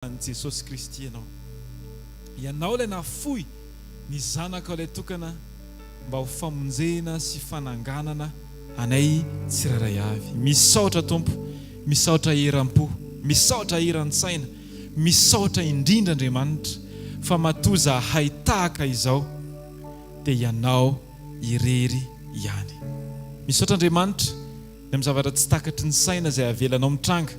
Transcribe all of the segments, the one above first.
Jesosy Kristy ianao ilay nafoy ny zanaka ilay tokana mba ho famonjena sy fananganana anay tsiraray avy. Misaotra Tompo, misaotra eram-po, misaotra eran-tsaina, misaotra indrindra Andriamanitra fa matoa zahay tahaka izao dia ianao irery ihany. Misaotra Andriamanitra ny amin'ny zavatra tsy takatry ny saina izay avelanao mitranga.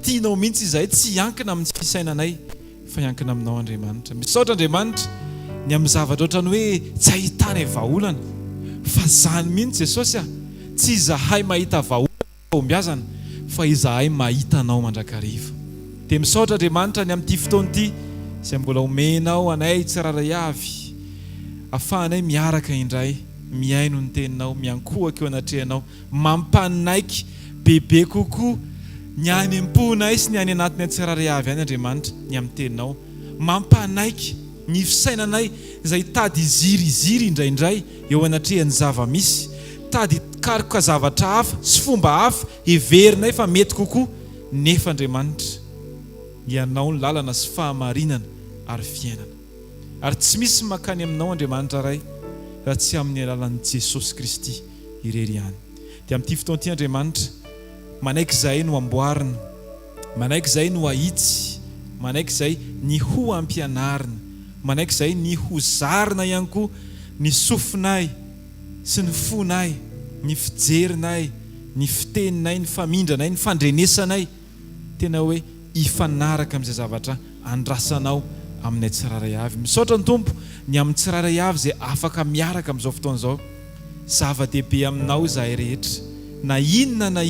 Tianao mihitsy izahay tsy hiankina amin'ny fisainanay fa hiankina aminao Andriamanitra. Misaotra Andriamanitra ny amin'ny zavatra ohatrany hoe tsy ahitana vahaolana fa zany mihitsy Jesosy tsy izahay mahita vahaolana fombiazana fa izahay mahita anao mandrakariva. Dia misaotra Andriamanitra ny amin'ity fotoana ity izay mbola omenao anay tsiraray avy ahafahanay miaraka indray miaino ny teninao, miankohaka eo anatrehanao, mampanaiky bebe kokoa ny any am-ponay sy ny any anatinay tsiraray avy any Andriamanitra ny amin'ny teninao, mampanaiky ny fisainanay izay tady iziriziry indraindray eo anatrehan'ny zava-misy, tady karoka zavatra hafa sy fomba hafa heverinay fa mety kokoa nefa Andriamanitra ianao ny lalana sy fahamarinana ary fiainana. Ary tsy misy makany aminao Andriamanitra ray raha tsy amin'ny alalan'i Jesosy Kristy irery ihany. Dia amin'ity fotoana ity Andriamanitra manaiky izay no amboarina, manaiky izay no ahitsy, manaiky izay ny ho ampianarina, manaiky izay ny ho zarina ihany koa ny sofinay sy ny fonay, ny fijerinay, ny fiteninay, ny famindranay, ny fandrenesanay, tena hoe hifanaraka amin'izay zavatra andrasanao aminay tsiraray avy. Misaotra ny Tompo ny amin'ny tsiraray avy izay afaka miaraka amin'izao fotoana izao. Zava-dehibe aminao izahay rehetra, na inona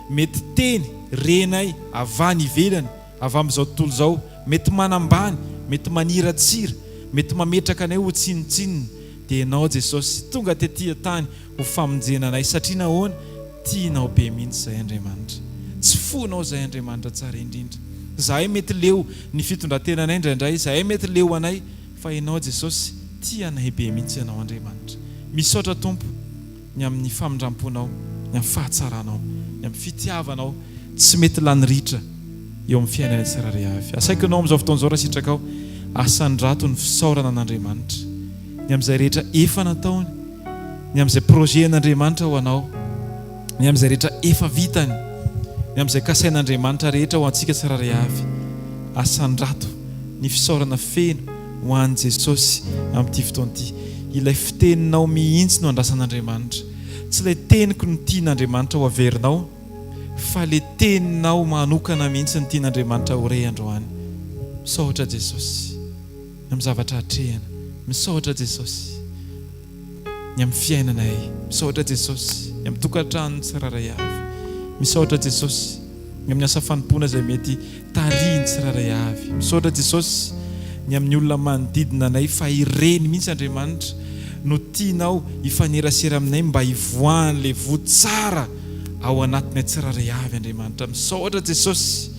mety teny renay avany ivelany avy amin'izao tontolo izao, mety manambany, mety maniratsira, mety mametraka anay ho tsinitsinina, dia ianao Jesosy tonga tetỳ tany ho famonjena anay satria nahoana tianao be mihitsy izahay Andriamanitra. Tsy fonao izahay Andriamanitra tsara indrindra. Zahay mety leo ny fitondrantenanay indraindray, zahay mety leo anay fa ianao Jesosy tianay be mihitsy ianao Andriamanitra. Misaotra Tompo ny amin'ny famindramponao, ny amin'ny fahatsaranao, ny amin'ny fitiavanao tsy mety lany ritra eo amin'ny fiainana tsiraray avy. Asaiko ianao amin'izao fotoana izao raha sitrakao asandrato ny fisaorana an'Andriamanitra ny amin'izay rehetra efa nataony, ny amin'izay projet n'Andriamanitra ho anao, ny amin'izay rehetra efa vitany, ny amin'izay kasain'Andriamanitra rehetra ho antsika tsiraray avy. Asandrato ny fisaorana feno ho an'i Jesosy amin'ity fotoana ity. Ilay fiteninao mihitsy no andrasan'Andriamanitra, tsy ilay teniko no tian'Andriamanitra ho averinao fa ilay teninao manokana mihitsy ny tian'Andriamanitra ho re androany. Misaotra Jesosy ny amin'ny zavatra hatrehana, misaotra Jesosy ny amin'ny fiainanay, misaotra Jesosy ny amin'ny tokantrano tsiraray avy, misaotra Jesosy ny amin'ny asa fanompoana izay mety tariny tsiraray avy, misaotra Jesosy ny amin'ny olona manodidina anay fa ireny mihitsy Andriamanitra no tianao hifanerasera aminay mba hivoahany le vo tsara ao anatinay tsiraray avy Andriamanitra. Misaotra Jesosy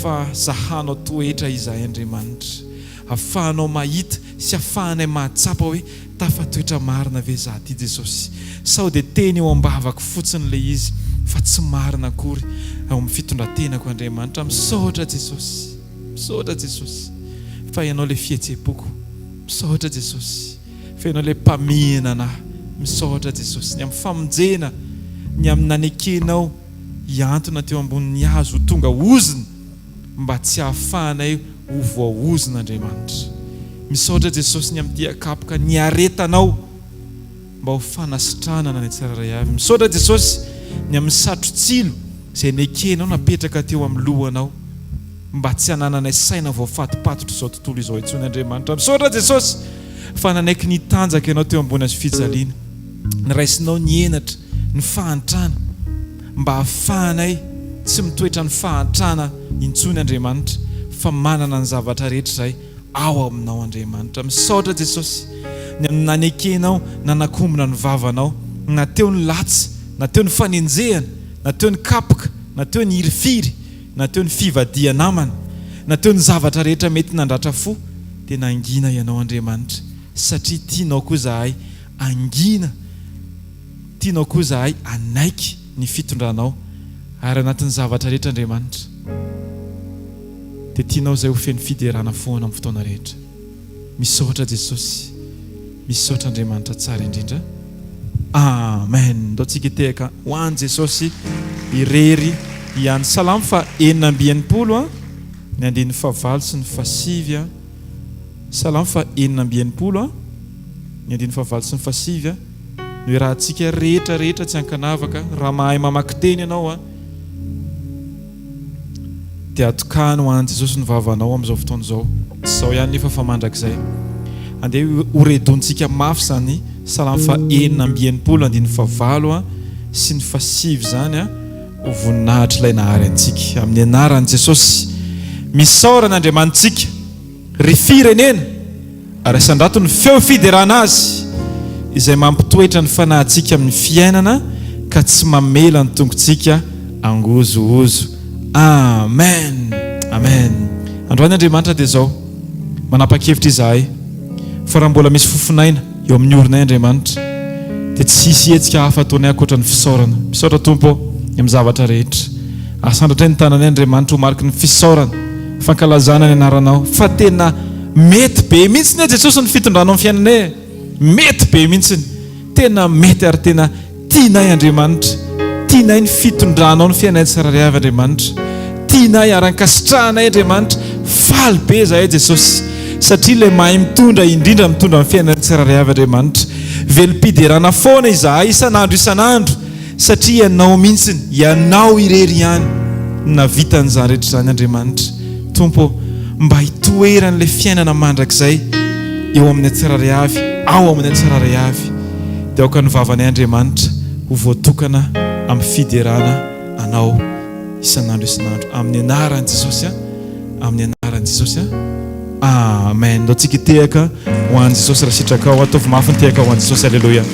fa zahanao toetra izahay Andriamanitra, ahafahanao mahita sy ahafahanay mahatsapa hoe tafatoetra marina ve za ty Jesosy, sao dia teny eo ambavako fotsiny le izy fa tsy marina akory ao amin'ny fitondrantenako Andriamanitra. Misaotra Jesosy, misaotra Jesosy fa ianao le fihetseha-poko, misaotra Jesosy fa ianao le mpamihana anahy, misaotra Jesosy ny amin'ny famonjena, ny amin'ny nanekenao hiantona teo ambonin'ny hazo tonga ozina mba tsy hahafahanay ho voaozina Andriamanitra. Misaotra Jesosy ny amin'ny diakapoka ny aretanao mba ho fanasitranana ny tsiraray avy. Misaotra Jesosy ny amin'ny satrotsilo izay nekenao napetraka teo amin'ny lohanao mba tsy hanananay saina voafatopatotra izao tontolo izao intsony Andriamanitra. Misaotra Jesosy fa nanaiky ny tanjaka ianao teo ambony azy fijaliana, ny raisinao ny enatra, ny fahantrana mba hahafahanay tsy mitoetra ny fahantrana intsony Andriamanitra fa manana ny zavatra rehetra izay ao aminao Andriamanitra. Misaotra Jesosy ny amin'ny nanekenao nanakombona ny vavanao, na teo ny latsy, na teo ny fanenjehana, na teo ny kapoka, na teo ny hirifiry, na teo ny fivadia namana, na teo ny zavatra rehetra mety nandratra fo, dia nangina ianao Andriamanitra satria tianao koa zahay angina, tianao koa zahay anaiky ny fitondranao ary anatin'ny zavatra rehetra Andriamanitra dia tianao zay ho feno fiderana foana amin'ny fotoana rehetra. Misaotra Jesosy, misaotra Andriamanitra tsara indrindra. Amen. Ndaontsika tehaka ho an'ny Jesosy irery ihany. Salamo fa 4:90 ny 9 sy ny 7. Salamo fa 4:90 ny 9 sy ny 7. No raha antsika rehetra tsy ankanavaka, raha mahay mamaky teny ianao dia atokany ho an'ny Jesosy ny vavanao amin'izao fotoana izao. Tsy izao ihany nefa fa mandrakizay. Andeha horedontsika mafy zany salamo fa 4:90 ny 9 sy ny 7 zany ho voninahitra ilay nahary antsika amin'ny anaran'i Jesosy. Misaoran'Andriamanitsika ry firenena ary sandrato ny feo fiderana azy izay mampitoetra ny fanahintsika amin'ny fiainana ka tsy mamela ny tongontsika angozoozo. Amen. Amen. Androany Andriamanitra dia zao manapa-kevitra izahay fa raha mbola misy fofinaina eo amin'ny orinay Andriamanitra dia tsy hisy hetsika hafa ataonay ankoatra ny fisaorana. Misaotra Tompo amin'ny zavatra rehetra. Asandratray ny tananay Andriamanitra ho mariky ny fisaorana, fankalazana ny anaranao. Fa tena mety be mihitsy ny Jesosy ny fitondranao amin'ny fiainanay. Mety be mihitsy, tena mety ary tena tianay Andriamanitra. Tianay ny fitondranao ny fiainanay tsirairay avy Andriamanitra. Tianay aran-kasitrahanay Andriamanitra. Faly be zahay Jesosy satria ilay mahay mitondra indrindra mitondra amin'ny fiainanay tsirairay avy Andriamanitra. Velom-piderana foana izahay isan'andro satria ianao mihitsy, ianao irery ihany na vitan'izany rehetra izany Andriamanitra. Tompo, mba hitoeran'ilay fiainana mandrakizay eo amin'ny tsirairay avy, ao amin'ny tsirairay avy, dia aoka ny vavanay Andriamanitra ho voatokana amin'ny fiderana anao isan'andro amin'ny anaran'i Jesosy, amin'ny anaran'i Jesosy. Amen. Ndaontsika tehaka ho an'i Jesosy raha sitraka ao, ataovy mafy ny tehaka ho an'i Jesosy. Alleluia.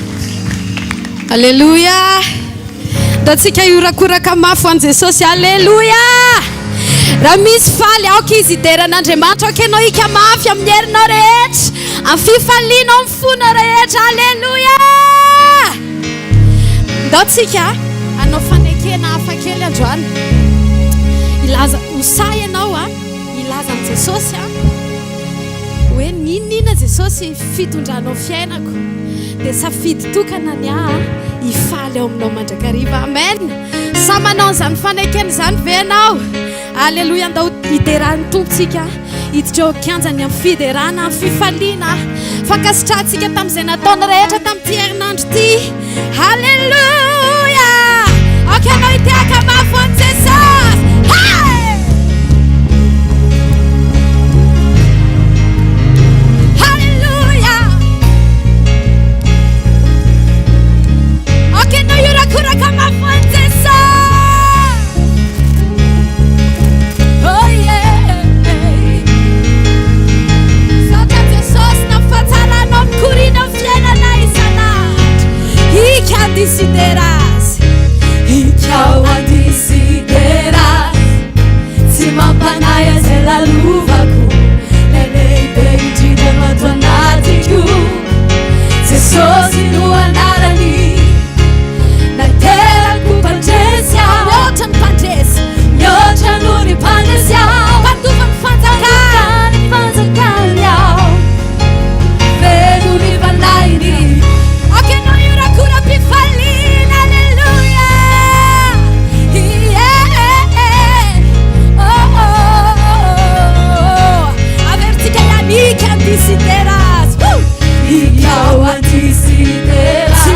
Alleluia. Ndaontsika iorakoraka mafy ho an'i Jesosy. Alleluia. Raha misy faly aoka izy ideran'Andriamanitra, aoka ianao hika mafy amin'ny herinao rehetra, amin'ny fifalianao amin'ny fonao rehetra. Alleluia. Ndaontsika anao fanekena hafakely androany. Ilaza hosay ianao ilaza amin'ny Jesosy hoe ninona Jesosy fitondranao fiainako dia safidy tokana ny hifaly ao aminao mandrakariva. Amen. Sa manao an'izany fanekena izany ve ianao? Alleluia. Andao hideran'ny tompontsika hiditra eo kianjany amin'ny fiderana, amin'ny fifaliana, fankasitrantsika tamin'izay nataony rehetra tamin'ity herinandro ity. Alleluia. Ok, anao hitehaka mafy ho an'i Jesosy. Desideras, e tchau a desideras, se mampanaias ela luvaku, nenei bendita no atonatiku, se sosi no anarani, na terra cu pangesia, nyotan panges, nyotan uni pangesia, panduvan fanzakani, fanzakaniao, vedu ni vandaini. Desideras, e ao a desideras.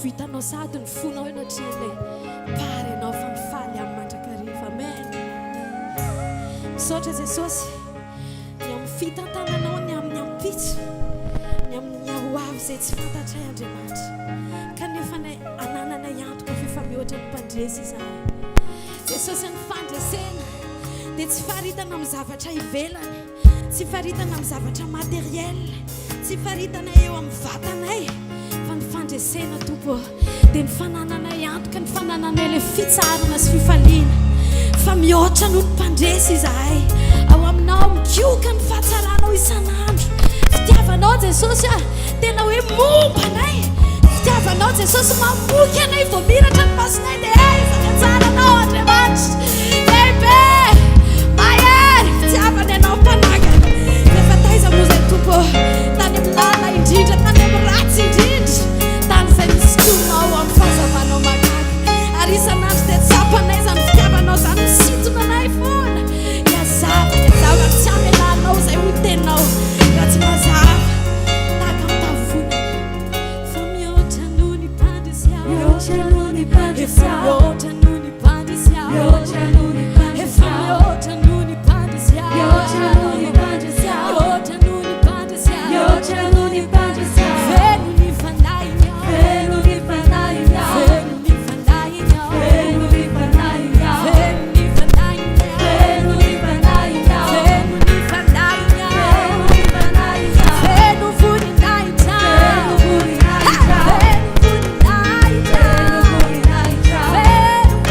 Vitanao sady ny fonao ianao trile pary anao fa mifaly amin'ny mandrakariva amen. Misaotra Jesosy ny amin'ny fitantananao ny amin'ny ampitso ny amin'ny ahoavy izay tsy fantatray Andriamanitra kanefa ny ananana iantoka fefa mihoatra ny mpandresy izahay Jesosy ny fandresena dia tsy faritana amin'ny zavatra ivelany, tsy faritana amin'ny zavatra materiel, tsy faritana eo amin'ny vatanay fa ny fandresena Tompo dia ny fananana iantoka, ny fananana ilay fitsarana sy fifaliana fa mihoatra noho ny mpandresy izahay ao aminao mikioka ny fahatsaranao isan'andro. Fitiavanao Jesosy tena hoe mombanay, fitiavanao Jesosy mamoky anay vao miratra ny masonay dia izaka tsaranao Andriamanitra lehibe mahery fitiavana ianao mpanangana rehefa taiza moa izay Tompo tany amin'ny lala indrindra, tany amin'ny ratsy indrindra, tany izay misy tonao amin'ny fahazavanao mahagaga ary isan'andro dia tsapanay izany fitiavanao izany misintona anay foana iazava tsy amelanao izay ho tenao raha tsy mazava tahaka mitavona fa mihoatra noho ny mpandresy mihoatra noho ny mpandresy mihoatra noho ny mpandresy mihoatra noho ny mpandresy mihoatra noho ny mpandresy mihoatra noho ny mpandresy mihoatra noho ny mpandresy mihoatra noho ny mpandresy velo ny fandainao velo ny fandainao velo ny fandainao velo ny fandainao velo ny fandainao velo ny fandainao velo ny fandainao velo ny fandainao velo funinaita velo funinaita velo funinaita velo funinaita velo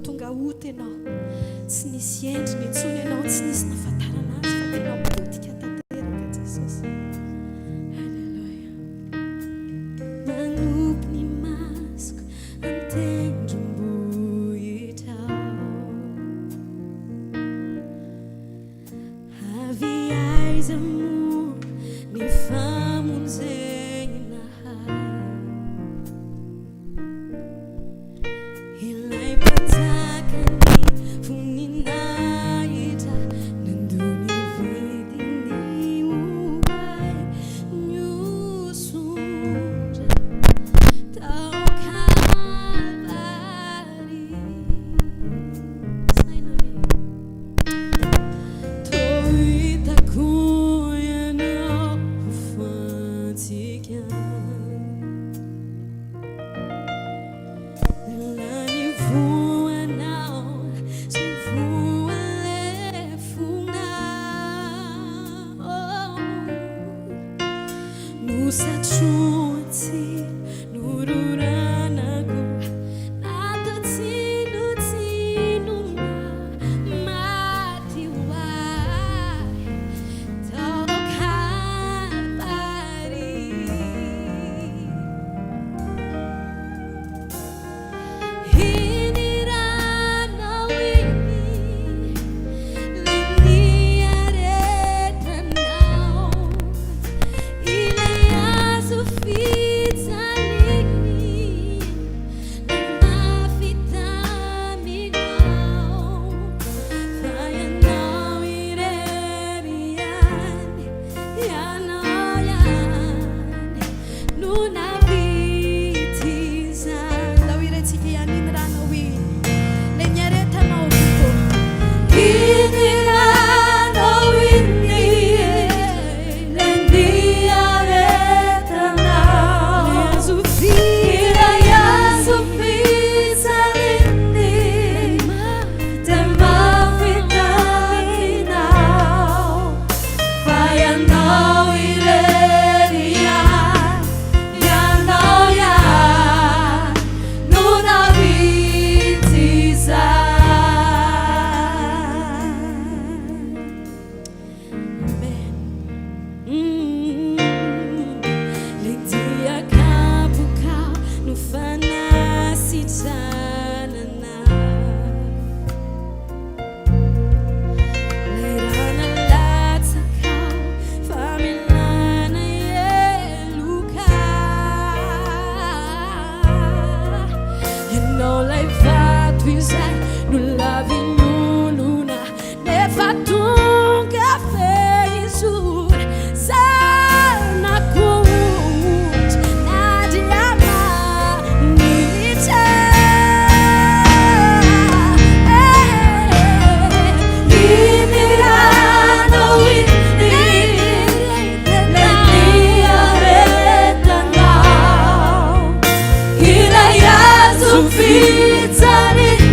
tonga oty ianao tsy nisy endriny intsony ianao tsy nisy nafantarana azy fa tena mipotika tanteraka Jesosy. Halleluja. Manompo ny masoko antendrombohitra avy aiza moa ny famonjena ilay mpanjakany voninahitra nandony vidiny obay nyosondra tao Kalvari. Sainami toitako ianao ho fantsika lany voanao sy voalefona nosatroatsy nororanako natatsinotsinoa maty hoay tao Kalvari. Hiniranao ini lini aretanao ilay azo fitsaliny mafitaminao fa ianao irery ihany ianao ihany no navity izany. Lao irentsika ihany iny ranao iny le niaretanao vito hiniranao ini le niaretanao ilay azo fitsaliny te mafitaminao fa ianao irery ihany ianao ihany no navity izany. Amen. Le dia kapokao no fanasitranana lerana latsakao familana eloka ianao lay vato izay no lavin'olona nefa tonga fehizora zanak'omotry n'Andriamanitra. Hiniranao ini le niaretanao ilay azo fitsaliny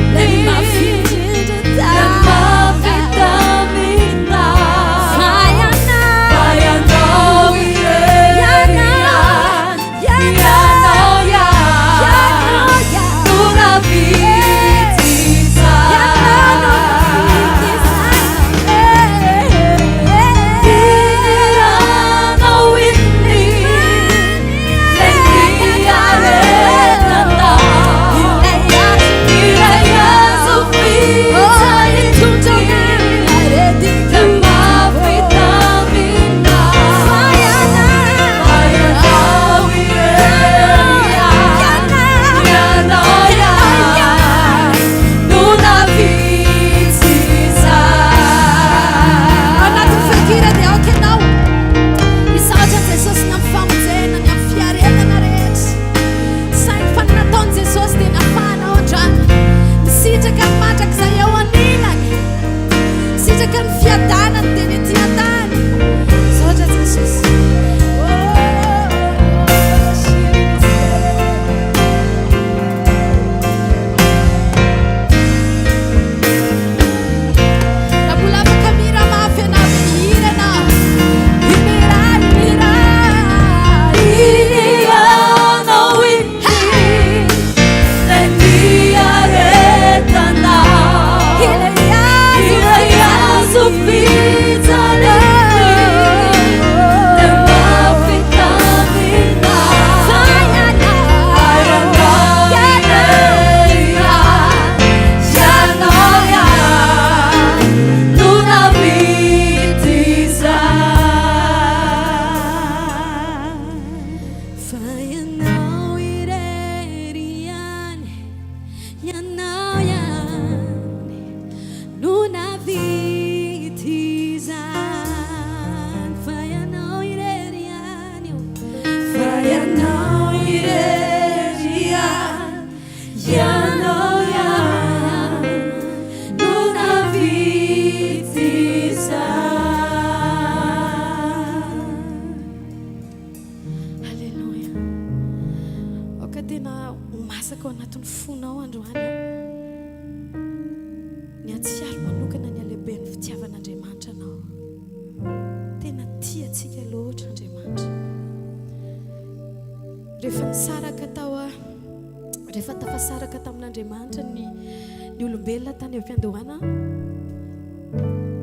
rehefa tafasaraka tamin'Andriamanitra ny olombelona tany am-piandohana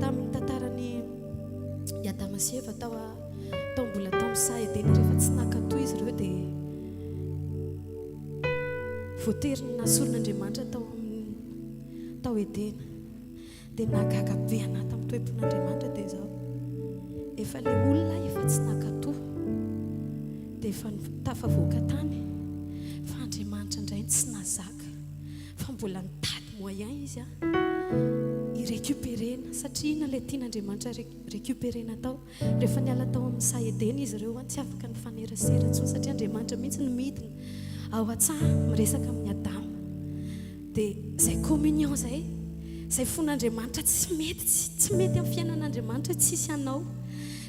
tamin'ny tantarany Adama sy Eva tao mbola tao misy Edena rehefa tsy nankatoy izy ireo dia voatery nasoron'Andriamanitra tao Edena dia nagaga be anaty amin'ny toe-pon'Andriamanitra dia zao efa ilay olona efa tsy nankatoy dia efa tafavoaka tany fa Andriamanitra indray tsy nazaka fa mbola nitady moyen izy irécupérena satria na ilay tian'Andriamanitra récupérena tao rehefa niala tao amin'ny sa Edena izy ireo tsy afaka ny fanerasera intsony satria Andriamanitra mihitsy ny midina ao an-tsaha miresaka amin'ny Adama dia izay communion izay fon'Andriamanitra tsy mety amin'ny fiainan'Andriamanitra tsisy anao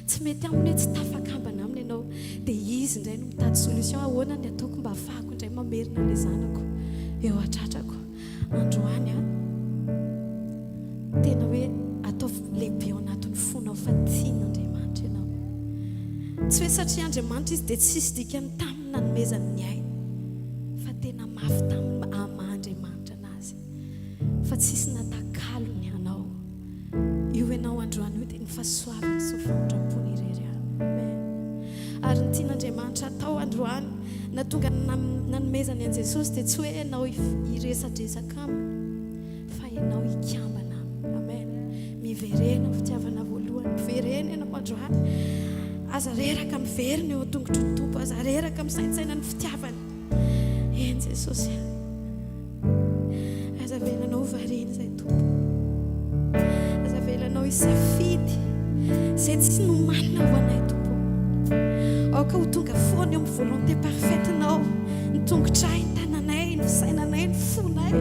tsy mety aminy hoe tsy tafakambana aminy ianao dia izy indray no mitady solution ahoana ny ataoko mba ahafahako indray mamerina ilay zanako eo atratrako androany tena hoe atao lehibe ao anatin'ny fonao fa tian'Andriamanitra ianao tsy hoe satria Andriamanitra izy dia tsisy dikany taminy nanomezany ny ainy fa tena mafy taminy ama-Andriamanitra anazy fa tsisy natakalony anao io ianao androany io dia ny fahasoavany sy fanaondram-pony irery amen ary ny tian'Andriamanitra atao androany na tonga nanomezany an Jesosy dia tsy hoe ianao iresadresaka aminy fa ianao ikambana aminy amen miverena fitiavana voalohany miverena ianao androany aza reraka miverina eo tongotry ny tompo aza reraka misaintsaina ny fitiavany en Jesosy aza velanao varena izay tompo aza velanao isafidy izay tsy nomanina ho anay tompo aoka ho tonga foana eo amin'ny volonté parfaitenao ny tongotray ny tananay ny fisainanay ny fonay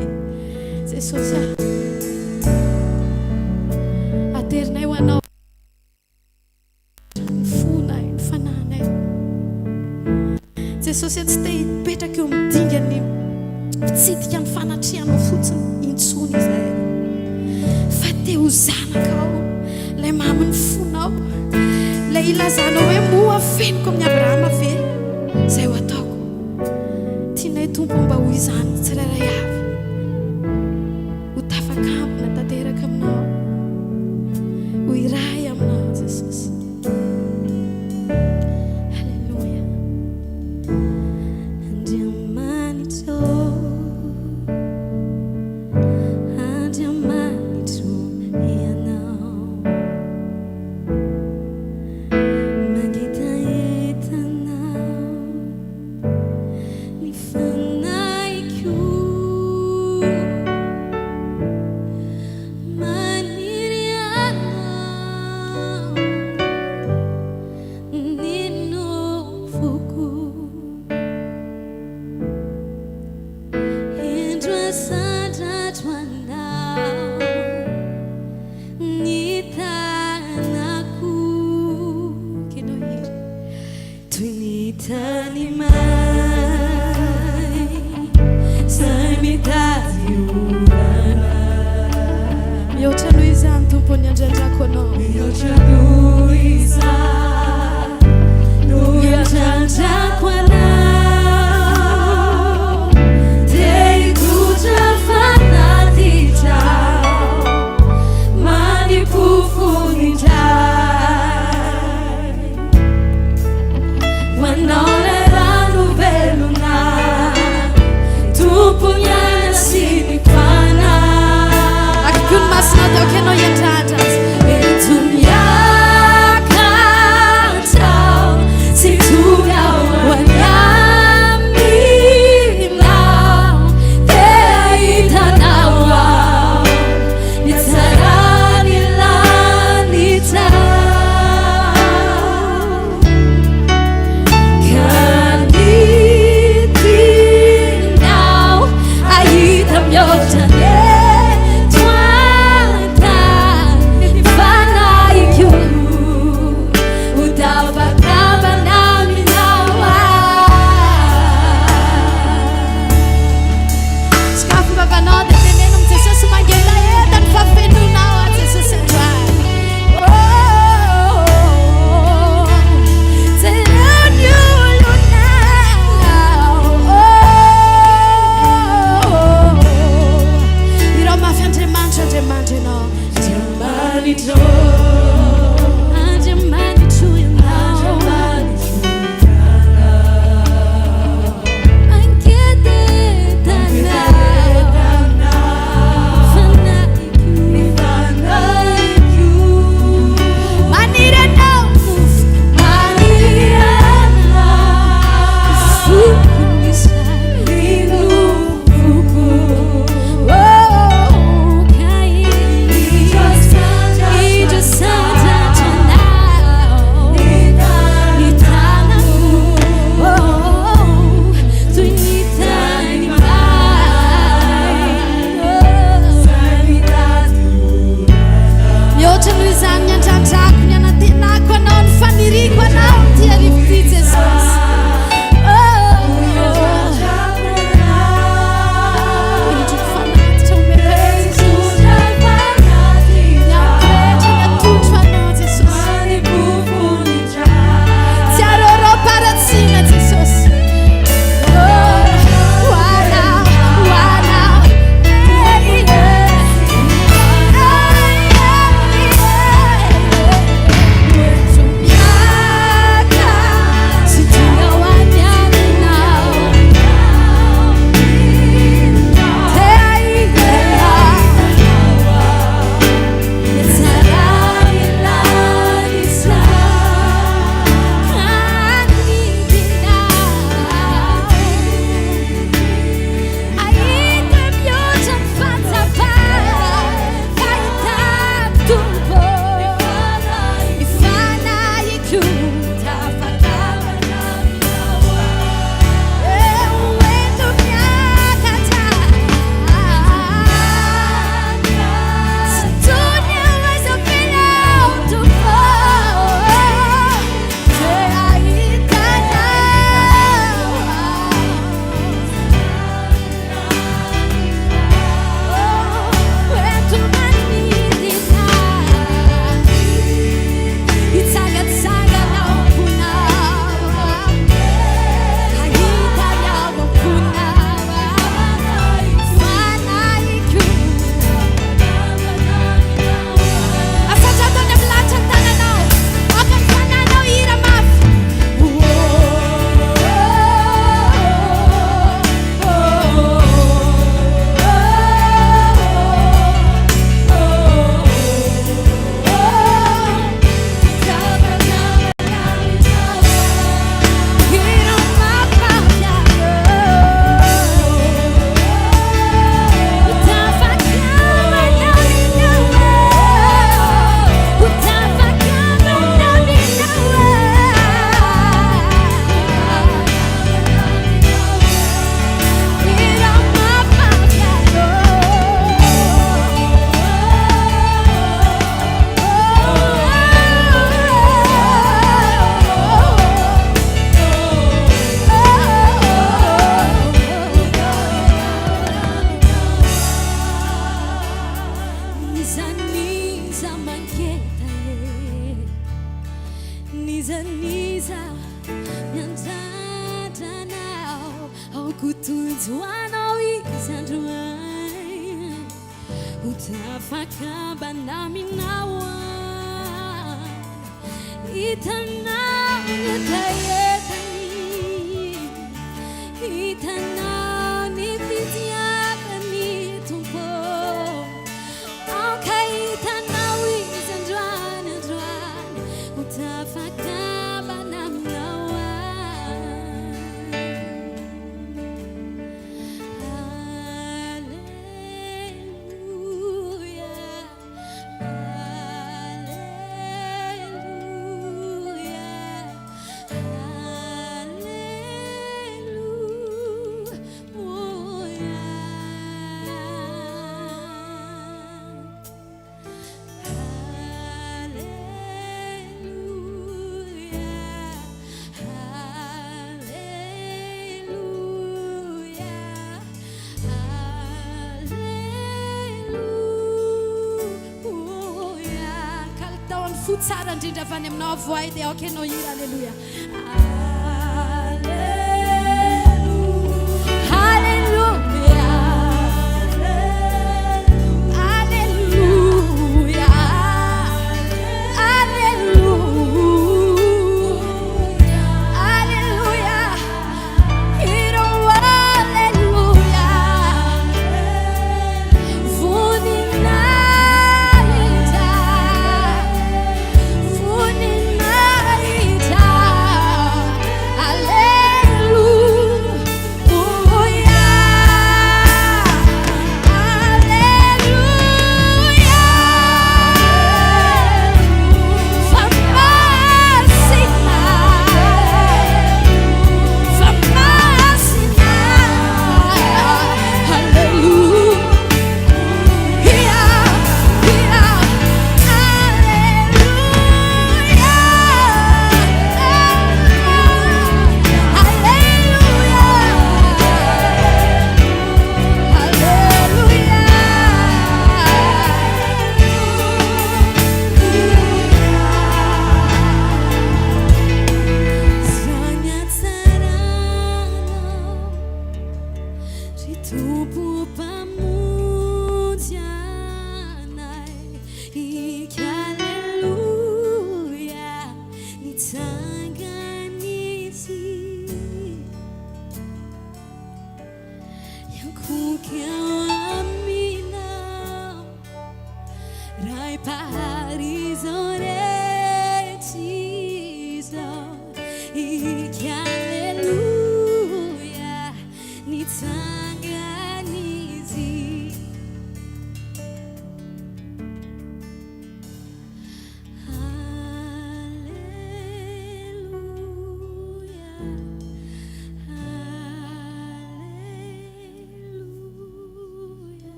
Jesosy aterinay ho anao ny fonay ny fanahinay Jesosy tsy te hipetraka eo midingany fitsidika ny fanatrianao fotsiny intsony izay fa te ho zanaka ao ilay mamy ny fonao ilay ilazanao hoe moa feniko amin'ny Abrahama ve izay ho ataoko tianay tompo mba ho izany tsirairay avy ho tafakambina tanteraka aminao ho iray aminao Jesosy halleluja Andriamanitra kutunzwanao izandroany utafaka banaminawa itanao netayetani itanao nifitiakani tumpo auka itanao izandroany androany utafaka tsara indrindra avy any aminao avoay dia aoka ianao hira alleluia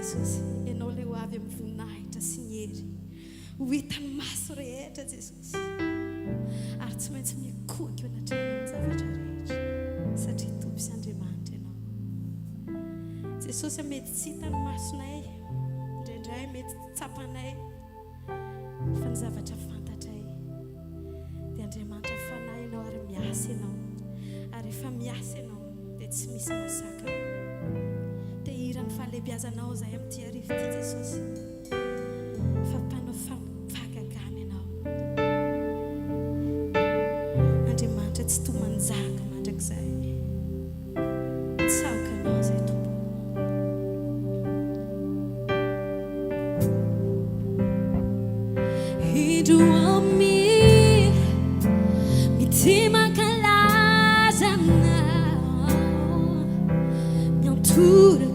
Jesosy ianao le ho avy amin'ny voninahitra sy ny hery ho hitany maso rehetra Jesosy ary tsy maintsy mikoky eo anatrehana zavatra rehetra satria tompy sy Andriamanitra ianao Jesosy mety tsy hitany masonay indraindray mety tsapanay fa ny zavatra fantatray dia Andriamanitra fanahy ianao ary miasa ianao ary efa miasa ianao dia tsy misy masaka irany fahalebiazanao zay amin'ity arivo ity Jesosy fa mpanao fahagagana ianao Andriamanitra tsy toa manjaka mandrakizay tsaoka anao zay tompo hidro ami mity mankalazana miantura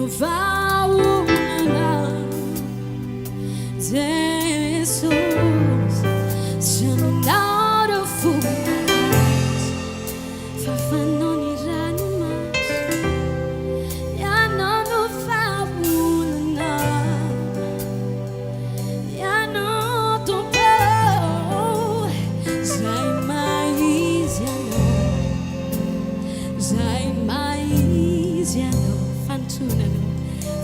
non va una Jesus, streaming out of full eyes. Fafanoni ranomas, yano no fabulana, yano topo, zay mais yano, zay mais yano, fantunano,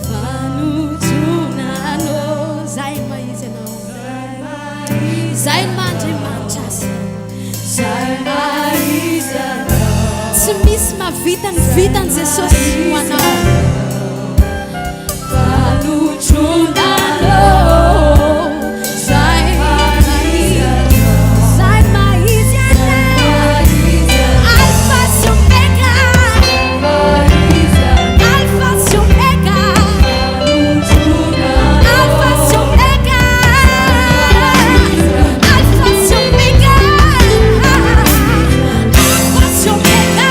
fanontronana, zay mais yano, zay mandriamanitra, zay mais yano. Tsy misy mahavita ny vitan'i Jesosy ho anao. Fanontronana, zay mais yano, Alpha sy Omega, Alpha sy Omega, Alpha sy Omega, Alpha sy Omega, Alpha sy Omega, Alpha sy Omega, Alpha sy Omega.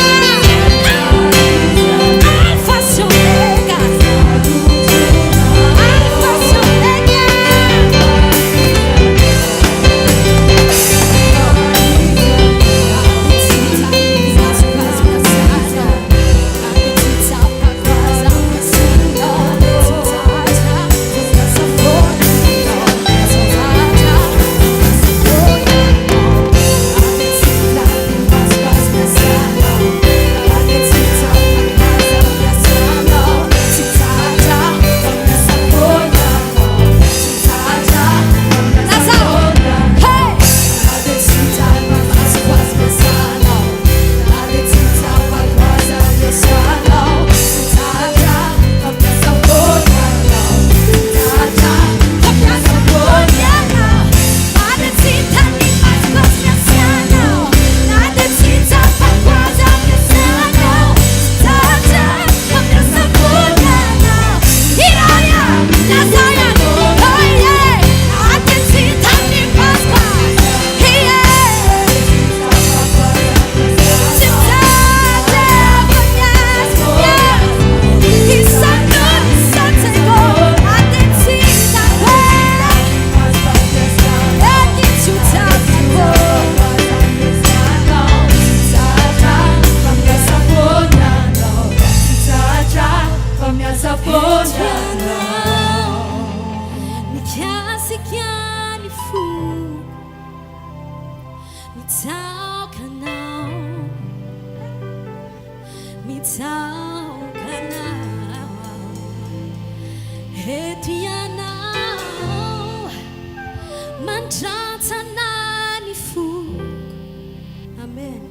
Amen.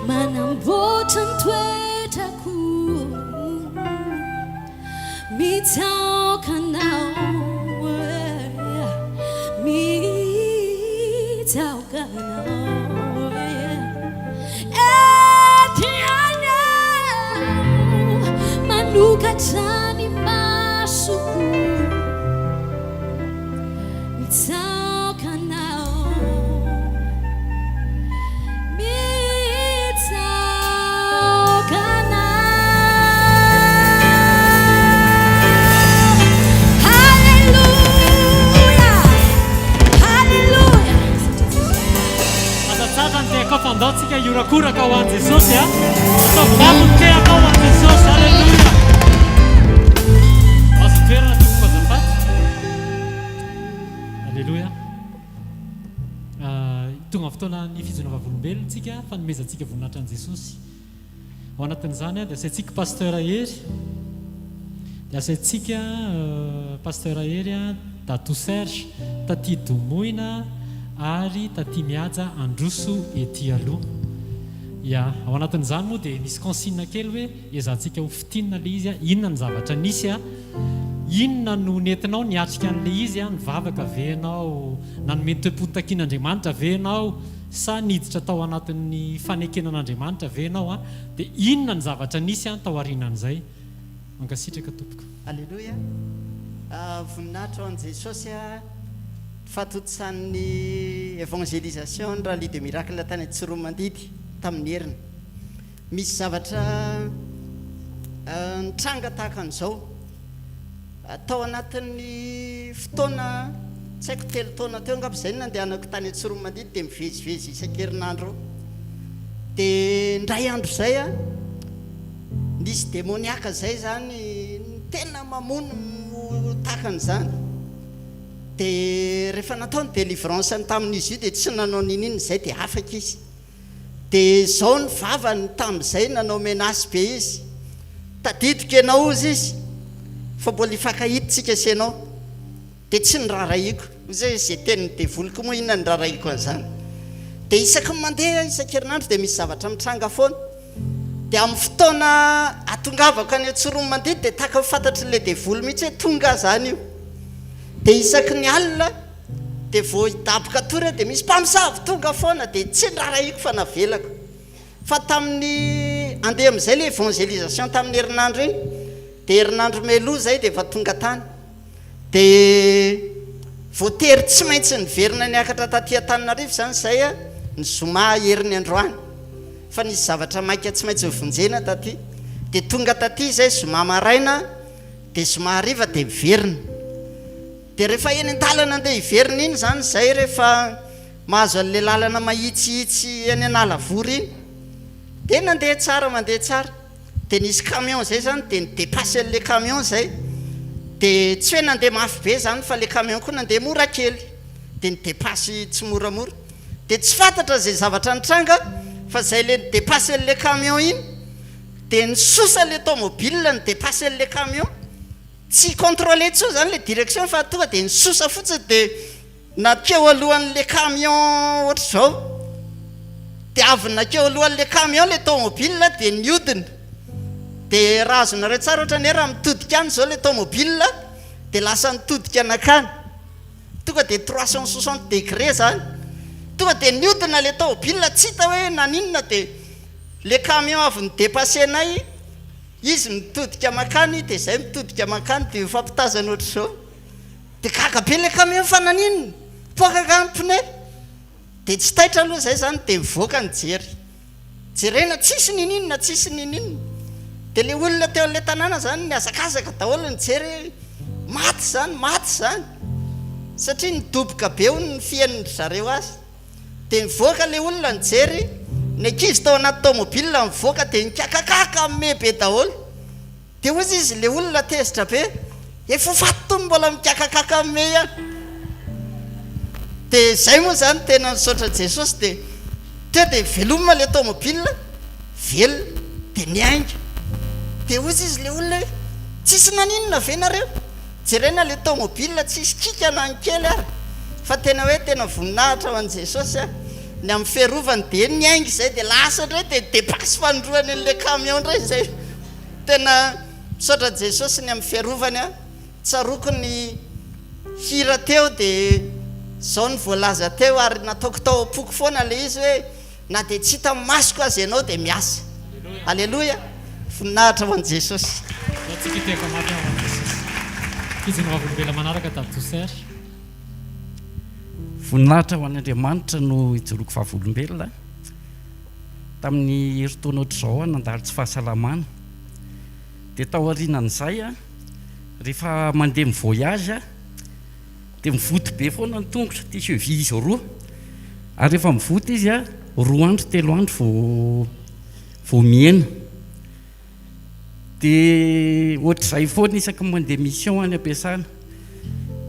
Manambotan toetrako, mitaoka anao, mitaoka anao, ety anao, manokatra ny masoko, mitaoka anao, mitaoka anao. Hallelujah, hallelujah. Azatsara ny teako fandatsika iorakoraka ho an'i Jesosy a. Atao vavony teako ho an'i Jesosy. Halleluja. Azo toerana tompoko azafady. Halleluja. Tonga fotoana ny fijona vavolombelontsika fanomezantsika voninahitra an'i Jesosy. Ao anatin'izany dia asaintsika pasteur Hery. Dia asaintsika pasteur Hery Tato Serge, taty Domoina ary taty Mihaja Androso ety aloha. Ya, ao anatin'izany moa dia nisy consigne kely hoe ezantsika ho fitinina le izy, inona ny zavatra nisy, inona no nentinao niatrika an'le izy, ny vavaka venao, nanome ny toe-ponon-takian'Andriamanitra venao, sa niditra tao anatin'ny fanekenan'Andriamanitra venao, dia inona ny zavatra nisy tao aorianan'izay. Mankasitraka tompoko. Alleluia. Voninahitra ho an'i Jesosy fatotsan'ny évangélisation raha ly de miracle tany Tsiromandidy tamin'ny heriny misy zavatra nitranga tahaka an'izao atao anatin'ny fotoana tsy haiko telo taona teo angamba izay nandehanako tany Tsiromandidy de mivezivezy isan-kerinandro de ndray andro zay a nisy démoniaka zay zany tena mamono tahaka an'izany de rehefa natao ny délivrance tamin'izy io de tsy nanao nininy zay de afaka izy de zao ny vavany tamin'izay nanao menasy be izy tadidiko ianao izy fa mbola ifakahiditsika sy ianao de tsy ny raraiko zay zay teniny devoliko moa inona ny raraiko an'izany de isaky mandeha isan-kerinandro de misy zavatra mitranga foana de amin'ny fotoana atongavako any Tsiromandidy de tahaka fantatry le devolo mihitsy hoe tonga zany io de isaky ny alina de vao hidaboka tory de misy mpamosavy tonga foana de tsy ny raraiko fa navelako fa tamin'ny andeha am'izay le évangélisation tamin'ny herinandro iny de herinandro meloa zay de efa tonga tany de voatery tsy maintsy niverina niakatra taty Antananarivo zany zay a ny Zomà heriny androany fa nisy zavatra maika tsy maintsy vonjena taty de tonga taty zay Zomà maraina de Zomà hariva de miverina de rehefa eny an-dalana andeha hiverina iny zany zay rehefa mahazo an'le lalana mahitsihitsy eny Analavory iny de nandeha tsara mandeha tsara de nisy camion zay zany de nidepasy an'le camion zay de tsy hoe nandeha mafy be zany fa le camion koa nandeha mora kely de nidepasy tsy moramora de tsy fantatra zay zavatra nitranga fa zay le nidepasy an'le camion iny de nisosa le tomobile nidepasy an'le camion tsy contrôlé tsao zany le direction fa tonga de nisosa fotsiny de nakeo alohan'le camion ohatry zao de avy nakeo alohan'le camion le tomobile de niodina de raha azonareo tsara ohatra ny raha mitodika any zao le tomobile de lasa nitodika anakany tonga de 360 degré zany tonga de niodina le tomobile tsy hita hoe naninona de le camion avy nidepasé anay izy mitodika makany de zay mitodika makany de fampitazana ohatry zao de gaga be le camion fa naninona pokaka ny pneu de tsy taitra aloha zay zany de mivoaka ny jerena tsisy nininona tsisy nininona de le olona teo an'le tanàna zany niazakazaka daholo nijery maty zany satria nidoboka be ho ny fiain'ny zareo azy de mivoaka le olona nijery ny ankizy tao anaty tomobile mivoaka de nikakakaka me be daholo de ozy izy le olona tezitra be efa fatony mbola mikakakaka me ihany de zay moa zany tena nisaotra Jesosy de teo de velomina le tomobile velona de niainga de ozy izy le olona tsisy naninona ve nareo jerena le tomobile tsisy kikana ny kely ary fa tena hoe tena voninahitra ho an' Jesosy a ny amin'ny fiarovany de niainga zay de lasa ndray de depasy fandroany an'le camion ndray zay tena misaotra Jesosy ny amin'ny fiarovany a tsaroko ny hira teo de zao ny voalaza teo ary nataoko tao apoko foana le izy hoe na de tsy hita masoko azy ianao de miasa alleloia voninahitra ho an' Jesosy tsika teka maty ao an' Jesosy iziny vavolombela manaraka tadoser voninahitra ho an'Andriamanitra no ijoroko vavolombelona tamin'ny heritaona ohatr'izao nandalo tsy fahasalamana de tao aorianan'izay a rehefa mandeha mivoyage a de mivoto be foana ny tongotra ty cheville izy roa ary rehefa mivoto izy a 2 andro 3 andro vao miena de ohatr'izay foana isaky mandeha mission any ampiasana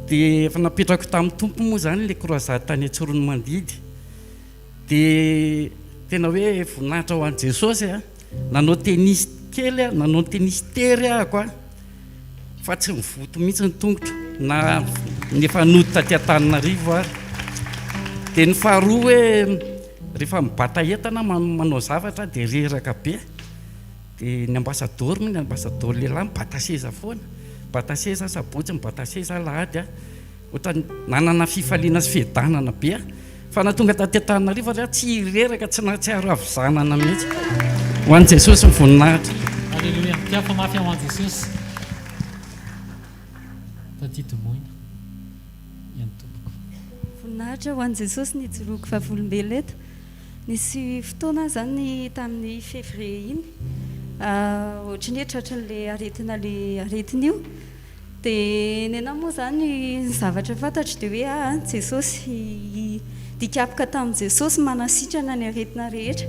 de efa napetrako tamin'ny tompo moa zany le croisade tany Tsiromandidy de tena hoe voninahitra ho an' Jesosy a nanao tennis kely a nanao tennis tery ahako a fa tsy mivoto mihitsy ny tongotra na nefa noditra taty Antananarivo ary de ny faharoa hoe rehefa mibata entana manao zavatra de reraka be de ny ambassadeur moa ny ambassadeur lehilahy mibata seza foana mibata seza sabotsy mibata seza lahady a ohatra nanana fifaliana sy fiadanana be a fa natonga taty Antananarivo ary tsy reraka tsy nahatsiaro avizanana mihitsy ho an' Jesosy ny voninahitra alleluia tiafa mafy ao an' Jesosy taty tomoina ihany tompoko voninahitra ho an' Jesosy ny joroako vavolombelona eto. Nisy fotoana zany tamin'ny février iny, ohatra ny hoe tratran'le aretiny io, dia nena moa zany ny zavatra fantatro dia hoe Jesosy dikapaka tamin'i Jesosy manasitrana ny aretina rehetra,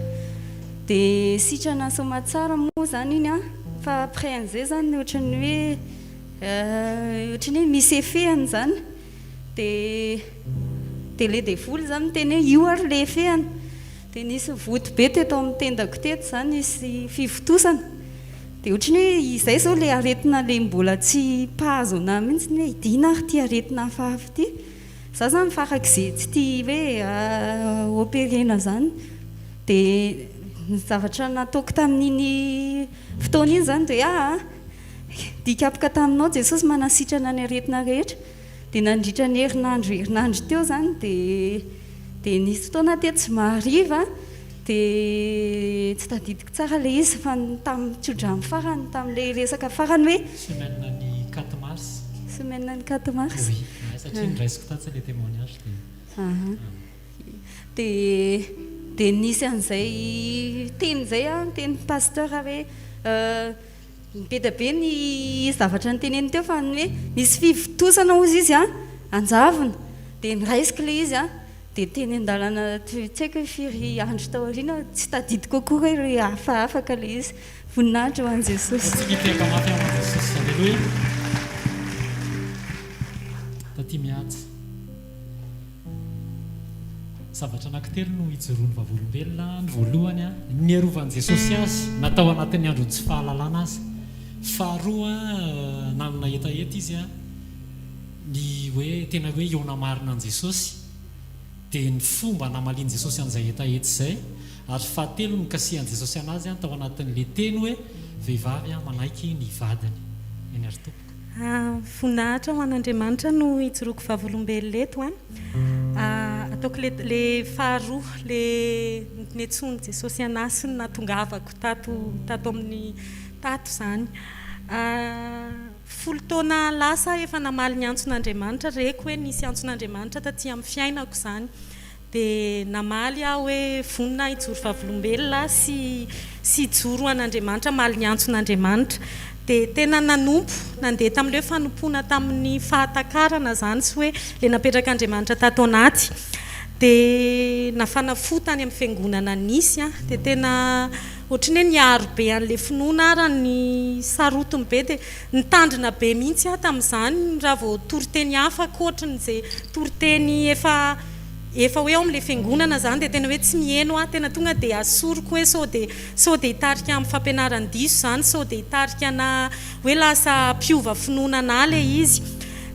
dia sitrana soma tsara moa zany iny fa après an'izay zany ohatra ny hoe misy efehany zany, dia le devoly zany teny hoe io ary le efehany, dia nisy voto be teto amin'ny tendako teto zany nisy fivotosana, dia ohatra ny hoe izay zao le aretina le mbola tsy mpahazo anahy mihitsy ny hoe idina ary ty aretina hafahafa ty, za zany farak'izay tsy tia hoe operena zany, dia ny zavatra nataoko tamin'iny fotoana iny zany dia dikapaka taminao Jesosy manasitrana ny aretina rehetra, dia nandritra ny herinandro teo zany, dia nisy fotoana teto tsy mahariva, dia tsy tadidiko tsara le izy fa tamin'ny tsodrany farany tamin'le resaka farany hoe semaine ny 4 mars. Semaine ny 4 mars. Oui, satria niraisiko tatsy le témoignage dia nisy an'izay teny zay teny pasteur hoe be da be ny zavatra nyteneny teo fa ny hoe misy fivotosana ozy izy anjavona, dia niraisiko le izy dia teny an-dalana tsy haiko hoe firy andro taoriana tsy tadidiko akory hoe afaka le izy. Voninahitra ho an' Jesosy. Tsikiteka mafy ao an' Jesosy. Alleluia. Taty mihatsy. Zavatra anankitelo no hijoroany vavolombelona. Ny voalohany ny arovan'i Jesosy azy natao anatin'ny andro tsy fahalalana azy. Faharoa nanana etaeta izy ny hoe tena hoe eo namarina an' Jesosy, dia ny fomba namalian' Jesosy an'izay etaeta izay, ary fahatelo ny kasihan' Jesosy anazy tao anatin'le teny hoe vehivavy manaiky ny vadiny. Eny ary tompoko. Voninahitra ho an'Andriamanitra no hijoroako vavolombelona eto ataoko le faharoa le netsony Jesosy anazy sy ny natongavako tato amin'ny tato zany. 10 taona lasa efa namaly ny antson'Andriamanitra, reko hoe nisy antson'Andriamanitra taty amin'ny fiainako zany, dia namaly aho hoe vonina hijoro vavolombelona sy hijoro an'Andriamanitra, maly ny antson'Andriamanitra. Dia tena nanompo nandeha tamin'ileo fanompoana tamin'ny fahatakarana zany sy hoe le napetraka Andriamanitra tato anaty, dia nafanafotany amin'ny fiangonana nisy dia tena ohatry ny hoe niaro be an'le finoana ara ny sarotiny be, dia nitandrina be mihitsy tamin'izany raha vao toriteny hafa koatran'izay toriteny efa hoe ao amin'le fiangonana zany, dia tena hoe tsy mieno tena tonga dia asoroko hoe sao dia hitarika amin'ny fampianaran-diso zany, sao dia hitarika na hoe lasa mpiova finoana na le izy.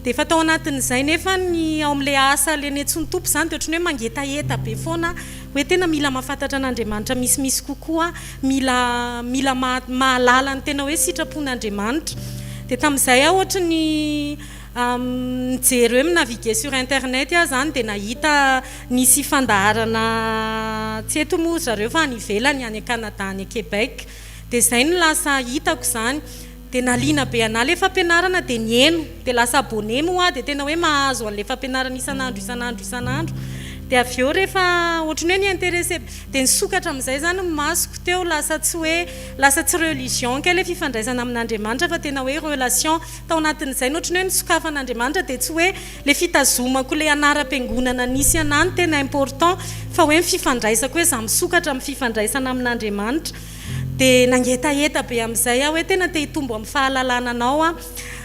Dia efa tao anatin'izay nefa ny ao amin'le asa le netsony tompo zany, dia ohatrany hoe mangetaeta be foana hoe tena mila mahafantatra an'Andriamanitra misimisy kokoa, mila mahalala ny tena hoe sitrapon'Andriamanitra. Dia tamin'izay ohatra ny nijery hoe naviguer sur internet zany, dia nahita nisy fandaharana tsy eto moa zareo fa any ivelany any Canada any Québec, dia izay no lasa hitako zany, dia naliana be anahy le fampianarana, dia nieno dia lasa abonné moa dia tena hoe mahazo an'le fampianarana isan'andro, dia avy eo rehefa ohatrany hoe niintéressé dia nisokatra amin'izay zany masoko teo, lasa tsy religion ke le fifandraisana amin'Andriamanitra fa tena hoe relation tao anatin'izay, ohatrany hoe nisokafan'Andriamanitra, dia tsy hoe le fitazomako le anaram-piangonana nisy anany tena important, fa hoe fifandraisako hoe za misokatra amin'ny fifandraisana amin'Andriamanitra. Dia nangetaeta be amin'izay hoe tena te hitombo amin'ny fahalalana anao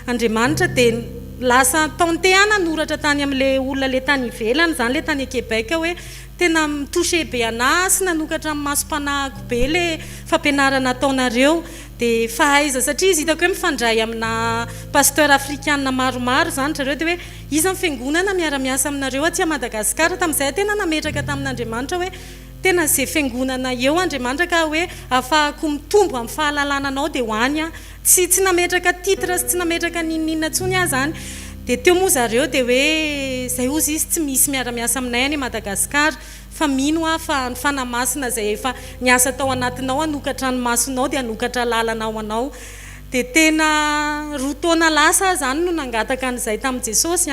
Andriamanitra, dia lasa tante nanoratra tany amin'le olona le tany ivelany zany, le tany Québec hoe tena mitouché be anahy sy nanokatra amin'ny masom-panahiko be le fampianarana ataonareo. Dia fahaiza satria izy hitako hoe mifandray amina pasteur africaine maromaro zany zareo, dia hoe iza fiangonana miara-miasa aminareo aty Madagasikara. Tamin'izay tena nametraka tamin'Andriamanitra hoe tena zay fiangonana eo Andriamanitra ka hoe afahako mitombo amin'ny fahalalana anao dia hoany tsy nametraka titre sy tsy nametraka ninina tsony zany. Dia teo moa zareo dia hoe zay ozy izy tsy misy miara-miasa aminay any Madagasikara, fa mino fa ny fanamasina zay efa niasa tao anatinao anokatra ny masonao dia anokatra lalanao anao. Dia tena roa taona lasa zany no nangataka an'izay tamin'i Jesosy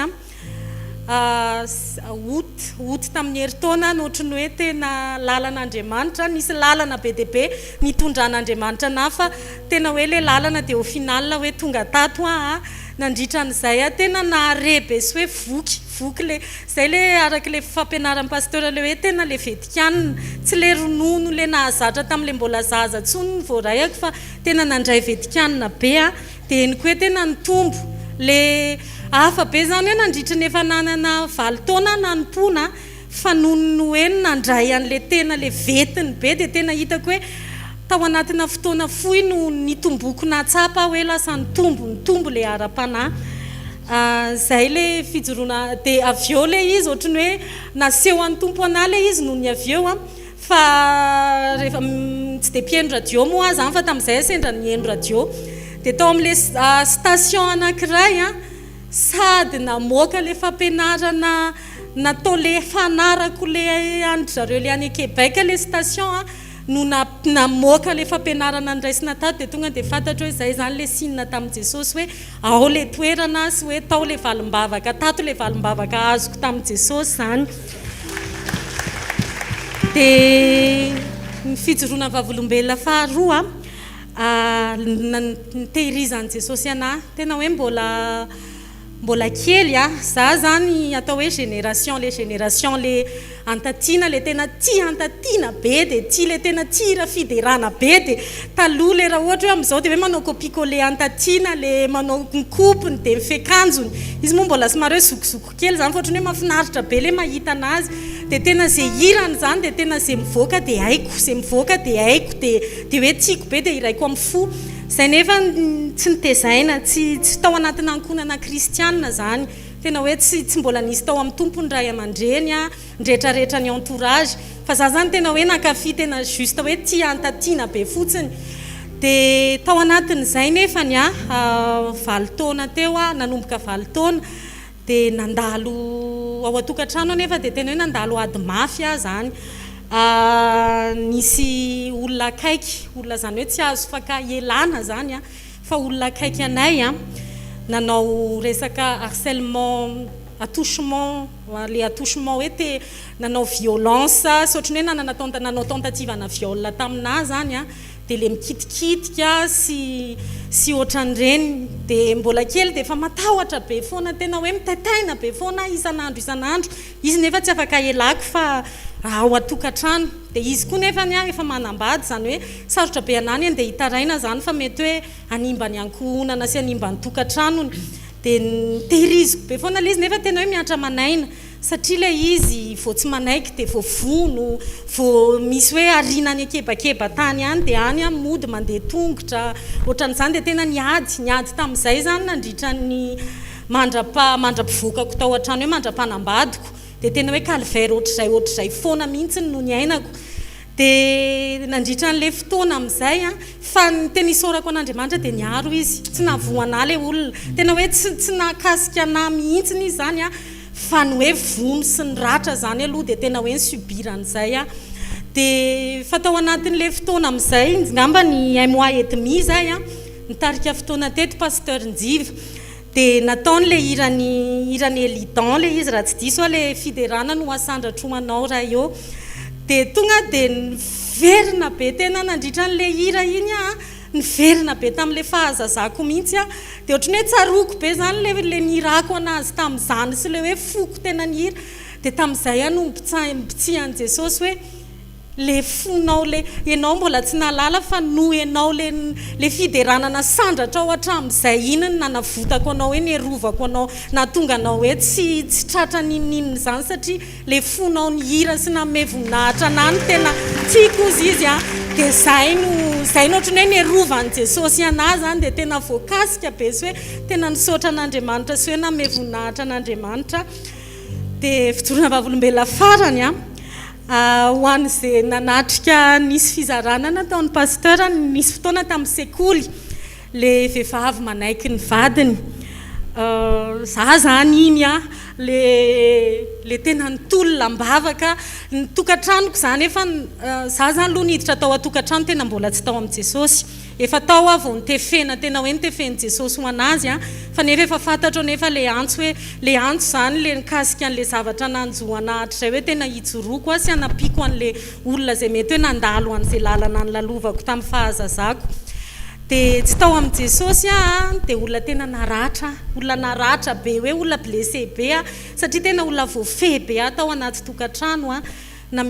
oty tamin'ny herintaona ny ohatrany hoe tena lalan'Andriamanitra nisy lalana be dia be nitondran'Andriamanitra na fa tena hoe le lalana dia au final hoe tonga tato nandritra an'izay tena naharebe sy hoe voky le zay le araka le fampianaran'ny pasteur le hoe tena le vetikanina tsy le ronono le nahazatra tamin'le mbola zaza tsony ny voarayako fa tena nandray vetikanina be dia eny koa hoe tena nitombo le hafa be zany hoe nandritra nefa nanana 7 taona nanompona fa nono hoe nandray an'le tena le vetiny be dia tena hitako hoe tao anatina fotoana fohy no nitomboko natsapa hoe lasa nitombo le ara-panahy zay le fijoroana dia aveo le izy ohatrany hoe naseho an'ny tompo anahy le izy noho ny aveo fa rehefa tsy dia mpihaino radio moa zany fa tamin'izay sendra nihaino radio dia tao amin'le station anankiray sady namoaka le fampianarana natao le fanarako le andry zareo le any Québec le station no namoaka le fampianarana andraisina tato dia tonga dia fantatra hoe zay zany le sinina tamin'i Jesosy hoe ao le toerana sy hoe tao le valim-bavaka tato le valim-bavaka azoko tamin'i Jesosy zany dia ny fijoroana vavolombelona faharoa nitehirizan'i Jesosy anahy tena hoe mbola kely za zany atao hoe génération le antatiana le tena tia antatiana be dia tia le tena tira fiderana be dia taloha le raha ohatra hoe amin'izao dia hoe manao copie-coller antatiana le manao kopiny dia mifekanjony izy moa mbola somary hoe zokizoko kely zany fa ohatrany hoe mahafinaritra be le mahita anazy dia tena zay hirany zany dia tena zay mivoaka dia haiko dia hoe tiako be dia iraiko amin'ny fo zay nefa tsy nitezaina tsy tao anatina ankonana kristianina zany tena hoe tsy mbola nisy tao amin'ny tompony ray aman-dreny ndretrarehetra ny entourage fa za zany tena hoe nakafy tena juste hoe tia antatiana be fotsiny dia tao anatin'izay nefany 7 taona teo nanomboka 7 taona dia nandalo ao atokantrano nefa dia tena hoe nandalo ady mafy zany nisy olona akaiky olona zany hoe tsy azo fakaelana zany fa olona akaiky anay nanao resaka harcèlement attouchement le attouchement hoe nanao violence sy ohatrany hoe nanao tentative ana viol taminahy zany dia le mikitikitika sy ohatran'ireny dia mbola kely dia efa matahotra be foana tena hoe mitataina be foana isan'andro izy nefa tsy afaka elako fa ao atokantrano dia izy koa nefa efa manambady zany hoe sarotra be anany dia hitaraina zany fa mety hoe animba ny ankohonana sy animba ny tokantranony dia tehiriziko be foana le izy nefa tena hoe miatra manaina satria le izy vao tsy manaiky dia vao vono vao misy hoe arinany akebakeba tany any dia any mody mandeha tongotra ohatran'izany dia tena niady tamin'izay zany nandritra ny mandra-pivokako tao an-trano hoe mandra-panambadiko dia tena hoe calvaire ohatr'izay foana mihitsy no ny ainako dia nandritra n'le fotoana amin'izay fa ny tena isaorako an'Andriamanitra dia niaro izy tsy navoana le olona tena hoe tsy nakasika anahy mihitsiny izy zany fa ny hoe vono sy ny ratra zany aloha dia tena hoe nysubiran'izay dia fa tao anatin'le fotoana amin'izay ngamba ny mois et demi zay nitarika fotoana teto pasteur Njiva dia nataon'le irany elidan le izy raha tsy diso le fiderana no asandratromanao raha eo dia tonga dia niverina be tena nandritra n'le hira iny niverina be tamin'le fahazazako mihitsy dia ohatrany hoe tsaroko be zany le nirako anazy tamin'izany sy le hoe foko tena ny hira dia tamin'izay no mpitsihan'i Jesosy hoe le fonao le ianao mbola tsy nalala fa no ianao le fideranana sandratra ao hatramin'izay iny nanavotako anao hoe nerovako anao na tonga anao hoe tsy tratra ninnininy zany satria le fonao ny hira sy naome voninahitra anany tena tiako izy dia zay no ohatrany hoe nerovan'i Jesosy anahy zany dia tena voakasika be sy hoe tena nisaotra an'Andriamanitra sy hoe naome voninahitra an'Andriamanitra dia fijoroana vavolombelona farany ho an'izay nanatrika nisy fizarana nataon'ny pasteur nisy fotoana tamin'ny sekoly le vehivavy manaiky ny vadiny za zany iny le tena nitolona mbavaka ny tokantranoko zany efa za zany aloha niditra tao atokantrano tena mbola tsy tao amin'i Jesosy efa tao avy nitefena tena hoe nitefeny Jesosy ho anazy fa nefa efa fantatro nefa le antso hoe le antso zany le nikasika an'le zavatra nanjoanahatra zay hoe tena ijoroako sy anapiko an'le olona zay mety hoe nandalo an'izay lalana nylalovako tamin'ny fahazazako dia tsy tao amin'ny Jesosy dia olona tena naratra be hoe olona blessé be satria tena olona voafeh be tao anaty tokantrano na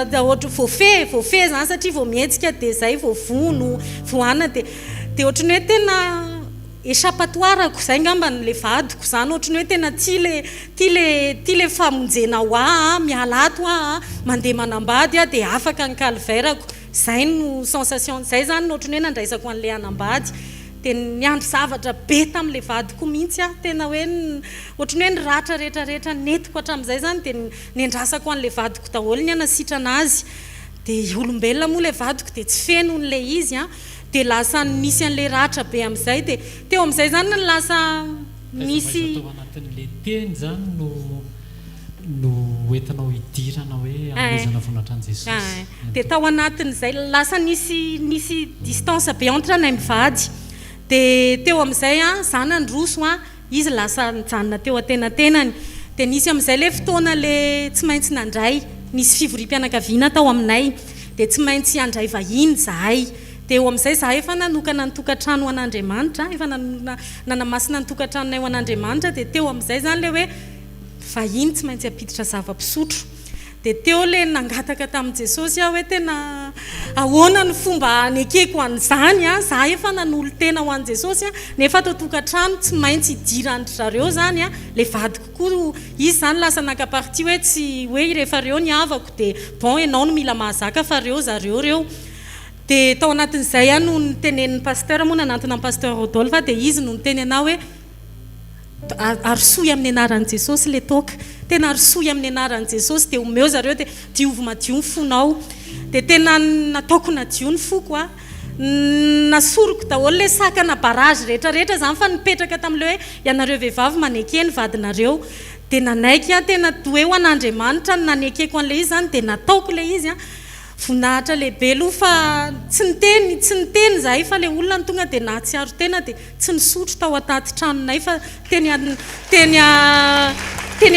da ohatra voafeh zany satria vao mihetsika dia zay vao vono voana dia ohatrany hoe tena échappatoire zay ngamba le vadiko zany ohatrany hoe tena ty le famonjena ho miala ato mandeha manambady dia afaka ny calvairako zay no sensation zay zany ohatrany hoe nandraisako an'le anambady dia niandro zavatra be tamin'le vadiko mihitsy tena hoe ohatrany hoe niratra rehetrarehetra netiko hatramin'izay zany dia niandrasako an'le vadiko daholo ny anasitra anazy dia olombelona moa le vadiko dia tsy feno n'le izy dia lasa nisy an'le ratra be amin'izay dia teo amin'izay zany no lasa nisy anatin'le teny zany no hoentinao hidirana hoe amezana vonatran Jesosy dia tao anatin'izay lasa nisy distance be entre anay mivady dia teo amin'izay zany androso izy lasa nijanona teo atenatenany dia nisy amin'izay le fotoana le tsy maintsy nandray nisy fivorim-pianakaviana tao aminay dia tsy maintsy andray vahiny zahay dia eo amin'izay zahay efa nanokana ny tokantrano an'Andriamanitra efa nanamasina ny tokantranonay ho an'Andriamanitra dia teo amin'izay zany le hoe vahiny tsy maintsy apiditra zava-pisotro dia teo le nangataka tamin'i Jesosy hoe tena ahoana ny fomba anekeko an'izany zahay efa nanolo tena ho an'i Jesosy nefa tao tokantrano tsy maintsy idirandry zareo zany le vadiko koa izy zany lasa nakaparti hoe tsy hoe rehefa reo ny avako dia bon ianao no mila mahazaka fa zareo reo dia tao anatin'izay no nitenen'ny pasteur moa nanantona ny pasteur Rodolphe dia izy no niteny anao hoe arsoy amin'ny anaran'i Jesosy le toka tena arsoy amin'ny anaran'i Jesosy dia omeo zareo dia diovy madio ny fonao dia tena nataoko nadio ny foko nasoroko daholo le sakana barage rehetrarehetra zany fa nipetraka tamin'le hoe ianareo vehivavy maneke ny vadinareo dia nanaiky tena hoe ho an'Andriamanitra nanekeko an'le izy zany dia nataoko le izy voninahitra lehibe aloha fa tsy niteny zahay fa le olona ny tonga dia nahatsiaro tena dia tsy nisotro tao ataty tranonay fa teny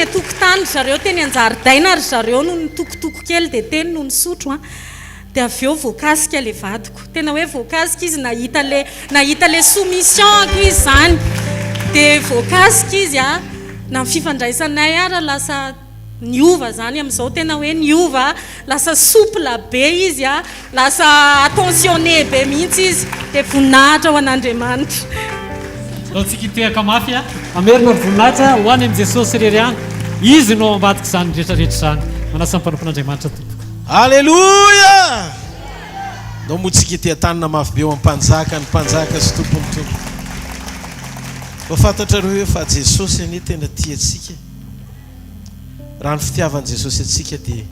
atokotany zareo teny anjaridaina ary zareo no nitokotoko kely dia teny no nisotro dia avy eo voakasika le vadiko tena hoe voakasika izy nahita le soumission ako izy zany dia voakasika izy na fifandraisanay ara lasa niova zany amin'izao tena hoe niova lasa souple be izy lasa attentionné be mihitsy izy dia voninahitra ho an'Andriamanitra tsika itehaka mafy amerina ny voninahitra ho any amin'ny Jesosy rery izy no ambadika zany rehetrarehetra zany manasa ny mpanompon'Andriamanitra tompoko alleluia no motsika itehantanina mafy be eo am'mpanjaka ny mpanjaka sy tompony tompo fa fantatrareo hoe fa Jesosy anie tena tiatsika raha ny fitiavan'i Jesosy atsika dia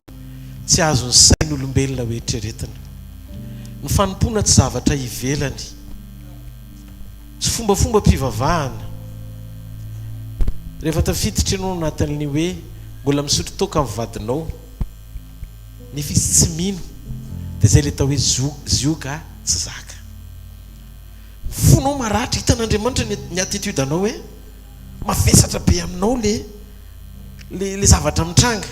tsy azo ny sain'olombelona hoe eritreretina ny fanompona tsy zavatra ivelany tsy fombafomba mpivavahana rehefa tafiditra ianao anatin'ny hoe mbola misotro toka amin'ny vadinao nefa izy tsy mino dia zay le tao hoe zioka tsy zaka fonao maratra hitan'Andriamanitra ny attitude anao hoe mafesatra be aminao le zavatra mitranga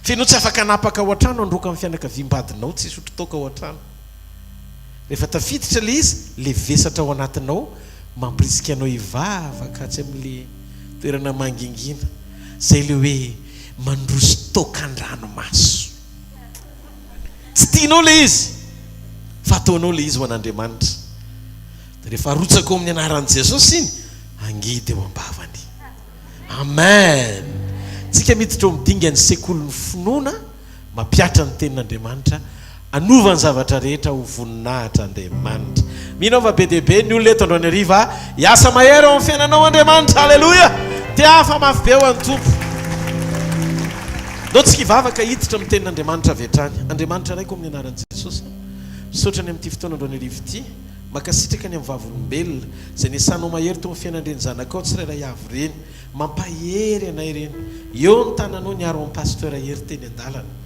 fa ianao tsy afaka hanapaka ao an-trano androka amin'ny fianakaviam-badinao tsy sotro toka ao an-trano rehefa tafiditra le izy le vesatra ao anatinao mampirisika anao hivavaka tsy amin'le toerana mangingina zay le hoe mandroso tokan-dranomaso tsy tianao le izy fa ataonao le izy ho an'Andriamanitra dia rehefa arotsaka amin'ny anaran'i Jesosy iny angidy eo ambavany amen tsika miditra eo midinga ny sekoly ny finoana mampiatra ny tenin'Andriamanitra anova ny zavatra rehetra ho voninahitra Andriamanitra mino fa be dehibe ny olona eto androany ariva hiasa mahery ao amin'ny fiainanao Andriamanitra alleluia tiafa mafy be ho an'ny tompo ndao tsika hivavaka hiditra amin'ny tenin'Andriamanitra avy hatrany Andriamanitra raiko amin'ny anaran'i Jesosy misaotra ny amin'ity fotoana androany ariva ity makasitraka ny amin'ny vavolombelona zay niasanao mahery teo amin'ny fiainan'ireny zanakao tsirairay avy reny mampahery anay reny eo ny tananao niaro amin'ny pasteur hery teny an-dalana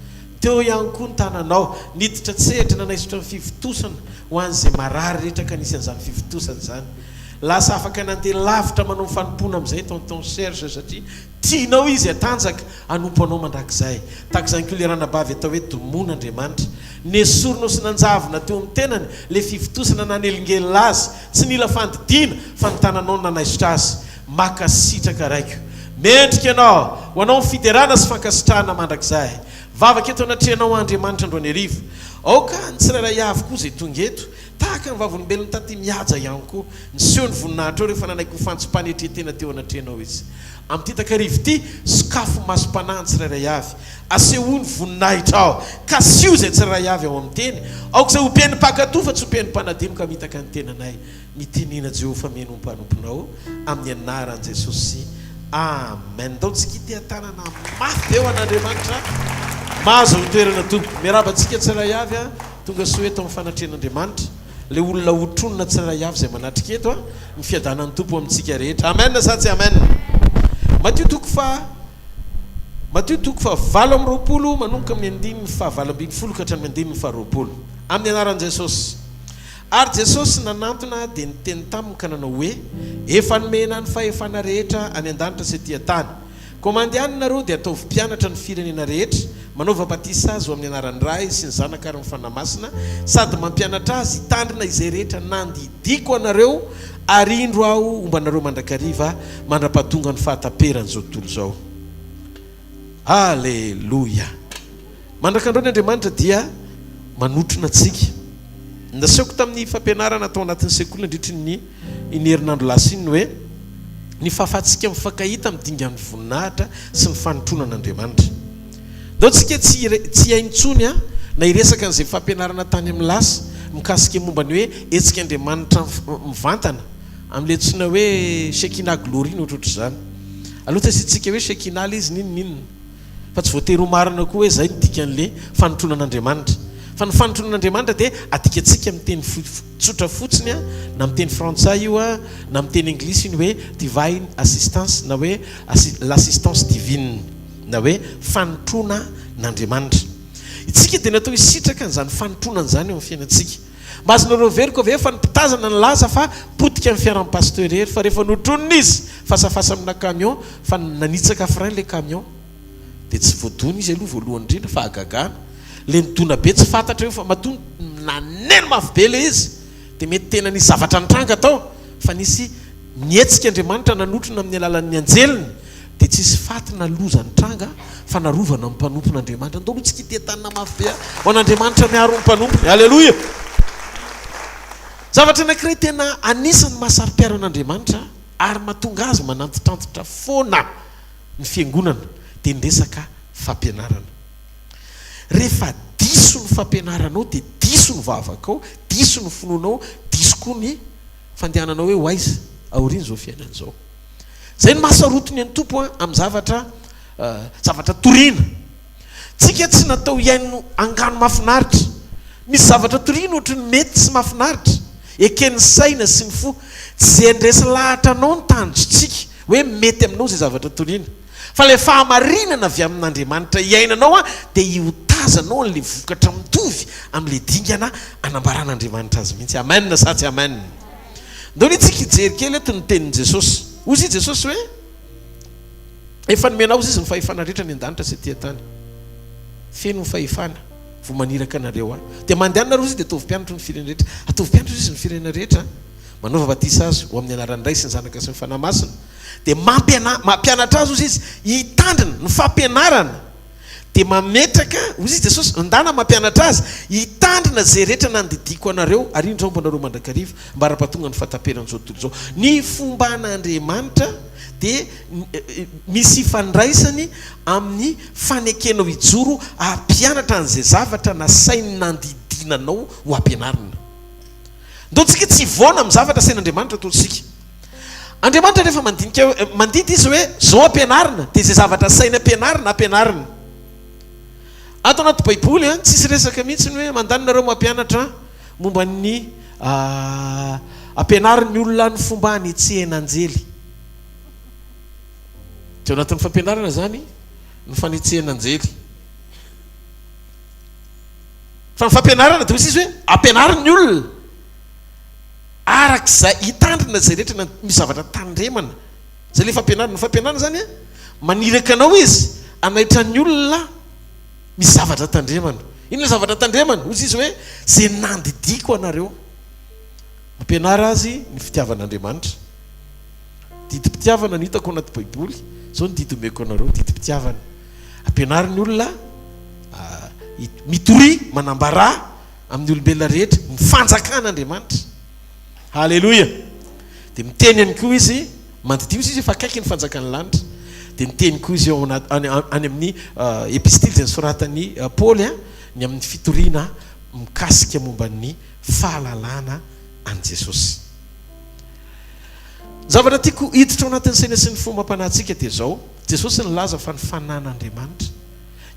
teo ihany koa ny tananao niditra tsehatra nanaisotra ny fivitosana ho an'izay marary rehetra ka nisy an'izany fivitosana zany lasa afaka nandeha lavitra manao mifanompona amin'izay tonton serge satria tianao izy atanjaka anompo anao mandrakizay takizany ko le ranabavy atao hoe domon'Andriamanitra nesoronao sy nanjavona teo amin'ny tenany le fivitosana nanelingely azy tsy nila fandidiana fa ny tananao nanaisotra azy makasitraka raiko mendrika ianao ho anao fiterana sy fankasitrahana mandrakizay vavaka eto anatrehanao Andriamanitra andro any arivo aoka ny tsirairay avy koa zay tonga eto tahaka ny vavolombelony taty mihaja ihany koa niseho ny voninahitra eo rehefa nanaiko fantsompanetretena teo anatrehanao izy amin'ny ty takarivo ty sokafo masom-panahy ny tsirairay avy asehoa ny voninahitra ao ka sio zay tsirairay avy ao amin'ny teny aoka zay ompian'ny mpakatoa fa tsy ompian'ny mpanadimo ka mitaka ny tenanay mitenena Jehovah meno mpanomponao amin'ny anaran'i Jesosy amen. Dao tsika ity tanana mafy eo an'Andriamanitra mahazo ny toerana tompo miarabantsika tsirairay avy tonga soa eto amin'ny fanatrehan'Andriamanitra le olona hotronona tsirairay avy zay manatrika eto ny fiadanan'ny tompo amintsika rehetra amen sa tsy amen. Matthieu toko fa 7:20 manomboka amin'ny 9:20 ka hatramin'ny 9:20 amin'ny anaran'i Jesosy. Ary Jesosy nanantona dia niteny taminy ka nanao hoe efa nomena ny fahefana rehetra any an-danitra sy aty an-tany koa mandehananareo dia ataovy mpianatra ny firenena rehetra manaova batisa azy ho amin'ny anaran'ny Ray sy ny zanaka ary ny fanamasina sady mampianatra azy hitandrina izay rehetra nandidiko anareo ary indro aho ombanareo mandrakariva mandra-pahatonga ny fahataperan'izao tontolo zao. Alleluia. Mandrakandreo ny Andriamanitra dia manotrona antsika. Naseko tamin'ny fampianarana atao anatin'ny sekoly nandritra ny inherinandro lasiny hoe ny fahafahatsika mifankahita midingan'ny voninahitra sy ny fanotronan'Andriamanitra. Dao tsika tsy haintsony na iresaka an'izay fampianarana tany amin'ny lasa mikasika momba ny hoe etsika Andriamanitra mivantana amin'ile tsona hoe Shekinah glory ohatrohatr' zany. Aloha tsika hoe Shekinah le izy ninona fa tsy voatery ho marina koa hoe zay ny dikan'le fanotronan'Andriamanitra. Fa ny fanotronan'Andriamanitra dia adikatsika amin'ny teny tsotra fotsiny na amin'ny teny frantsay io na amin'ny teny anglisy iny hoe divine assistance na hoe l'assistance divine na hoe fanontronan'Andriamanitra. Itsika dia natao hisitraka n'izany fanotronana zany eo amin'ny fiainantsika. Mba azonareo very koa ve fa nipitazana ny laza fa potika amin'ny fiaran'ny pasterery fa rehefa notronina izy fasafasa amina camion fa nanitsaka frein le camion dia tsy voadona izy aloha voalohany indrindra fa agagana le nidona be tsy fantatra eo fa matony naneno mafy be le izy dia mety tena nisy zavatra nitranga tao fa nisy nietsika Andriamanitra nanotrona amin'ny alalan'ny anjeliny dia tsisy faty naloza nitranga fa narovana amin'ny mpanompon'Andriamanitra. Ndao tsika ity tanana mafy be ho an'Andriamanitra miaro ny mpanompo. Alleluia. Zavatra anankiray tena anisan'ny mahasarym-piaro an'Andriamanitra ary mahatonga azy manantitrantitra foana ny fiangonana dia ny resaka fampianarana. Rehefa diso ny fampianaranao dia diso ny vavakao, diso ny finoanao, diso koa ny fandehananao hoe hoaiza aoriana zao fiainan'izao. Zay ny mahasarotony an'ny tompo amin'ny zavatra toriana. Tsika tsy natao hiaino angano mahafinaritra. Misy zavatra toriana ohatry ny mety sy mahafinaritra eken'ny saina sy ny fo tsy andresy lahatra anao ny tandrotsika hoe mety aminao zay zavatra toriana. Fa le fahamarinana avy amin'Andriamanitra iainanao dia hiotazanao le vokatra mitovy amin'le dingana anambaran'Andriamanitra azy mihitsy. Amen sa tsy amen. Ndao ny tsika hijery kely eto ny tenin'i Jesosy. Ozy Jesosy hoe efa nomenao izy ny fahefana rehetra ny an-danitra sy aty an-tany. Feno ny fahefana vao maniraka anareo dia mandehanareo izy dia ataovy mpianatra ny firenena rehetra. Ataovy mpianatra izy ny firenena rehetra manaova batisa azy ho amin'ny anaran'ny Ray sy ny zanaka sy ny fanamasina dia mampianatra azy ozy izy hitandrina ny fampianarana dia mametraka ozy izy Jesosy ndana mampianatra azy hitandrina zay rehetra nandidiko anareo ary indrao mbanareo mandrakariva mba ra-pahatonga ny fahataperan'izao tontolo zao. Ny fomba an'Andriamanitra dia misy ifandraisany amin'ny fanekenao hijoro ampianatra an'izay zavatra nasainy nandidinanao ho ampianarina. Ndao tsika tsy voana amin'ny zavatra sain'Andriamanitra tosika. Andriamanitra rehefa mandidy izy hoe zao ampianarina dia izay zavatra saina ampianarina. Ato anaty baiboly tsisy resaka mihitsy ny hoe mandanonareo mampianatra momba ny ampianarin'ny olona ny fomba hanetsehana anjely. Teo anatin'ny fampianarana zany ny fanetsehana anjely. fa ny fampianarana de izy hoe ampianarana ny olona arak'izay hitandrina zay rehetra misy zavatra tandremana zay le fampianarana zany a maniraka anao izy anaitra ny olona misy zavatra tandremana. Ino le zavatra tandremana? Ozy izy hoe zay nandidiko anareo. Mampianara azy ny fitiavan'Andriamanitra. Didim-pitiavana no hitako anaty baiboly zao ny didy omeko anareo, didim-pitiavana. Ampianara ny olona mitory manambara amin'ny olombelona rehetra ny fanjakan'Andriamanitra. Halleloja. Dia miteny ihany koa izy mandidio izy fa akaiky ny fanjakan'ny lanitra. Dia miteny koa izy eo any amin'ny epistily izay nisoratany Paoly ny amin'ny fitoriana mikasika momba ny fahalalana an Jesosy. Zavatra tiako hiditra ao anatin'ny saina sy ny fomam-panahintsika dia zao, Jesosy nilaza fa ny fanan'Andriamanitra,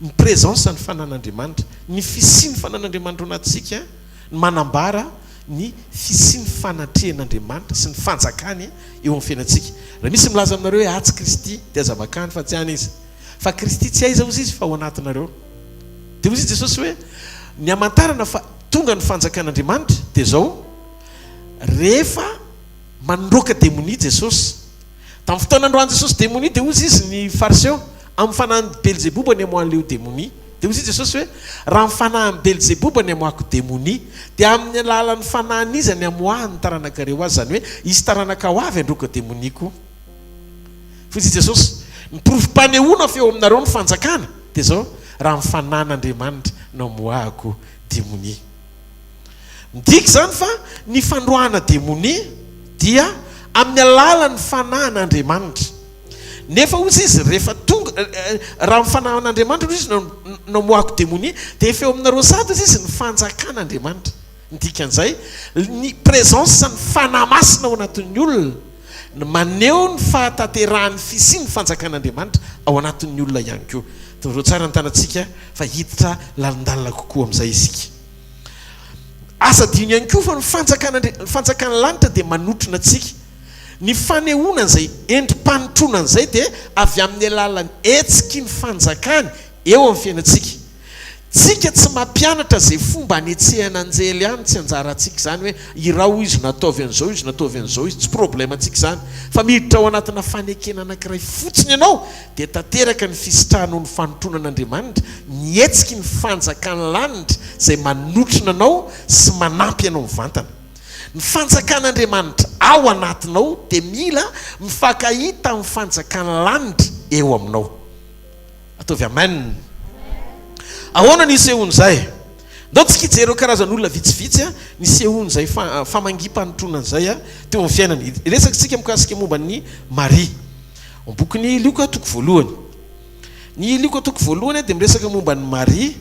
ny présence ny fanan'Andriamanitra, ny fisiany fanan'Andriamanitra ao anatintsika, ny manambara ny fisiany fanatrehan'Andriamanitra sy ny fanjakany eo amin'ny fiainantsika. Raha misy milaza aminareo hoe atsy Kristy dia azavakany fa tsy any izy. Fa Kristy tsy aiza ozy izy fa ao anatinareo. Dia ozy Jesosy hoe ny amantarana fa tonga ny fanjakan'Andriamanitra dia zao rehefa manroka démonie Jesosy. Tamin'ny fotoana androany Jesosy démonie dia ozy izy ny fariseo amin'ny fanahy Belzébuba ny amoan'leo démonie. Dia ozy Jesosy hoe raha mifanahy Belzébuba ny amoako démonie dia amin'ny alalan'ny fanahyn'izy ny amoahany taranakareo azy, zany hoe izy taranaka ho avy androka démonie koa. Fa izy Jesosy niprovo-panehoana fa eo aminareo ny fanjakana dia zao raha mifanan'Andriamanitra no amoahako démonie. Midika zany fa ny fandroana démonie dia amin'ny alalan'ny fanahin'Andriamanitra. Nefa ozy izy rehefa tonga raha mifanahin'Andriamanitra izy no amoahako démonie dia efa eo aminareo sady izy ny fanjakan'Andriamanitra. Midika an'izay ny présence ny fanahy masina ao anatin'ny olona ny maneho ny fahataterahan'ny fisiany fanjakan'Andriamanitra ao anatin'ny olona ihany koa. Toro tsara ny tanantsika fa hiditra lalindalina kokoa amin'izay isika. Asa diny ihany koa fa ny fanjakan'ny lanitra dia manotrina antsika. Ny fanehoana izay endrim-panotrona an'izay dia avy amin'ny alalan'ny hetsiky ny fanjakany eo amin'ny fiainantsika. Tsika tsy mampianatra izay fomba hanetsehana anjely ihany tsy anjara antsika zany hoe irao izy nataovy an'izao izy nataovy an'izao izy, tsy problème antsika zany. Fa miditra ao anatina fanekena anankiray fotsiny ianao dia tanteraka ny fisitrahanao ny fanotronan'Andriamanitra, ny hetsiky ny fanjakan'ny lanitra izay manotrina anao sy manampy anao mivantana. Ny fanjakan'Andriamanitra ao anatinao dia mila mifankahita amin'ny fanjakan'ny lanitra eo aminao. Ataovy amen. Ahoana ny isehon'izay? Ndao tsika hijery karazan'olona vitsivitsy ny isehon'izay famangim-panontronan'izay teo amin'ny fiainany. Resaka tsika mikasika momba ny Maria. Bokin'ny Luka toko voalohany. Ny Luka toko voalohany dia miresaka momba ny Maria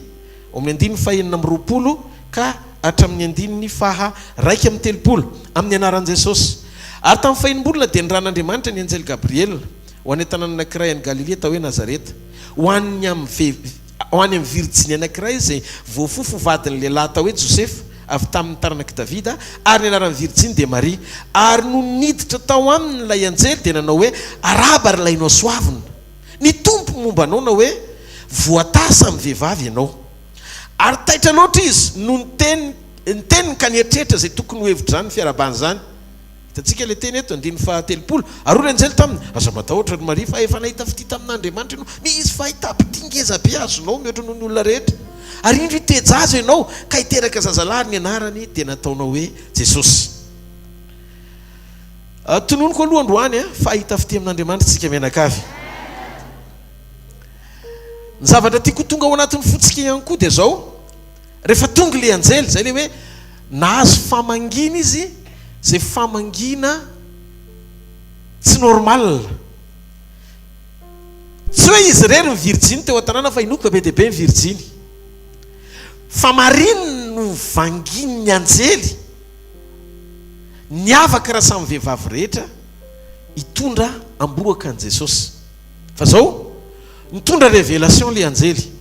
amin'ny andininy fahaenina amby roapolo ka hatramin'ny andininy faha raiky amby telopolo amin'ny anaran'i Jesosy. Ary tamin'ny fahinim-bolona dia niran'Andriamanitra ny anjely Gabriel ho any tanàna anankiray any Galilea tao hoe Nazareta, ho any amin'ny virjiny anankiray izay voafofo vadiny lehilahy tao hoe Josefa avy tamin'ny taranak'i Davida, ary ny anaran'ny virjiny dia Maria. Ary no niditra tao aminy ilay anjely dia nanao hoe araba ry lainao soavina, ny tompo momba anao na hoe voatasa amin'ny vehivavy ianao. Ary taitra loatra izy no nyteniny ka nieritreritra izay tokony ho hevitra zany ny fiarabany zany. Hitantsika le teny eto andiny fahatelopolo. Ary olo anjely taminy aza matahotra ry Maria fa efa nahita fitita amin'Andriamanitra ianao, misy fahita-pitingeza be azonao mihoatra noho ny olona rehetra. Ary indro hitejazo ianao ka hiteraka zazalahy ny anarany dia nataonao hoe Jesosy. Tononoko aloha androany fahita fity amin'Andriamanitra tsika menakavy. Ny zavatra tiako tonga ao anatin'ny fotsika ihany koa dia zao, rehefa tonga le anjely zay le hoe nahazo famangina izy, zay famangina tsy normal. Tsy hoe izy rery ny virjiny teo an-tanàna fa inoka be dia be ny virjiny. Fa Maria no vanginy ny anjely niavaka raha samy vehivavy rehetra hitondra amboaka an Jesosy. Fa zao nitondra révélation le anjely.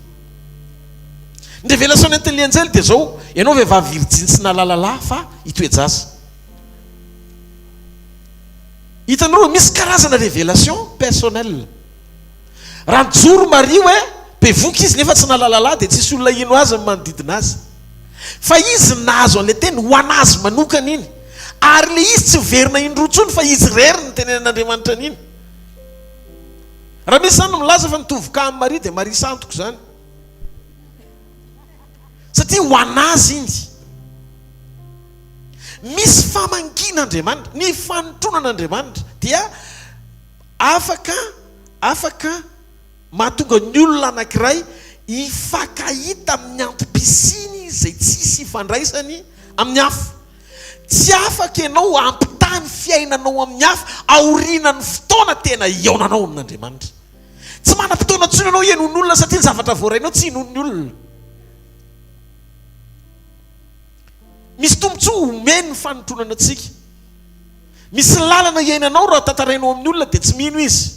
Ny révélation nentin'le anjely dia zao, ianao vehivavy virjiny tsy nahalalalahy fa hitoejaza. Hitanareo misy karazana révélation personnelle. Raha nijoro Maria hoe bevoka izy nefa tsy nahalalalahy dia tsisy olona ino azy ny manodidina azy. fa izy nazo an'le teny ho anazy manokana iny ary le izy tsy verina indrotsony fa izy rery ny tenen'Andriamanitra n'iny. Raha misy zany milaza fa nitovy ka amin'ny Maria dia Maria santoko zany satria ho anazy iny. Misy famangin'Andriamanitra, ny fanotronan'Andriamanitra dia afaka mahatonga ny olona anankiray hifankahita amin'ny antom-pisiny izay tsisy ifandraisany amin'ny hafa. Tsy afaka ianao ampitany fiainanao amin'ny hafa aorianany fotoana tena iaonanao amin'Andriamanitra. Tsy manam-potoana tsony ianao henon'ny olona satria ny zavatra voarainao tsy hinon'ny olona. Misy tombontsoa omeny ny fanotronana antsika. Misy lalana iainanao raha tantarainao amin'ny olona dia tsy mino izy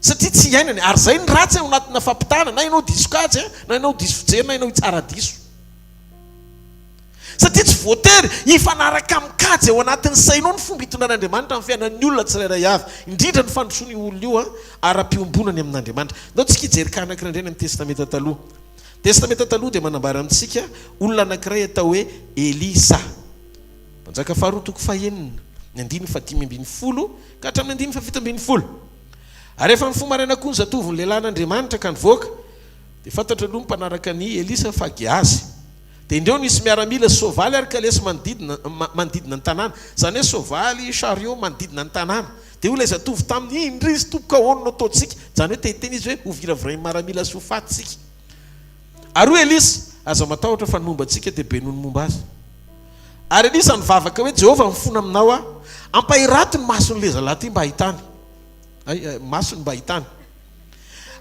satria tsy iainany. Ary zay ny ratsy ao anatina fampitana, na ianao diso kajy na ianao diso fijery na ianao hitsara diso, satria tsy voatery hifanaraka amin'ny kajy ao anatin'ny sainao ny fomba hitondran'Andriamanitra amin'ny fiainan'ny olona tsirairay avy, indrindra ny fandrosoany olona io ara-piombonany amin'Andriamanitra. Ndao tsika hijery ka anankiray indray amin'ny testamenta taloha. Testamenta taloha dia manambara amintsika olona anankiray atao hoe Elisa, manjaka faharoa toko fahaenina ny 5:10 ka hatramin'ny 5:7. Ary rehefa mifomaraina koa ny zatovy ny lehilahy n'Andriamanitra ka nivoaka dia fantatra aloha mpanaraka ny Elisa fa Geazy. Dia indreo nisy miaramila soavaly ary kalesy manodidina ny tanàna, zany hoe soavaly chariot manodidina ny tanàna. Dia io ilay zatovy tamin'ny indry izy tompoka ahoana no ataontsika, zany hoe tehiteny izy hoe ho viravray miaramila sy ho fatitsika. Ary Elisa aza matahotra fa ny momba antsika dia be noho ny momba azy. Ary Elisa nivavaka hoe Jehovah mifona aminao ampahirato ny mason'le zalahy ty mba hahitany. Masony mba hahitany.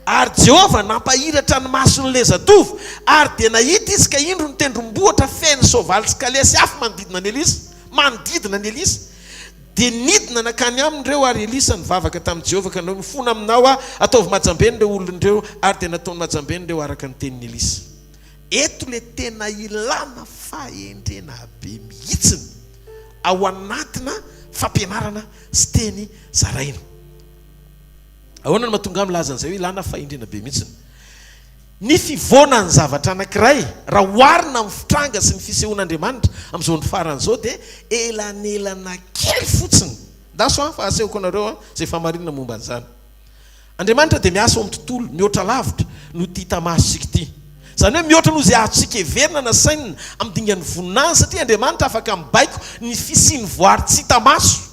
Ary Jehovah nampahiratra ny mason'le zatovy ary dia nahita izy ka indro ny tendrombohatra feno soavaly sy kalesy hafa manodidina ny Elisa. Dia nidina nakany amindreo ary Elisa nivavaka tamin'i Jehovah ka mifona aminao ataovy majambeny ireo olon'ireo ary dia nataony majambeny ireo araka ny tenin'ny Elisa. Eto le tena ilana fahendrena be mihitsiny ao anatina fampianarana sy teny zaraina. Ahoana no mahatonga milaza an'izay hoe ilana fahendrena be mihitsiny? Ny fivoana ny zavatra anankiray raha oharina amin'ny fitranga sy ny fisehoan'Andriamanitra amin'izao ny faran'izao dia elanelana kely fotsiny. Daso fa asehoko anareo izay famarinana momba an'izany. Andriamanitra dia miasa ao amin'ny tontolo mihoatra lavitra no ty hita maso sika ity. Zany hoe mihoatra noho izay azontsika heverina na sainina amin'ny dingan'ny voninahiny satria Andriamanitra afaka mibaiko ny fisiany voary tsy hita maso.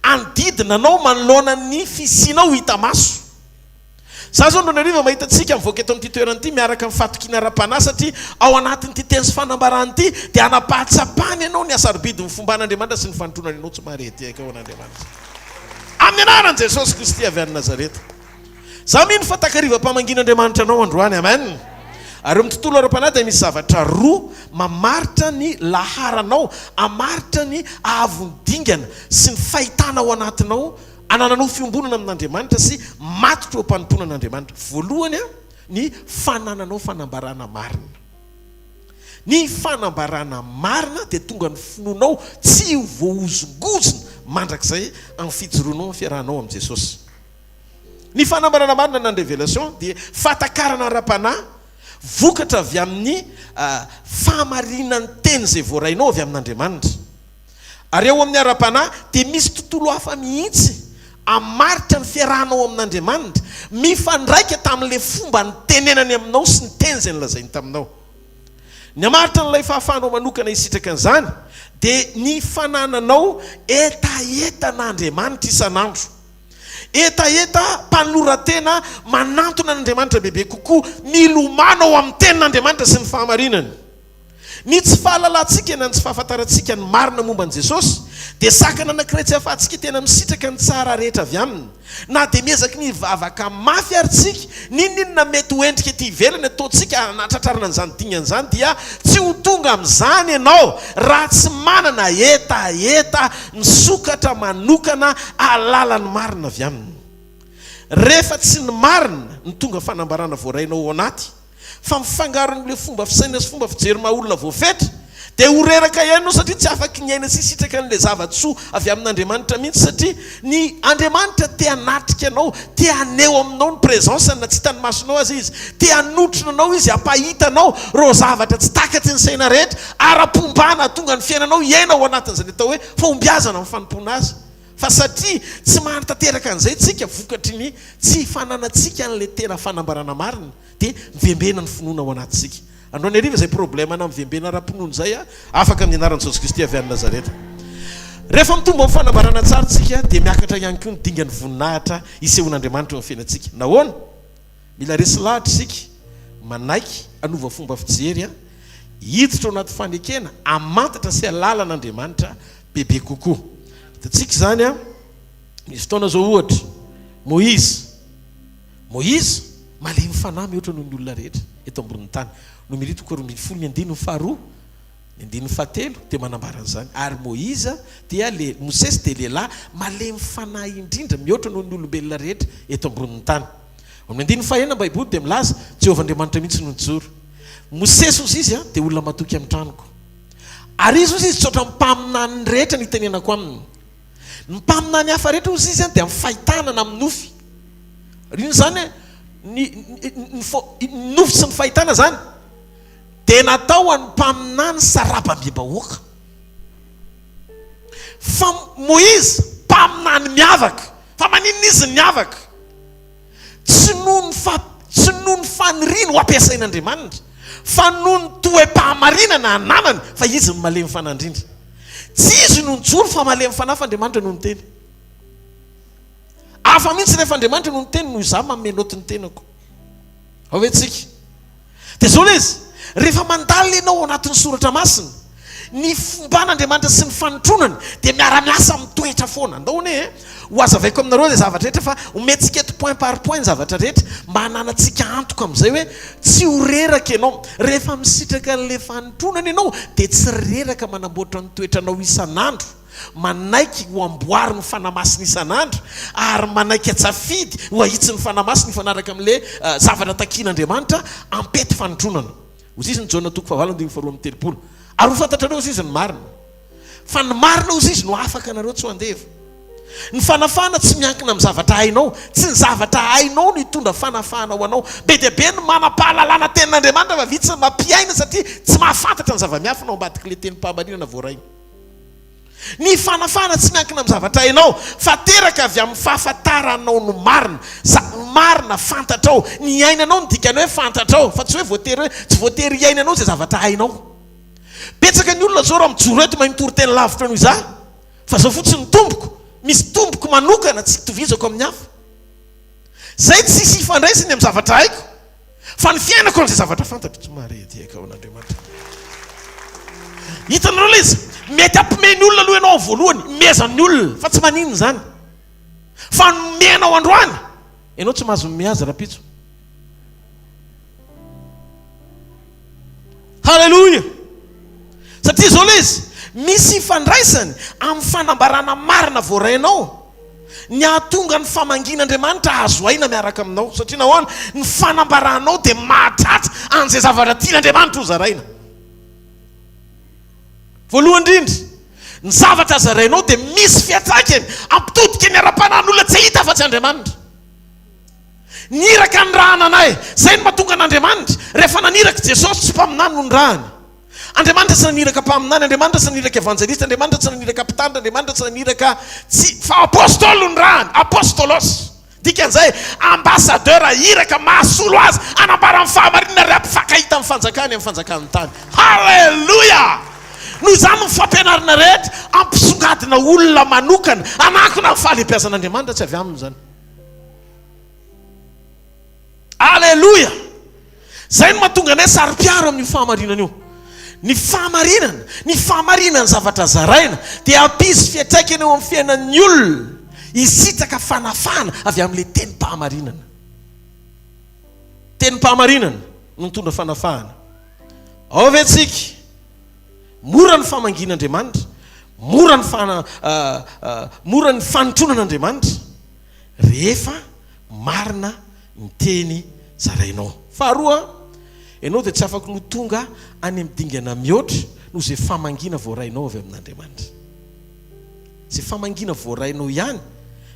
Andidina anao manoloana ny fisianao hita maso. Za zao ndo nariva mahita antsika mivoaka eto amin'ity toerana ity miaraka amin'ny fatokiana ara-panahy satria ao anatin'ity teny sy fanambarana ity dia anapahatsapany ianao ny asarobidy ny fomban'Andriamanitra sy ny fanotronana ianao tsy marety aika ao an'Andriamanitra. Amin'ny anaran'i Jesosy Kristy avy any Nazareta. Za mino fa takarivam-pamangin'Andriamanitra anao androany, amen. Ary amin'ny tontolo ara-panahy dia misy zavatra roa mamaritra ny laharanao, amaritra ny ahavondingana sy ny fahitana ao anatinao, anananao fiombonana amin'Andriamanitra sy matotra eo ampanontonan'Andriamanitra. Voalohany ny fanananao fanambarana marina. Ny fanambarana marina dia tonga ny finoanao tsy ho voahozongozona mandrakizay amin'ny fijoroanao amin'ny fiarahanao amin'ny Jesosy. Ny fanambarana marina na ny révélation dia fatakarana ara-panahy vokatra avy amin'ny fahamarinan'ny teny izay voarainao avy amin'Andriamanitra. Ary eo amin'ny ara-panahy dia misy tontolo hafa mihitsy amaritra ny fiarahanao amin'Andriamanitra mifandraika tamin'ilay fomba ny tenenany aminao sy ny teny izay nilazainy taminao. Ny amaritra n'ilay fahafahanao manokana hisitraka an'izany dia ny fanananao etaetan'Andriamanitra isan'andro. Etaeta mpanolora-tena manantona n'Andriamanitra bebe kokoa, milomana ao amin'ny tenin'Andriamanitra sy ny fahamarinany. Ny tsy fahalalantsika na ny tsy fahafantarantsika ny marina momba an'i Jesosy dia sakana anankiray tsy ahafahantsika tena misitraka ny tsara rehetra avy aminy. Na dia miezaka ny vavaka mafy ary tsika ninona mety ho endrika ety ivelany ataontsika anatratrarana an'izany dingan'izany dia tsy ho tonga amin'izany ianao raha tsy manana etaeta misokatra manokana ahalala ny marina avy aminy. Rehefa tsy ny marina ny tonga fanambarana voarainao ao anaty fa mifangaron'le fomba fisaina sy fomba fijery maha olona voafetra dia horeraka ihainao satria tsy afaka ny aina sisitraka n'ilay zavatsoa avy amin'Andriamanitra mihitsy, satria ny Andriamanitra tia hanatrika anao, tia haneo aminao ny présence na tsy hitany masonao azy izy, tia hanotrona anao izy, hampahitanao reo zavatra tsy takatry ny saina rehetra, ara-pombana tonga ny fiainanao iaina ao anatin'izay atao hoe fahombiazana amin'ny fanompoana azy. Fa satria tsy mahanatanteraka an'izay tsika vokatry ny tsy fananantsika n'ilay tena fanambarana marina, dia mivembena ny finoana ao anatintsika. Androany ariva izay problème na mivembena ara-pinoana izay afaka amin'ny anaran'i Jesosy Kristy avy any Nazareta. Rehefa mitombo amin'ny fanambarana tsara tsika dia miakatra ihany koa ny dingan'ny voninahitra isehoan'Andriamanitra eo amin'ny fiainantsika. Nahoana? Mila resy lahatra isika, manaiky anova fomba fijery, hiditra ao anaty fanekena, amantatra sy alalan'Andriamanitra bebe kokoa. Tsika zany misy fotoana zao ohatra Moïse malemy fanahy mihoatra noho ny olona rehetra eto ambonin'ny tany. Numéro 12 dia manambara an'izany. Ary Moïse dia Mosesy dia lehilahy malemy fanahy indrindra mihoatra noho ny olombelona rehetra eto ambonin'ny tany. Amin'ny 19 Baiboly dia milaza Jehovahandriamanitra mihitsy no nijoro. Mosesy ozy izy dia olona matoky amin'ny tranoko. Ary izy ozy izy tsotra mimpaminany ny rehetra ny tenenako aminy. Ny mpaminany hafa rehetra ozy izy dia mifahitanana amin'ny nofy. Ino zany ny nofy sy ny fahitana zany dia natao any mpaminany sarabam-be-bahoaka. Fa Moïse mpaminany miavaka, fa maninona izy miavaka? Tsy noho ny faniriana ho ampiasain'Andriamanitra, fa noho ny toe-pahamarinana ananany, fa izy ny malemy fanahy indrindra. Tsy izy no nijoro fa malemy fanahy, fa Andriamanitra no niteny. Hafa mihitsy rehefa Andriamanitra no niteny noho izaho mamenoty ny tenako. Ao hoe tsika. Dia zao lay izy, rehefa mandalo ianao anatin'ny soratra masina, ny fomban'Andriamanitra sy ny fanotronany dia miara-miasa mitoetra foana. Andaony ho azavaiko aminareo dia zavatra rehetra, fa omentsika eto point par point ny zavatra rehetra mba hananantsika antoka amin'izay hoe tsy ho reraka ianao. Rehefa misitraka n'ilay fanotronany ianao dia tsy reraka manamboatra ny toetranao isan'andro, manaiky ho amboary ny fanamasina isan'andro, ary manaiky atsafidy ho ahitsy ny fanamasina ifanaraka amin'ilay zavatra takian'Andriamanitra ampety fanotronana. Ozy izy ny Jaona 4:2-3. Ary ho fantatrareo ozy izy ny marina, fa ny marina ozy izy no afaka anareo tsy ho andeva. Ny fanafana tsy miankina amin'ny zavatra hainao, tsy ny zavatra hainao no hitondra fanafana ho anao. Be dia be ny manam-pahalalana tenin'Andriamanitra fa vitsy mampiaina satria tsy mahafantatra ny zava-miafina ao ambadiky le tenim-pahamarinana voaraina. Ny fanafana tsy miankina amin'ny zavatra hainao, fa teraka avy amin'ny fahafantaranao no marina. Marina fantatrao, ny ainanao no dikany hoe fantatrao, fa tsy hoe tsy voatery iainanao izay zavatra hainao. Betsaka ny olona zao raha mijoro eto mahay mitory teny lavitra noho izaho, fa zao fotsiny tomboko, misy tomboko manokana tsy tovizako amin'ny hafa. Zay tsy sisy ifandraisany amin'ny zavatra haiko, fa ny fiainako n'izay zavatra fantatro. Tsy marediaka ao an'Andriamanitra. Hitanareo ilay izy, mety ampimeny olona aloha ianao voalohany, mezan'ny olona, fa tsy maninona zany. Fa menao androany, ianao tsy mahazo mihaza rapitso. Halleluja. Satria zao ilay izy, misy ifandraisany amin'ny fanambarana marina voarainao, ny ahatonga ny famangin'Andriamanitra azo aina miaraka aminao. Satria nahoana? Ny fanambaranao dia mahatratra an'izay zavatra tian'Andriamanitra ho zaraina. Voalohany indrindra, ny zavatra zarainao dia misy fiantraikany ampitodika ny ara-panan'olona tsy hita fa tsy Andriamanitra. Niraka ny rahananay, zay no mahatonga an'Andriamanitra. Rehefa naniraka Jesosy tsy mpaminany no ny rahany. Andriamanitra tsy naniraka mpaminany, Andriamanitra tsy naniraka evangelista, Andriamanitra tsy naniraka mpitandra, Andriamanitra tsy naniraka fa apôstôly ny rahany, apôstôlos. Dikan'izay ambassadeur iraka mahasolo azy anambara amin'ny fahamarinana ry ampifakahita amin'ny fanjakany amin'ny fanjakan'ny tany. Halleluja. Noho izany mifampianarana rehetra ampisongadina olona manokana anakona ny fahalehibiazan'Andriamanitra tsy avy aminy zany. Halleluja. Zay no mahatonga anay sary-piaro amin'ny fahamarinana io. Ny fahamarinana zavatra zaraina dia ampisy fiantraikany eo amin'ny fiainan'ny olona hisitaka fanafana avy amin'ilay tenim-pahamarinana. Tenim-pahamarinana no mitondra fanafahana. Ao ve tsika, mora ny famangin'Andriamanitra, mora ny fanotronan'Andriamanitra rehefa marina ny teny zarainao. Faharoa, ianao dia tsy afaka no tonga any amin'ny dingana mihoatra no zay famangina voarainao avy amin'Andriamanitra. Zay famangina voarainao ihany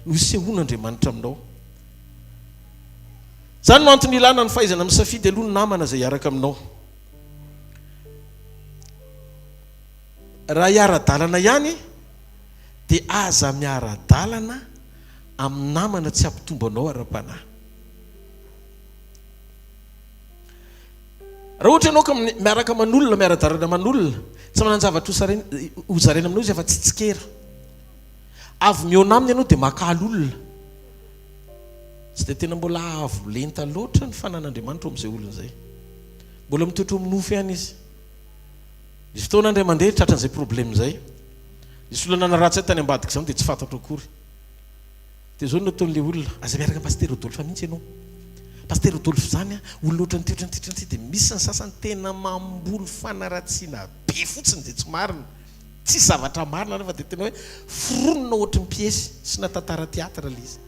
no isehoan'Andriamanitra aminao. Zany no antony ilana ny fahaizana misafidy aloha ny namana zay hiaraka aminao. Raha hiara-dalana ihany dia aza miara-dalana amin'ny namana tsy hampitombo anao ara-panahy. Raha ohatra ianao ka miaraka aman'olona miara-dalana aman'olona tsy manana zavatra hozaraina aminao izy efa tsy tsikera. Avy miona aminy ianao dia makaly olona. Tsy dia tena mbola avo lenta loatra ny fanan'Andriamanitra amin'izay olona izay. Mbola mitoetra minofo ihany izy. Misy fotoana indray mandeha tratran'izay problème izay. Misy olona naratsy tany ambadika izany dia tsy fantatro akory. Dia zao no nataon'ilay olona, aza miaraka Pasteur Rodolphe mihitsy ianao. Pasteur Rodolphe zany olona ohatran'ny teotrany dia misy ny sasany tena mamboly fanaratsiana be fotsiny dia tsy marina. Tsy zavatra marina nefa dia tena hoe foronina ohatran'ny piesy sy na tantara teatra ilay izy.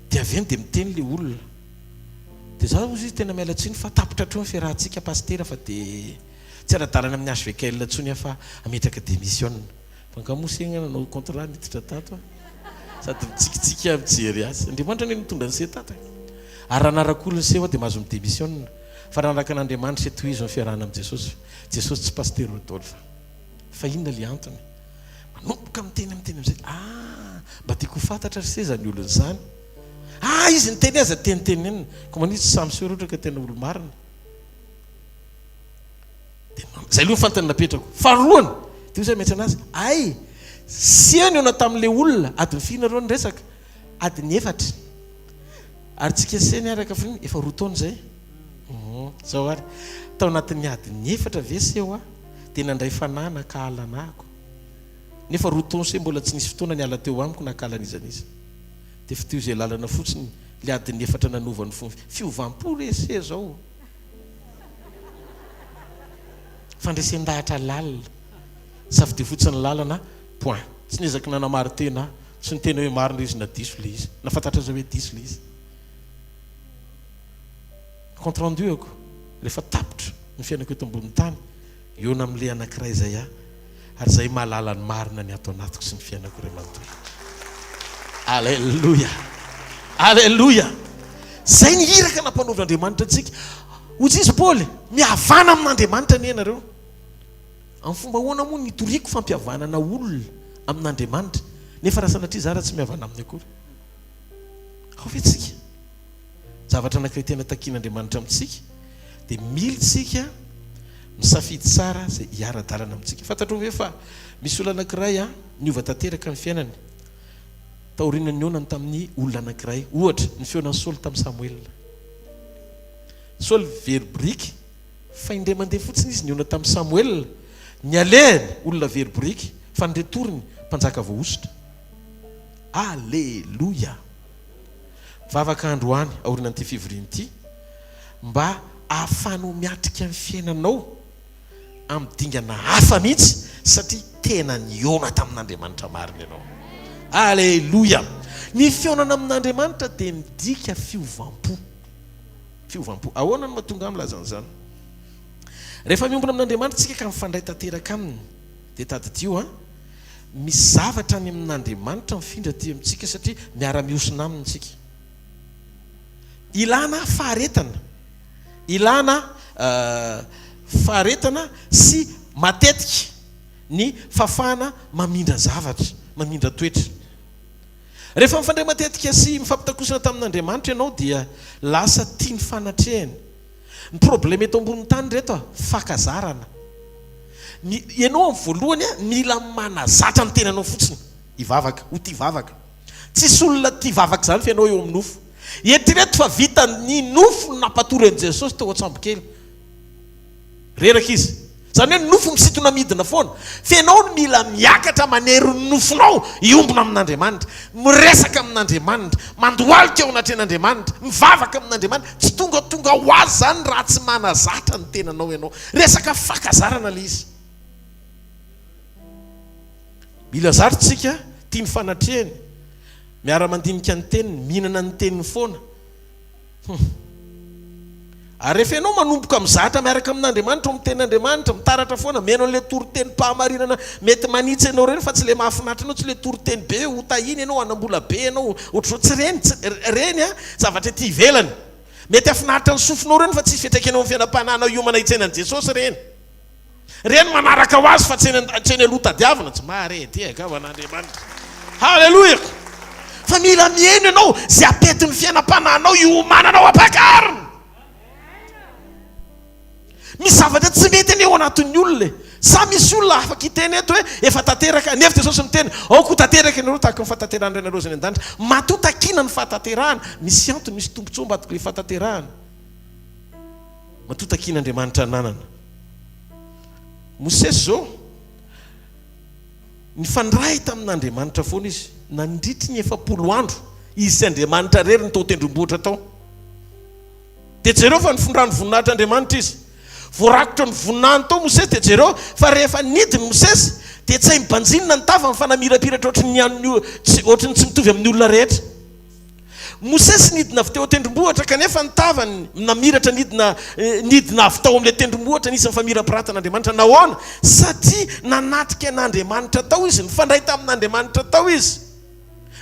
Dia avy eny dia miteny ilay olona. Dia zaho izy tena miala tsiny fa tapitra hatreo ny fiarahantsika Pasteur fa dia tsy ara-dalana amin'ny hvkl ntsony fa ametraka dia mission. Fa ankamosena nanao contrat niditra tato. Sady mitsikitsiky mijery azy. Andriamanitra ny mitondra ny seha tato. Ary raha narak'olona ny seha dia mahazo ny mission. Fa raha naraka an'Andriamanitra sy tohizo ny fiarahana amin'ny Jesosy. Jesosy tsy Pasteur Rodolphe. Fa inona ilay antony? Manomboka miteny amin'izay. Mba tiako ho fantatra sy zany olona izany. Izy niteny aza tenitenenina. Ko manitsy samy seho ohatra ka tena olo marina. Zay aloha fantany napetrako. Faharoany dia zay metsy anazy. Siany ona tamin'ilay olona adiny firy reo ny resaka. Adiny 4. Ary tsika seny araka finy efa 2 taona zay. Zao ary tao anatin'ny adiny 4 veseo dia nandray fanana ka alanako. Nefa 2 taona se mbola tsy nisy fotoana ny ala teo amiko nakalanizanizy. Dia fiteo izay lalana fotsiny le adiny 4 nanovany fiovampo rese zao. Fandresen-dahatra lalina. Safidy fotsiny lalana point. Tsy niezaka nanamary tena tsy ny tena hoe marina izy na diso le izy. Nafantatra zao hoe diso le izy. Compte rendu ako rehefa tapitra ny fiainako eto ambony tany eo amin'ilay anankiray izay ary zay mahalala ny marina ny ato anatiko sy ny fiainako iray manontolo. Alleluia. Alleluia. Zay ny hiraka nampanaovan'Andriamanitra antsika. Hoy izy Paoly, mihavana amin'Andriamanitra ny ianareo. Amin'ny fomba ahoana moa ny toriko fampihavanana olona amin'Andriamanitra nefa raha sanatria zara tsy mihavana amin'ny akory. Ao ve tsika zavatra anankiray tena takian'Andriamanitra amintsika dia mila tsika misafidy tsara zay hiara-dalana amintsika. Fantatrao ve fa misy olona anankiray niova tanteraka ny fiainany. Taoriana ny onany tamin'ny olona anankiray. Ohatra ny feonan'ny Saoly tamin'ny Samuel. Saoly verbrika fa indray mandeha fotsiny izy niona tamin'ny Samuel. Ny aleny olona verbrika fa ndray toriny mpanjaka voaositra. Alleluia. Vavaka androany aoriana an'ity fivoriana ity mba ahafahanao miatrika amin'ny fiainanao amin'ny dingana hafa mihitsy satria tena niona tamin'Andriamanitra marina ianao. Alleluia. Ny fionana amin'Andriamanitra dia midika fiovampo. Fiovampo. Ahoana no mahatonga amin'ny lazan'izany? Rehefa miombona amin'Andriamanitra tsika ka mifandray tanteraka aminy dia tadidio misy zavatra any amin'Andriamanitra mifindra aty amintsika satria miara-miosina aminy tsika. Ilana faharetana. Ilana faharetana sy matetika ny fafana mamindra zavatra, mamindra toetra. Rehefa mifandray matetika sy mifampitakosina tamin'Andriamanitra ianao dia lasa tia ny fanatrehany. Ny problème eto ambony tany reto fakazarana. Ianao amin'ny voalohany mila manazatra ny tenanao fotsiny. Ivavaka, ho tia vavaka. Tsisy olona tia vavaka zany fa ianao eo amin'ny nofo. Eritrereto fa vita ny nofo nampatory an'i Jesosy teo an-tsambokely. Reraka izy. Zany hoe ny nofo misintona midina foana. Fa ianao no mila miakatra manery ny nofonao iombona amin'Andriamanitra. Miresaka amin'Andriamanitra. Mandohalika ao anatren'Andriamanitra. Mivavaka amin'Andriamanitra. Tsy tonga ho azy zany raha tsy manazatra ny tenanao ianao. Resaka fakazarana le izy. Mila zarotsika tia ny fanatrehany. Miara-mandinika ny teniny, mihinana ny teniny foana. ary rehefa ianao manomboka mizatra miaraka amin'Andriamanitra miten'Andriamanitra mitaratra foana meno an'ilay toriteny mpahamarinana mety manitsy ianao reny fa tsy le mahafinaritra anao tsy le toriteny be hotahiny ianao anambola be ianao ohatrao tsy reny a zavatra ety ivelany mety afinaritra ny sofinao reny fa tsy fetraka ianao amin'ny fiainam-panana iomana hitsenan'i Jesosy reny manaraka ho azy fa tseny aloha-tadiavana tsy marety akavan'Andriamanitra. Halleloja. Fa mila mihaino ianao zay apetin'ny fiainam-pananao iomananao ampakariny. Misy zavatra tsy mety eny eo anatin'ny olona sa misy olona afaka hiteny eto hoe efa tanteraka nefa Jesosy miteny aoko tanteraka ianareo tahaka ny fataterahana renareo zany an-danitra matotakina ny fataterahana misy antony misy tombontsoa ambadika le fataterahana matotakina Andriamanitra nanana. Mosesy zao nifandray tamin'Andriamanitra foana izy nandritry ny 70 andro izy sy Andriamanitra rery ny tao tendrombohitra tao dia jereo fa nifondrany voninahitra Andriamanitra izy voarakitra ny voninahiny tao Mosesy dia jereo fa rehefa nidiny Mosesy dia tsy hay mibanjinina ny tava mifanamirapiratra ohatrany tsy mitovy amin'ny olona rehetra. Mosesy nidina avy teo tendrombohitra kanefa ny tavany namiratra nidina avy tao amin'ilay tendrombohitra nisy mifamirapiratana nahoana satria nanatrika an'Andriamanitra tao izy nifandray tamin'Andriamanitra tao izy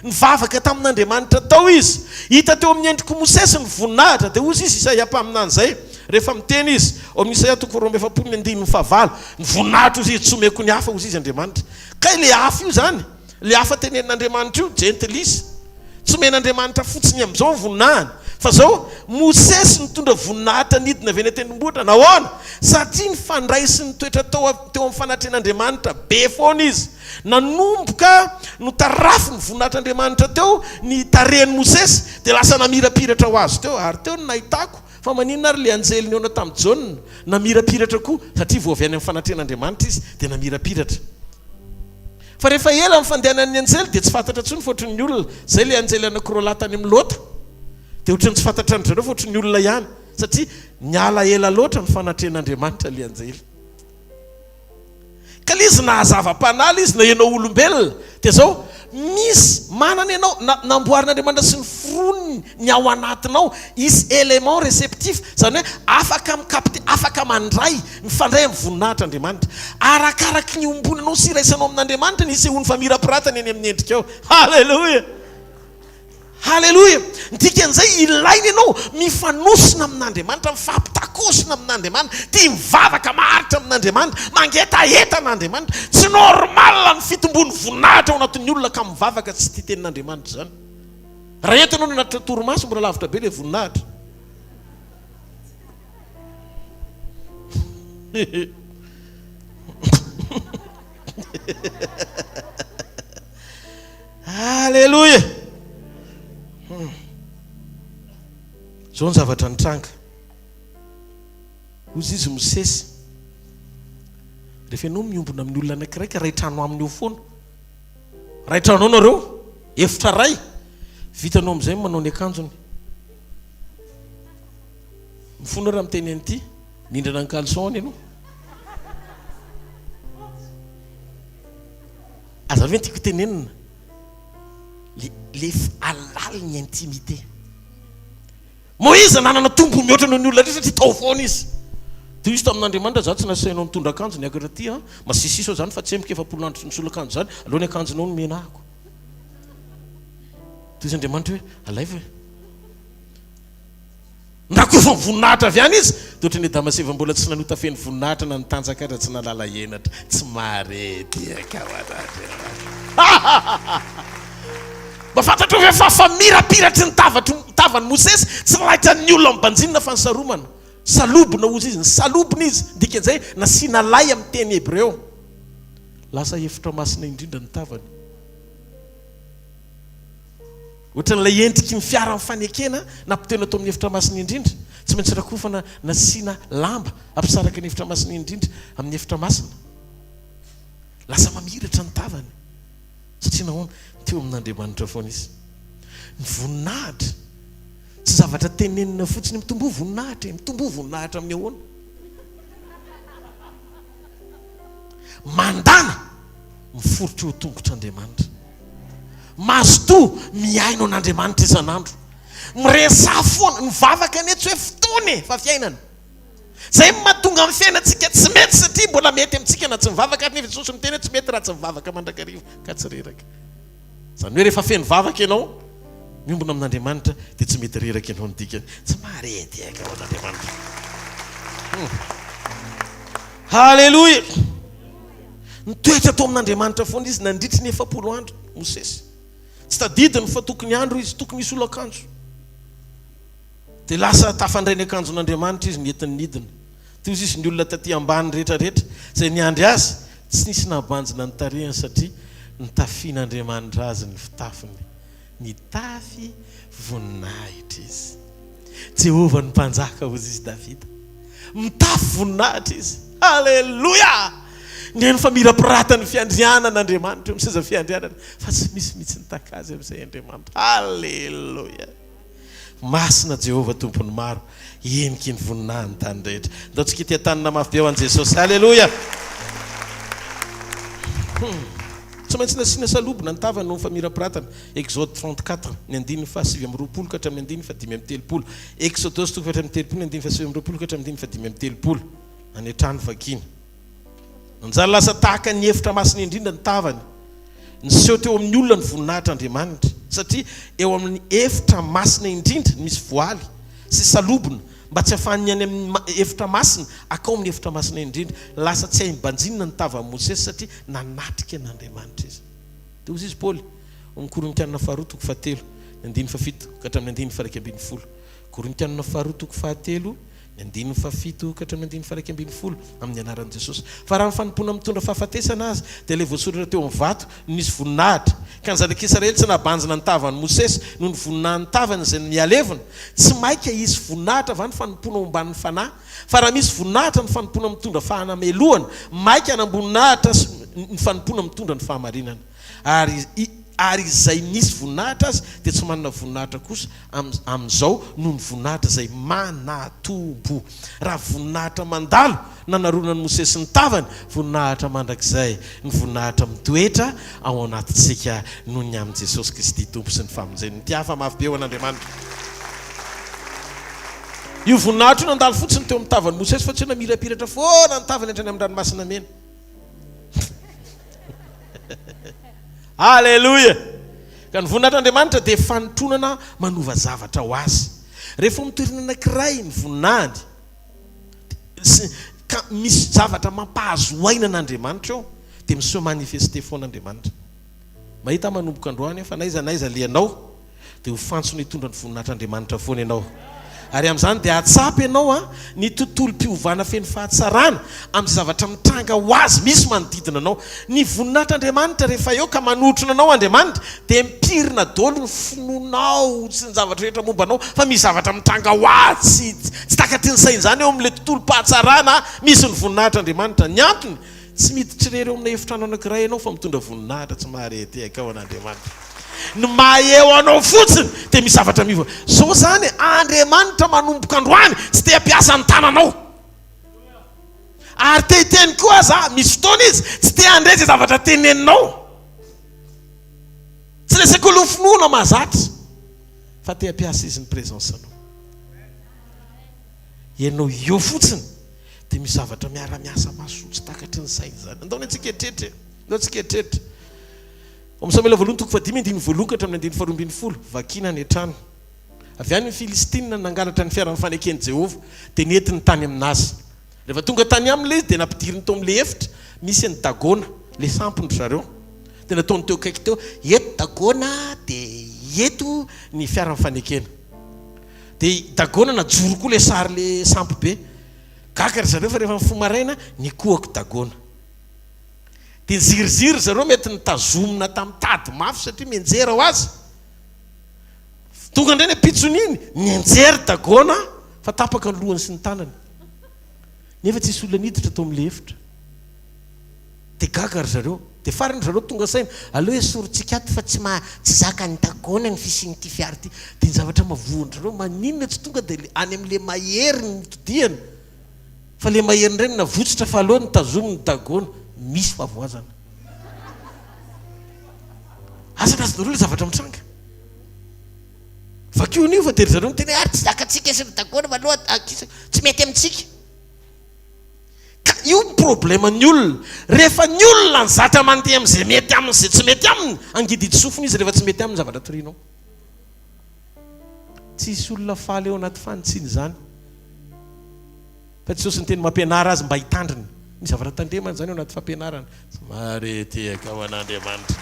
nivavaka tamin'Andriamanitra tao izy hita teo amin'ny endriko Mosesy ny voninahitra dia ozy izy Isaia mpaminany zay rehefa miteny izy ao amin'ny Isaia 2:9 ny voninahitra ozy izy tsy omeko ny hafa ozy izy Andriamanitra ka le hafa io zany le hafa tenenin'Andriamanitra io gentilisa tsy men'Andriamanitra fotsiny amin'izao ny voninahiny fa zao Mosesy nitondra voninahitra nidina avy eny tendrombohitra nahoana satria ny fandray sy ny toetra teo amin'ny fanatren'Andriamanitra be foana izy nanomboka no tarafy ny voninahitran'Andriamanitra teo ny tarehin'ny Mosesy dia lasa namirapiratra ho azy teo ary teo no nahitako fa maninona ary le anjely niona tamin'ny Jaune namirapiratra koa satria vao avy any amin'ny fanatren'Andriamanitra izy dia namirapiratra. Fa rehefa ela amin'ny fandehanan'ny anjely dia tsy fantatra intsony fotry ny olona zay le anjely anankiroa latany amin'ny lota dia ohatrany tsy fantatra ny zareo fotry ny olona ihany satria niala ela loatra ny fanatren'Andriamanitra le anjely ka izy nahazava-panaly izy na ianao olombelona dia zao misy manana ianao namboarin'Andriamanitra sy ny fonony ny ao anatinao isy élément réceptif zany hoe afaka mikapte afaka mandray mifandray amin'ny voninahitr'Andriamanitra arakaraky ny ombonanao sy iraisanao amin'Andriamanitra nisy ho ny famirapiratana eny amin'ny endrika ao. Halleloja. Halleloja. Dikan'izay ilaina ianao mifanosina amin'Andriamanitra mifampitakosina amin'Andriamanitra tia mivavaka maharitra amin'Andriamanitra mangetaheta n'Andriamanitra tsy normal ny fitombony voninahitra ao anatin'ny olona ka mivavaka tsy tia tenin'Andriamanitra zany raha eto ianao ny anaty torimaso mbola lavitra be le voninahitra Halleloja. Zao ny zavatra nitranga ozy izy Mosesy rehefa ianao miombona amin'ny olona anankiray ka raitrano aminy eo foana raitrano nareo efitra ray vitanao amin'izay manao ny akanjony mifona raha miteny an'ity mindrana ny caleçon ianao aza ve tiako tenenina le alala ny intimité. Moïse nanana tombo mihoatra noho ny olona rehetra satria tao foana izy dia izy tamin'Andriamanitra za tsy nasainao mitondra akanjo ny akatra ty masisisy ao zany fa tsy emika 70 andro tsy misolo akanjo zany aloha ny akanjonao no menahako dia izy Andriamanitra hoe alay fa ndako efa voninahitra avy any izy dia ohatry ny Damaseva mbola tsy nanota feny voninahitra na nitanjaka ara tsy nalala henatra tsy marety mba fantatro hoe fa famirapiratry ny tavany Mosesy tsy nalaitra ny olona mibanjinina fa ny saromana salobona ozy izy ny salobona izy dikan'izay nasiana lay amin'ny teny Hebreo lasa efitra masina indrindra ny tavany ohatran'ilay endriky ny fiara amin'ny fanekena nampitena tao amin'ny efitra masina indrindra tsy maintsy rakofana nasiana lamba ampisaraka ny efitra masina indrindra amin'ny efitra masina lasa mamiratra ny tavany satria nahoana teo amin'Andriamanitra foana izy ny voninahitra tsy zavatra tenenina fotsiny mitombo voninahitra amin'ny ahoana mandana miforotra eo tongotr'Andriamanitra mazoto miaino an'Andriamanitra isan'andro miresa foana ny vavaka ane tsy hoe fotoana fa fiainana zay mahatonga amin'ny fiainantsika tsy mety satria mbola mety amintsika na tsy mivavaka nefa Jesosy miteny tsy mety raha tsy mivavaka mandrakariva ka tsy reraka zany hoe rehefa feno vavaka ianao miombona amin'Andriamanitra dia tsy mety reraka ianao ny dikany tsy marety aka ao an'Andriamanitra halleloia nitoetra atao amin'Andriamanitra foana izy nandritry ny 7 andro Mosesy tsy tadidiny fa tokony andro izy tokony misy olo akanjo dia lasa tafandray ny akanjon'Andriamanitra izy nientin'ny nidina toy izy ny olona taty ambany rehetrarehetra zay niandry azy tsy nisy nabanjina ny tarehany satria nitafian'Andriamanitra azy ny fitafiny nitafy voninahitra izy Jehova ny mpanjaka hozy izy Davida mitafy voninahitra izy halleloia ny fa mirapiratany fiandrianan'Andriamanitra eo miseza fiandrianana fa tsy misy mitsy nitaka azy amin'izay Andriamanitra halleloia masina Jehova tompony maro eniky ny voninahiny tany rehetra ndaontsika tia tanina mafy be ho an' Jesosy halleloia tsy maintsy nasiana salobona ny tavany no fa mirapiratana Exode 34 ny 9:7 ka hatramin'ny 9:5 Exodus 3:3 ny 9:7 ka hatramin'ny 9:5 anetrany vakiny njala lasa tahaka ny efitra masina indrindra ny tavany niseho teo amin'ny olona ny voninahitra Andriamanitra satria eo amin'ny efitra masina indrindra misy voaly sy salobona mba tsy hafan'ny any amin'ny efitra masina akao amin'ny efitra masina indrindra lasa tsy haimbanjinina ny tavan'i Mosesy satria nanatrika n'Andriamanitra izy dia ozy izy Paoly Korintianina 2:7 ny 9:7 ka hatramin'ny 9:10 Korintianina 2:7 ny 9:7 ka hatramin'ny 9:10 amin'ny anaran'i Jesosy fa raha ny fanompona mitondra fahafatesana azy dia ilay voasoratra teo amin'ny vato nisy voninahitra ka ny zanak'Israely tsy nabanjina ny tavan'i Mosesy noho ny voninahiny tavany izay mialevina tsy maika isy voninahitra va ny fanompona momban'ny fanahy fa raha misy voninahitra ny fanompona mitondra fahanamelohana maika hanamboninahitra ny fanompona mitondra ny fahamarinana ary izay misy voninahitra azy dia tsy manana voninahitra kosa amin'izao noho ny voninahitra izay manatombo raha voninahitra mandalo nanarona ny Mosesy ny tavany voninahitra mandrakizay ny voninahitra mitoetra ao anatintsika noho ny amin'i Jesosy Kristy tompo sy ny famonjeny ty hafa mafy be ho an'Andriamanitra io voninahitra io nandalo fotsiny teo amin'ny tavan'i Mosesy fa tsy hoe namirapiratra foana ny tavany hatrany amin'ny ranomasina mena halleloia ka ny voninahitran'Andriamanitra dia fanotronana manova zavatra ho azy rehefa mitoerana anankiray ny voninahiny ka misy zavatra mampahazo aina n'Andriamanitra eo dia miseho manifeste foan'Andriamanitra mahita manomboka androany fa naiza lianao dia ho fantsony hitondra ny voninahitran'Andriamanitra foana ianao ary amin'izany dia atsapy ianao ny tontolo-piovana feno fahatsarana amin'ny zavatra mitranga ho azy misy manodidina anao ny voninahitran'Andriamanitra rehefa eo ka manotrona anao Andriamanitra dia mipirina daholo ny finoanao sy ny zavatra rehetra momba anao fa misy zavatra mitranga ho azy tsy takatry ny saina izany eo amin'ilay tontolo-pahatsarana misy ny voninahitran'Andriamanitra ny antony tsy miditry rery eo amina efitrano anankiray ianao fa mitondra voninahitra tsy maharety akao an'Andriamanitra ny maheo anao fotsiny dia misy zavatra miova zao zany Andriamanitra manomboka androany tsy te hampiasa ny tananao ary te hiteny koa aza misy fotoana izy tsy te handresy zavatra teneninao tsy resaka olo finoana mahazatra fa te hampiasa izy ny présence anao ianao eo fotsiny dia misy zavatra miara-miasa mahasotsy takatry ny saina zany andao antsika etrehitra Om Samuel voalohany toko 5:1 ka hatramin'ny 2:12 vakina ny trano avy any ny Filistina nangalatra ny fiaran'ny fanekeny Jehova dia nentiny tany aminazy rehefa tonga tany amin'ilay izy dia nampidiriny tao amin'ilay efitra misy ny Dagona le sampony zareo dia nataony teo akaiky teo eto Dagona dia eto ny fiaran'ny fanekena dia Dagona najoro koa le sary le sampy be gagara zareo fa rehefa mifoha maraina nikohako Dagona dia niziriziry zareo mety nitazomina tamin'ny tady mafy satria mianjera ho azy tonga indray ny apitson'iny nianjery Dagona fa tapaka ny lohany sy ny tanany nefa tsisy olona niditra tao amin'ilay efitra dia gagara zareo dia farany zareo tonga saina aloha esorontsika ato fa tsy zaka ny Dagona ny fisiny'ity fiara ity dia ny zavatra mavohany zareo maninona tsy tonga dia any amin'ilay mahery ny mitodiana fa le mahery indray ny navotsitra fa aloha ny tazominy Dagona misy favoazana asa nazy nareo le zavatra mitranga koa fa tery zareo miteny ary tsy zakatsika sy dakory maloha tsy mety amintsika. Ka io problème ny olona. Rehefa ny olona ny zatra mandeha amin'izay mety aminy izay tsy mety aminy, angidy sofiny izy rehefa tsy mety aminy zavatra torinao. Tsisy olona faly eo anaty fanitsiny zany. Fa Jesosy ny teny mampianara azy mba hitandrina. Misy zavatra tandremana zany eo anaty fampianarana. Somary tiaka ho an'Andriamanitra.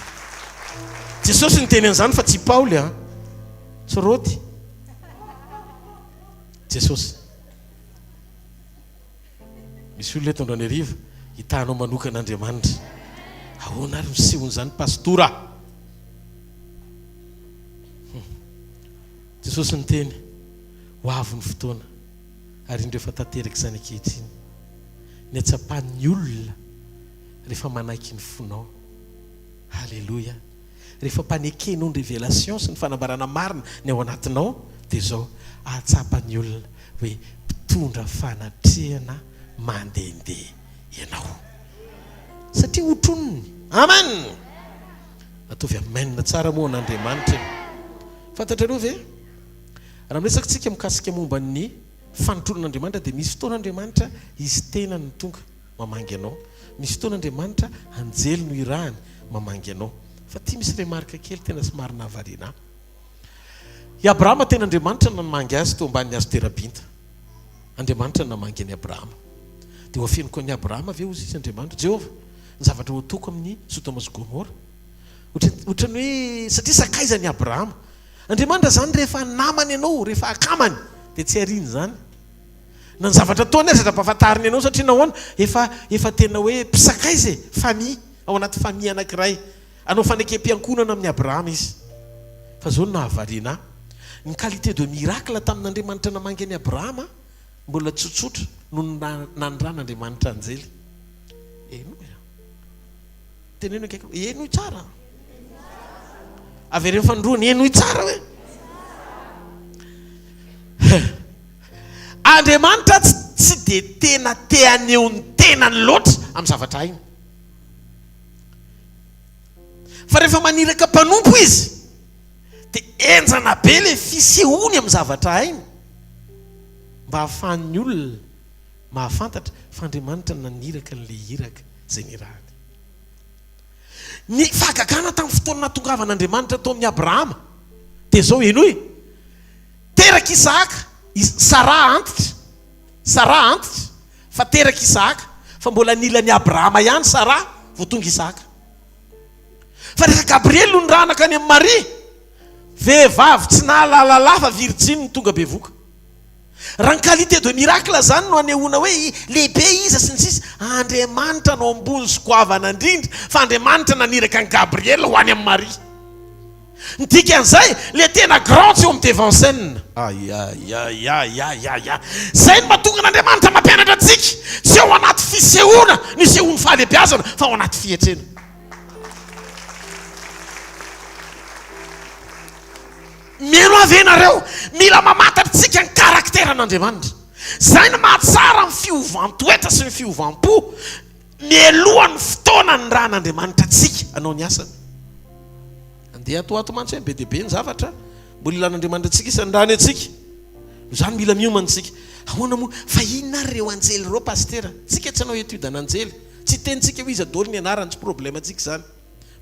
Jesosy ny teny an'izany fa tsy Paoly a. Tsoroty. Jesosy. Misy olona eto androany hariva hitanao manokan'Andriamanitra. Ahoana ary misehon'izany pastora. Jesosy ny teny ho avy ny fotoana ary indreo efa tanteraka izany ankehitriny. Ny atsapan'ny olona rehefa manaiky ny fonao. Halleluja. Rehefa mpanekenao ny révélation sy ny fanambarana marina ny ao anatinao dia zao atsapan'ny olona hoe mpitondra fanatrehana mandehandeha ianao. Satria hotronony. Amen. Ataovy amen tsara moa an'Andriamanitra. Fantatrareo ve? Raha miresaka tsika mikasika momba ny fanotronan'Andriamanitra dia misy fotoan'Andriamanitra izy tena ny tonga mamangy anao. Misy fotoan'Andriamanitra anjely no irahany mamangy anao. Fa tia misy remarque kely tena somary nahavariana. I Abrahama tena Andriamanitra namangy azy teo ambanin'ny hazo terabinta. Andriamanitra namangy an'i Abrahama. Dia ho afenoko an'i Abrahama ve ozy izy Andriamanitra Jehovah ny zavatra ho atoko amin'ny Sodoma sy Gomora. Ohatrany hoe satria sakaizan'i Abrahama. Andriamanitra zany rehefa namany ianao, rehefa akamany dia tsy ariany zany. Na ny zavatra ataony azy ampahafantariny ianao satria nahoana efa tena hoe mpisakaiza famille ao anaty famille anankiray. Anao fanekem-piankonana amin'ny Abrahama izy. Fa zao no nahavariana. Ny qualité de miracle tamin'Andriamanitra namangy an'i Abrahama mbola tsotsotra no nanondran'Andriamanitra anjely. Eno teneno akaiky eno tsara. Avereny fanondroany eno tsara hoe. Andriamanitra tsy dia tena teaneo ny tenany loatra amin'ny zavatra hainy. Fa rehefa maniraka mpanompo izy dia enjana be le fisehony amin'ny zavatra hainy mba hahafahan'ny olona mahafantatra fa Andriamanitra naniraka n'le iraka izay nirahany. Ny fahagagana tamin'ny fotoana nahatongavan'Andriamanitra tao amin'ny Abrahama dia zao eno hoe teraka Isaka. Sara antitra fa teraka Isaka fa mbola nilan'ny Abrahama ihany Sara vao tonga Isaka. Fa rehefa Gabriel no nranaka any amin'ny Maria, vehivavy tsy nahalalala fa virgine tonga bevoka. Raha ny qualité de miracle zany no anehoana hoe lehibe iza sy ny sisa. Andriamanitra no ambony sy goavana indrindra fa Andriamanitra naniraka ny Gabriel ho any amin'ny Maria. Ny dikan'izay le tena grand tsy eo amin'ny devant scène. Zay no mahatonga n'Andriamanitra mampianatra antsika tsy eo anaty fisehoana ny sehoany fahalebiazana fa ao anaty fiatrena. Mino avy ianareo mila mamatantsika ny karakteran'Andriamanitra. Zay no mahatsara ny fiovam-toetra sy ny fiovam-po mialohan'ny fotoana ny rahan'Andriamanitra antsika anao ny asany. Andeha atoato mantsy hoe be dia be ny zavatra mbola ilan'Andriamanitra antsika isany rany antsika. Zany mila miomana antsika. Ahoana moa fa inona reo anjely reo pastera? Tsika tsy hanao étude an'anjely. Tsy tenitsika hoe izy adolo ny anarany tsy problème antsika zany.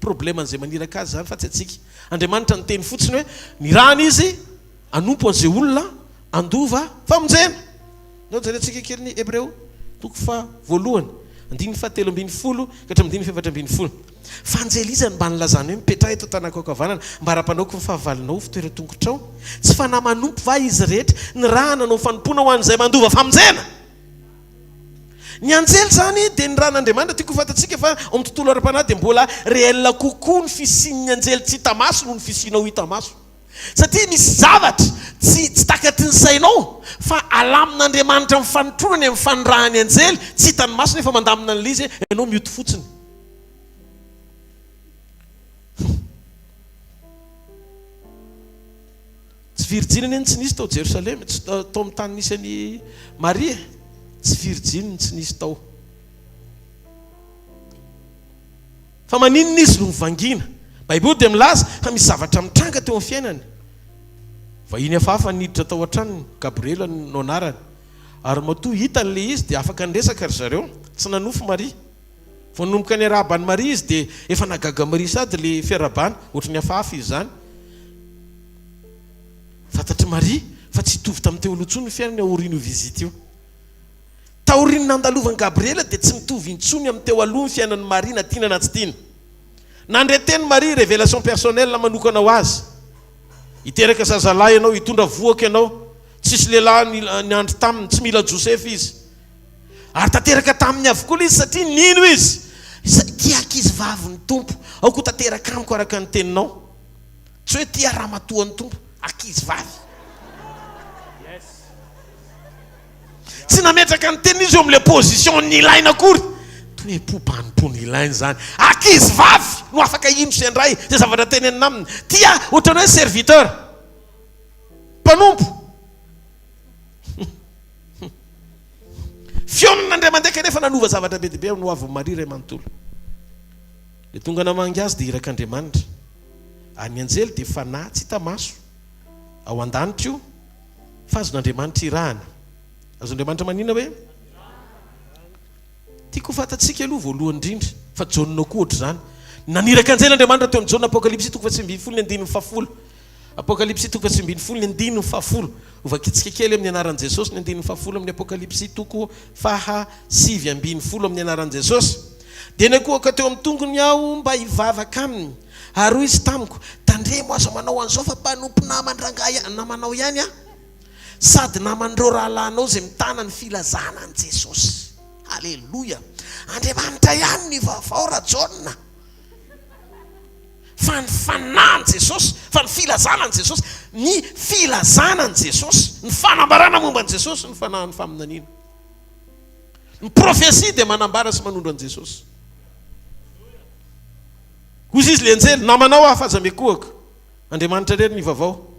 Problème an'izay maniraka azy zany fa tsy atsika. Andriamanitra ny teny fotsiny hoe ny rany izy anompo an'izay olona andova famonjena. Nao jarentsika kely ny Hébreo toko fa voalohany 7:10 ka 7:14. Fanjelizany mba nilazany hoe mipetraha eto tanako ankavanana mba raha-panaoko fahavalinao fitoeran-tongotrao tsy fanamanompo va izy rehetra ny raha nanao fanompona ho an'izay mandova famonjena. Ny anjely zany dia ny ran'Andriamanitra tiako fantatsika fa amin'ny tontolo ara-panahy dia mbola réel kokoa ny fisian'ny anjely tsy hita maso noho ny fisianao hita maso. Satria misy zavatra tsy takaty ny sainao fa alamin'Andriamanitra amin'ny fanotronany amin'ny fanirahany anjely tsy hitany maso nefa mandamina an'ilay izy ianao mioty fotsiny. Tsy virgine eny tsy nisy tao Jerusalema tao amin'ny tany nisy any Maria. Tsy virgine tsy nisy tao. Fa maninona izy no mivangina? Baiboly dia milaza fa misy zavatra mitranga teo amin'ny fiainany. vahiny hafahafa niditra tao an-tranony Gabriela no anarany ary matoa hitan'le izy dia afaka nresaka ry zareo tsy nanofo Maria vao nomboka ny arahbany Maria izy dia efa nagaga Maria sady le fiarabany ohatry ny hafahafa izy zany fantatry Maria fa tsy hitovy tamin'ny teolotsony ny fiainany aorian'io vizity io taoriany nandalovan'i Gabriela dia tsy mitovy intsony amin'ny teo aloha ny fiainan'ny Maria na tiana na tsy tiana nandreteny Maria révélation personnelle manokana ho azy hiteraka zazalahy ianao hitondra voaka ianao tsisy lehilahy ny andro taminy tsy mila Joseph izy ary tanteraka taminy avokoa izy satria nino izy tia ankizy vavy ny tompo ao koa tanteraka amiko araka ny teninao tsy hoe tia ramatoa ny tompo ankizy vavy tsy nametraka ny teniny izy eo amin'le position ny ilaina akory to hoe popanim-pony ilainy zany ankizy vavy no afaka ino sy andray zay zavatra tenenina aminy tia ohatrany hoe serviteur mpanompo fionan'Andriamanitra kanefa nanova zavatra be dibe no avy Maria ray manontolo le tonga namangy azy dia iraka Andriamanitra any anjely dia fanahy tsy hita maso ao an-danitra io fa azon'Andriamanitra irahana azon'Andriamanitra manina hoe tiako fantatsika aloha voalohany indrindra fa jonina koa ohatry zany naniraka anjely Andriamanitra teo amin'ny jona apokalipsy 3:7 apokalipsy 3:7 ovakitsika kely amin'ny anaran'i Jesosy ny 7 amin'ny apokalipsy 7:7 amin'ny anaran'i Jesosy dia nakoaka teo amin'ny tongony aho mba hivavaka aminy ary hoy izy tamiko tandremo aza manao an'izao fa mpanompo namandrangahy namanao ihany a sady namandreo rahalahinao zay mitana ny filazana an' Jesosy halleloia Andriamanitra ihany ny vaovao rajaona fa ny fanahy Jesosy fa ny filazana an' Jesosy ny filazana an' Jesosy ny fanambarana momba an' Jesosy ny fanahany faminaniana ny profesia dia manambara sy manondro an' Jesosy hozy izy le anjely namanao aho fahazamekohaka Andriamanitra rery ny vaovao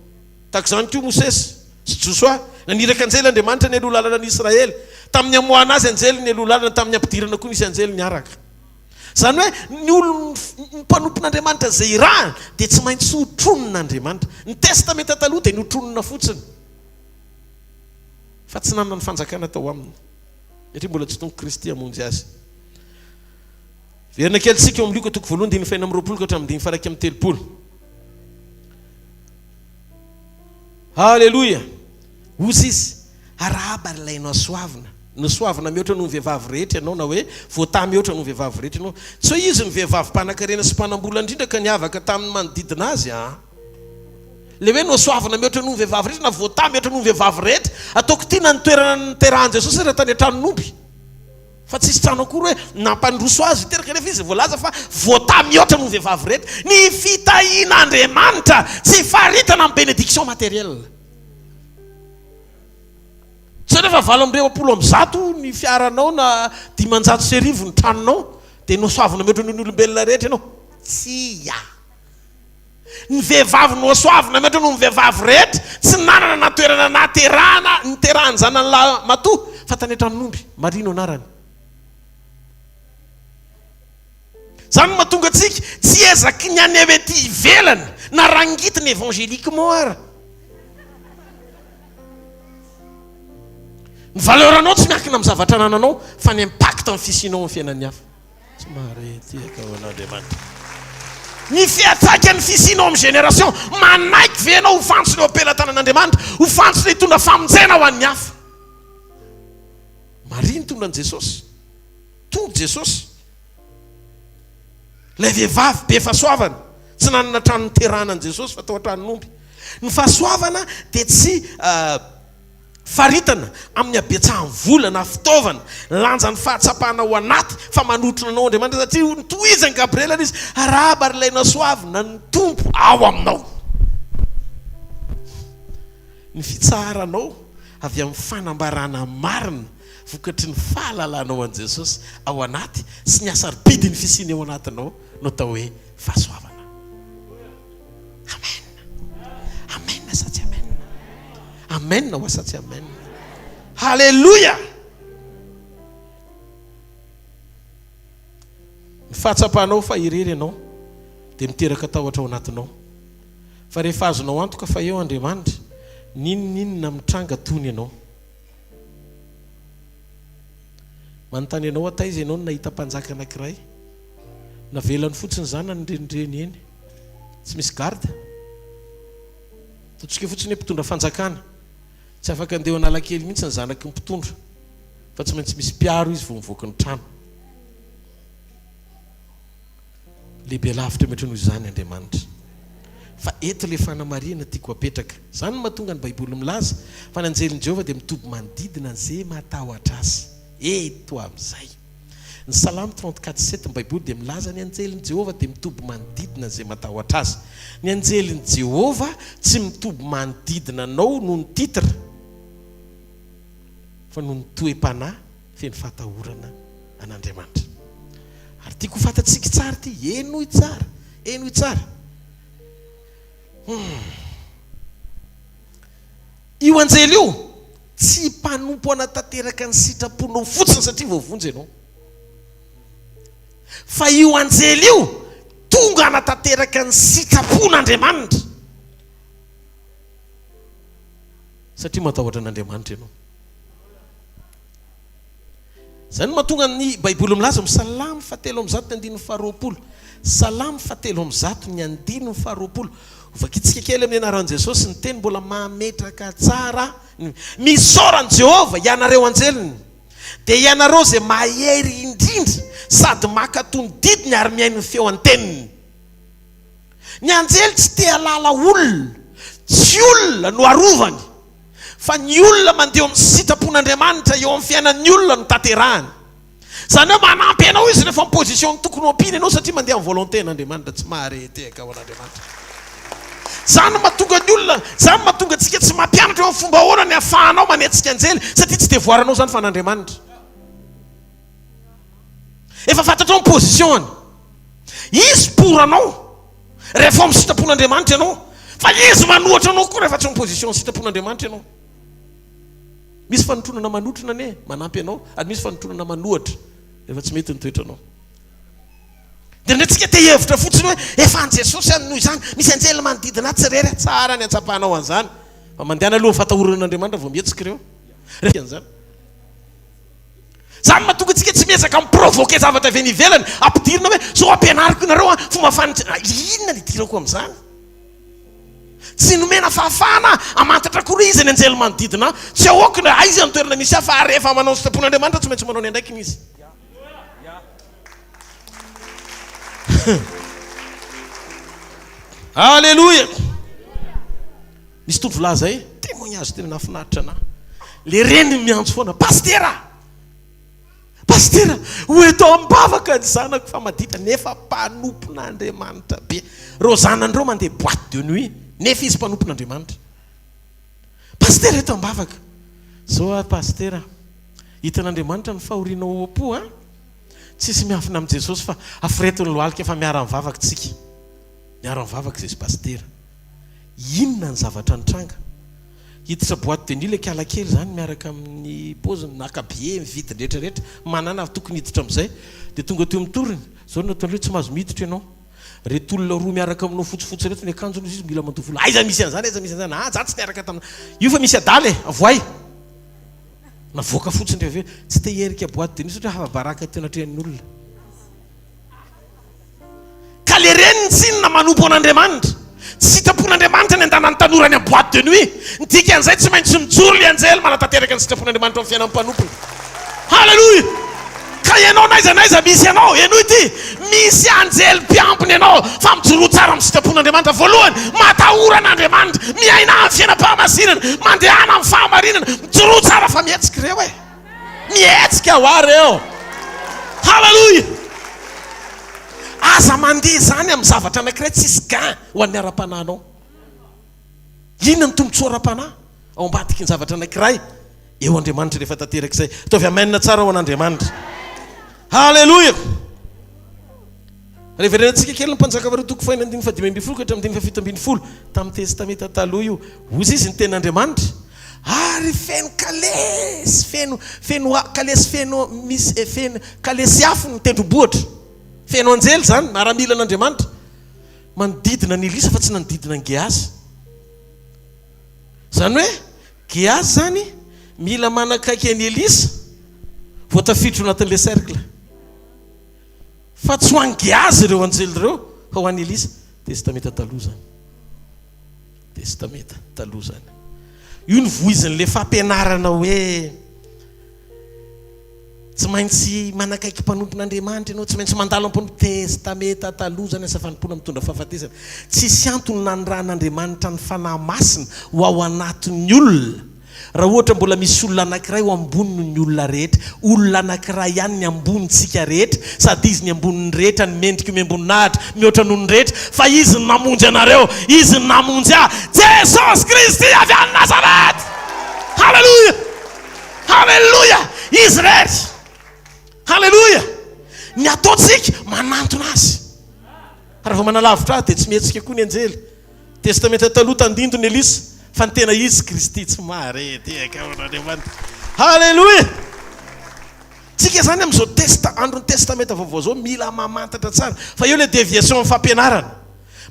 tak izany koa Mosesy sy Josoa naniraka anjely Andriamanitra ny aloha lalana ny Israely tamin'ny amoahana azy anjely ny aloha lalana tamin'ny ampidirana koa nisy anjely niaraka zany hoe ny olo ny mpanompon'Andriamanitra zay irahana dia tsy maintsy hotronon'Andriamanitra ny testamenta taloha dia notronona fotsiny fa tsy nanana ny fanjakana tao aminy satria mbola tsy tonga Kristy hamonjy azy verina kely tsika eo amin'ny Luka 2:9-20 ka hatramin'ny 2:30 halleloia ozy izy arahaba ry lainao soavina ny soavina mihoatra noho ny vehivavy rehetra ianao na hoe voata mihoatra noho ny vehivavy rehetra ianao tsy hoe izy ny vehivavy mpanan-karena sy mpanambola indrindra ka niavaka tamin'ny manodidina azy le hoe no soavina mihoatra noho ny vehivavy rehetra na voata mihoatra noho ny vehivavy rehetra ataoko tiana ny toerana niterahan Jesosy raha tany an-tranon'omby fa tsisy trano akory hoe nampandroso azy teraka nefa izy voalaza fa voata mihoatra noho ny vehivavy rehetra ny fitahian'Andriamanitra tsy faritana amin'ny bénédiction matérielle tsy rehefa 700 ny fiaranao na 500 sy arivo ny tranonao dia no soavina mihoatra noho ny olombelona rehetra ianao tsia ny vehivavy no soavina mihoatra noho ny vehivavy rehetra tsy nanana natoerana naterahana niterahany zanany la matoa fa tany an-tranon'omby Maria no anarany zany mahatonga antsika tsy ezaky ny any ave ty ivelany na rangitiny évangéliquement ara ny valeranao tsy miankina amin'ny zavatra nananao fa ny impact amin'ny fisinao amin'ny fiainan'ny hafa tsy maretiaka ao an'Andriamanitra ny fiatsaka ny fisinao amin'ny génération manaiky venao ho fantsony eo am-pelantanan'Andriamanitra ho fantsony hitondra famonjena ho an'ny hafa Maria nitondra an' Jesosy tonga Jesosy lay vehivavy be fahasoavana tsy nanana trano niterahana an' Jesosy fa tao an-tranon'omby ny fahasoavana dia tsy faritana amin'ny abetsahany vola na fitaovana lanjany fahatsapahana ao anaty fa manotrona anao Andriamanitra satria nitohizany Gabriela izy arahaba ry lainao soavina ny tompo ao aminao ny fitsaharanao avy amin'ny fanambarana marina vokatry ny fahalalanao an' Jesosy ao anaty sy ny asaribidi ny fisiny ao anatinao no atao hoe fahasoavana amen amen satsy amen amen ho asatsy amen halleluia ny fahatsapanao fa irery ianao dia miteraka tahotra ao anatinao fa rehefa azonao antoka fa eo Andriamanitra ninninona mitranga tony ianao manontany ianao ata izy ianao no nahita mpanjaka anankiray navelany fotsiny zana nyrendreny eny tsy misy garda totsika fotsiny hoe mpitondra fanjakana tsy afaka andeha analakely mihitsy ny zanaky mpitondra fa tsy maintsy misy piaro izy vao mivoaka ny trano lehibe lavitra mety noho izany Andriamanitra fa eto le fanamarihana tiako apetraka zany mahatonga ny baiboly milaza fa ny anjelin'i Jehovah dia mitoby manodidina an'izay matahotra azy eto amin'izay ny Salamo 34:7 ny baiboly dia milaza ny anjelin'i Jehovah dia mitoby manodidina an'izay matahotra azy ny anjelin'i Jehovah tsy mitoby manodidina anao noho ny titra fa noho ny toe-panahy feno fahatahorana an'Andriamanitra ary tiako fatatsika tsara ty eno tsara io anjely io tsy mpanompo anatanteraka ny sitraponao fotsiny satria voavonjy ianao fa io anjely io tonga anatanteraka ny sitrapon'Andriamanitra satria matahotra an'Andriamanitra ianao zany mahatonga ny baiboly milaza amin'ny Salamo 7:120 Salamo 7:120 vakitsika kely amin'ny anaran'i Jesosy ny teny mbola mametraka tsara misaorany Jehovah ianareo anjeliny dia ianareo zay mahery indrindra sady makatonodidiny ary miaino ny feo an-teniny ny anjely tsy te halala olona tsy olona no arovany fa ny olona mandeha amin'ny sitrapon'Andriamanitra eo amin'ny fiainan'ny olona no tanterahany zany hoe manampy ianao izy rehefa position tokony ampiny ianao satria mandeha amin'ny volonté n'Andriamanitra tsy mahareteka ao an'Andriamanitra zany mahatonga ny olona zany mahatonga antsika tsy mampianatra eo amin'ny fomba ahoana ny ahafahanao manetsika anjely satria tsy devoiranao zany fa n'Andriamanitra efa fantatrao ny position izy poranao rehefa amin'ny sitrapon'Andriamanitra ianao fa izy manohatra anao koa rehefa tsy amin'ny position sitrapon'Andriamanitra ianao misy fanotronana manotrona ne manampy ianao ary misy fanotronana manohatra rehefa tsy mety nytoetranao dia ndratsika te hevitra fotsiny hoe efa an Jesosy any noho izany misy anjely manodidina tsirery tsara ny antsapahanao an'izany fa mandehana aloha ny fatahoran'Andriamanitra vao mietsika ireo an'izany zany mahatonga antsika tsy miezaka miprovoke zavatra avy any ivelany ampidirina hoe so ampianariko nareo a fomba inona ny idirako amin'izany tsy nomena fahafahana amantatra koa izy ny anjely manodidina tsy ahoaka na aizy amin'ny toerana misy hafa rehefa manao sitrapon'Andriamanitra tsy maintsy manao ny andraikiny izy Alléluia misy tovolahy zay témoignage tena nafinaritra anahy le reny miantso foana pastera oeto ambavaka ny zanako fa maditra nefa mpanompon'Andriamanitra be reo zanandreo mandeha boîte de nuit nefa izy mpanompon'Andriamanitra pastera eto ambavaka zao pastera hitan'Andriamanitra ny fahorianao apo tsisy miafina amin'i Jesosy fa afiretony lohalika efa miara mivavaka tsika miara mivavaka zay pastera inona ny zavatra nitranga hiditra boîte de nuit le kalakely zany miaraka amin'ny poziny nakabie mividy rehetrarehetra manana tokony hiditra amin'izay dia tonga teo mitoriny zao nataony hoe tsy mahazo miditra ianao reto olona roa miaraka aminao fotsifotsy reto ny akanjony izy mila mandovola aiza misy an'izany za tsy niaraka tamina io fa misy adaly avoay navoaka fotsiny rehefa aveo tsy te herika boîte de nuit satria havabaraka teo anatrehan'ny olona ka le reny ny tsinona manompo an'Andriamanitra tsy sitrapon'Andriamanitra ny andanany tanorany amin'ny boîte de nuit nidika an'izay tsy maintsy mijoro le anjely manatateraka ny sitrapon'Andriamanitra amin'ny fiainan'ny mpanompony halleluia ka ianao naiza misy ianao eno ity misy anjely mpiampiny ianao fa mijoro tsara amin'ny sitrapon'Andriamanitra voalohany matahoranaandriamanitra miaina amin'ny fiainam-pahamasinana mandehana amin'ny fahamarinana mijoro tsara fa mietsika reo mietsika ho ary eo halleluia aza mandeha zany amin'ny zavatra anankiray tsisy gain ho an'ny ara-panahinao inona ny tombotsoa ara-panahy ao ambadiky ny zavatra anankiray eo Andriamanitra rehefa tanteraka izay ataovy amenina tsara ho an'Andriamanitra halleluia rehefa rerantsika kely ny mpanjaka varoatoko faina andiny fadimy-ambin'ny ka hatramin'ny 7-10 tamin'ny testamenta taloha io ozy izy ny ten'Andriamanitra ary feno kalesy afo ny tendrombohitra feno anjely zany miaramila an'Andriamanitra manodidina ny Elisa fa tsy nanodidina ny Gehazy zany hoe Géazy zany mila manakaiky any Elisa voatafiditra anatin'le cercle fa tsy ho an'ny Géazy ireo anjely ireo fa ho an'ny Elisa testamenta taloha zany testamenta taloha zany io ny voizin'le fampianarana hoe tsy maintsy manakaiky mpanompon'Andriamanitra ianao tsy maintsy mandalo am-panompo testamenta taloha zany asa fanompona mitondra fahafatesana tsisy antony nandrahan'Andriamanitra ny fanahy masina ho ao anatin'ny olona raha ohatra mbola misy olona anankiray ho ambony ny olona rehetra olona anankiray ihany ny ambonitsika rehetra sady izy ny amboniny rehetra ny mendrika miamboninahitra mihoatra noho ny rehetra fa izy ny namonjy anareo izy ny namonjy Jesosy Kristy avy any Nazarety. Halleluja, halleluja, izy rehetra. Halleluja, ny ataontsika manantona azy raha vao manalavitra dia tsy mihetsika koa ny anjely testamenta taloha tandinto ny Elisa fa ny tena izy Kristy tsy marety akaon'Andriamanitra. Halleluja, tsika zany amin'izao andron'ny testamenta vaovao zao mila mamantatra tsara fa eo le déviation amin'ny fampianarana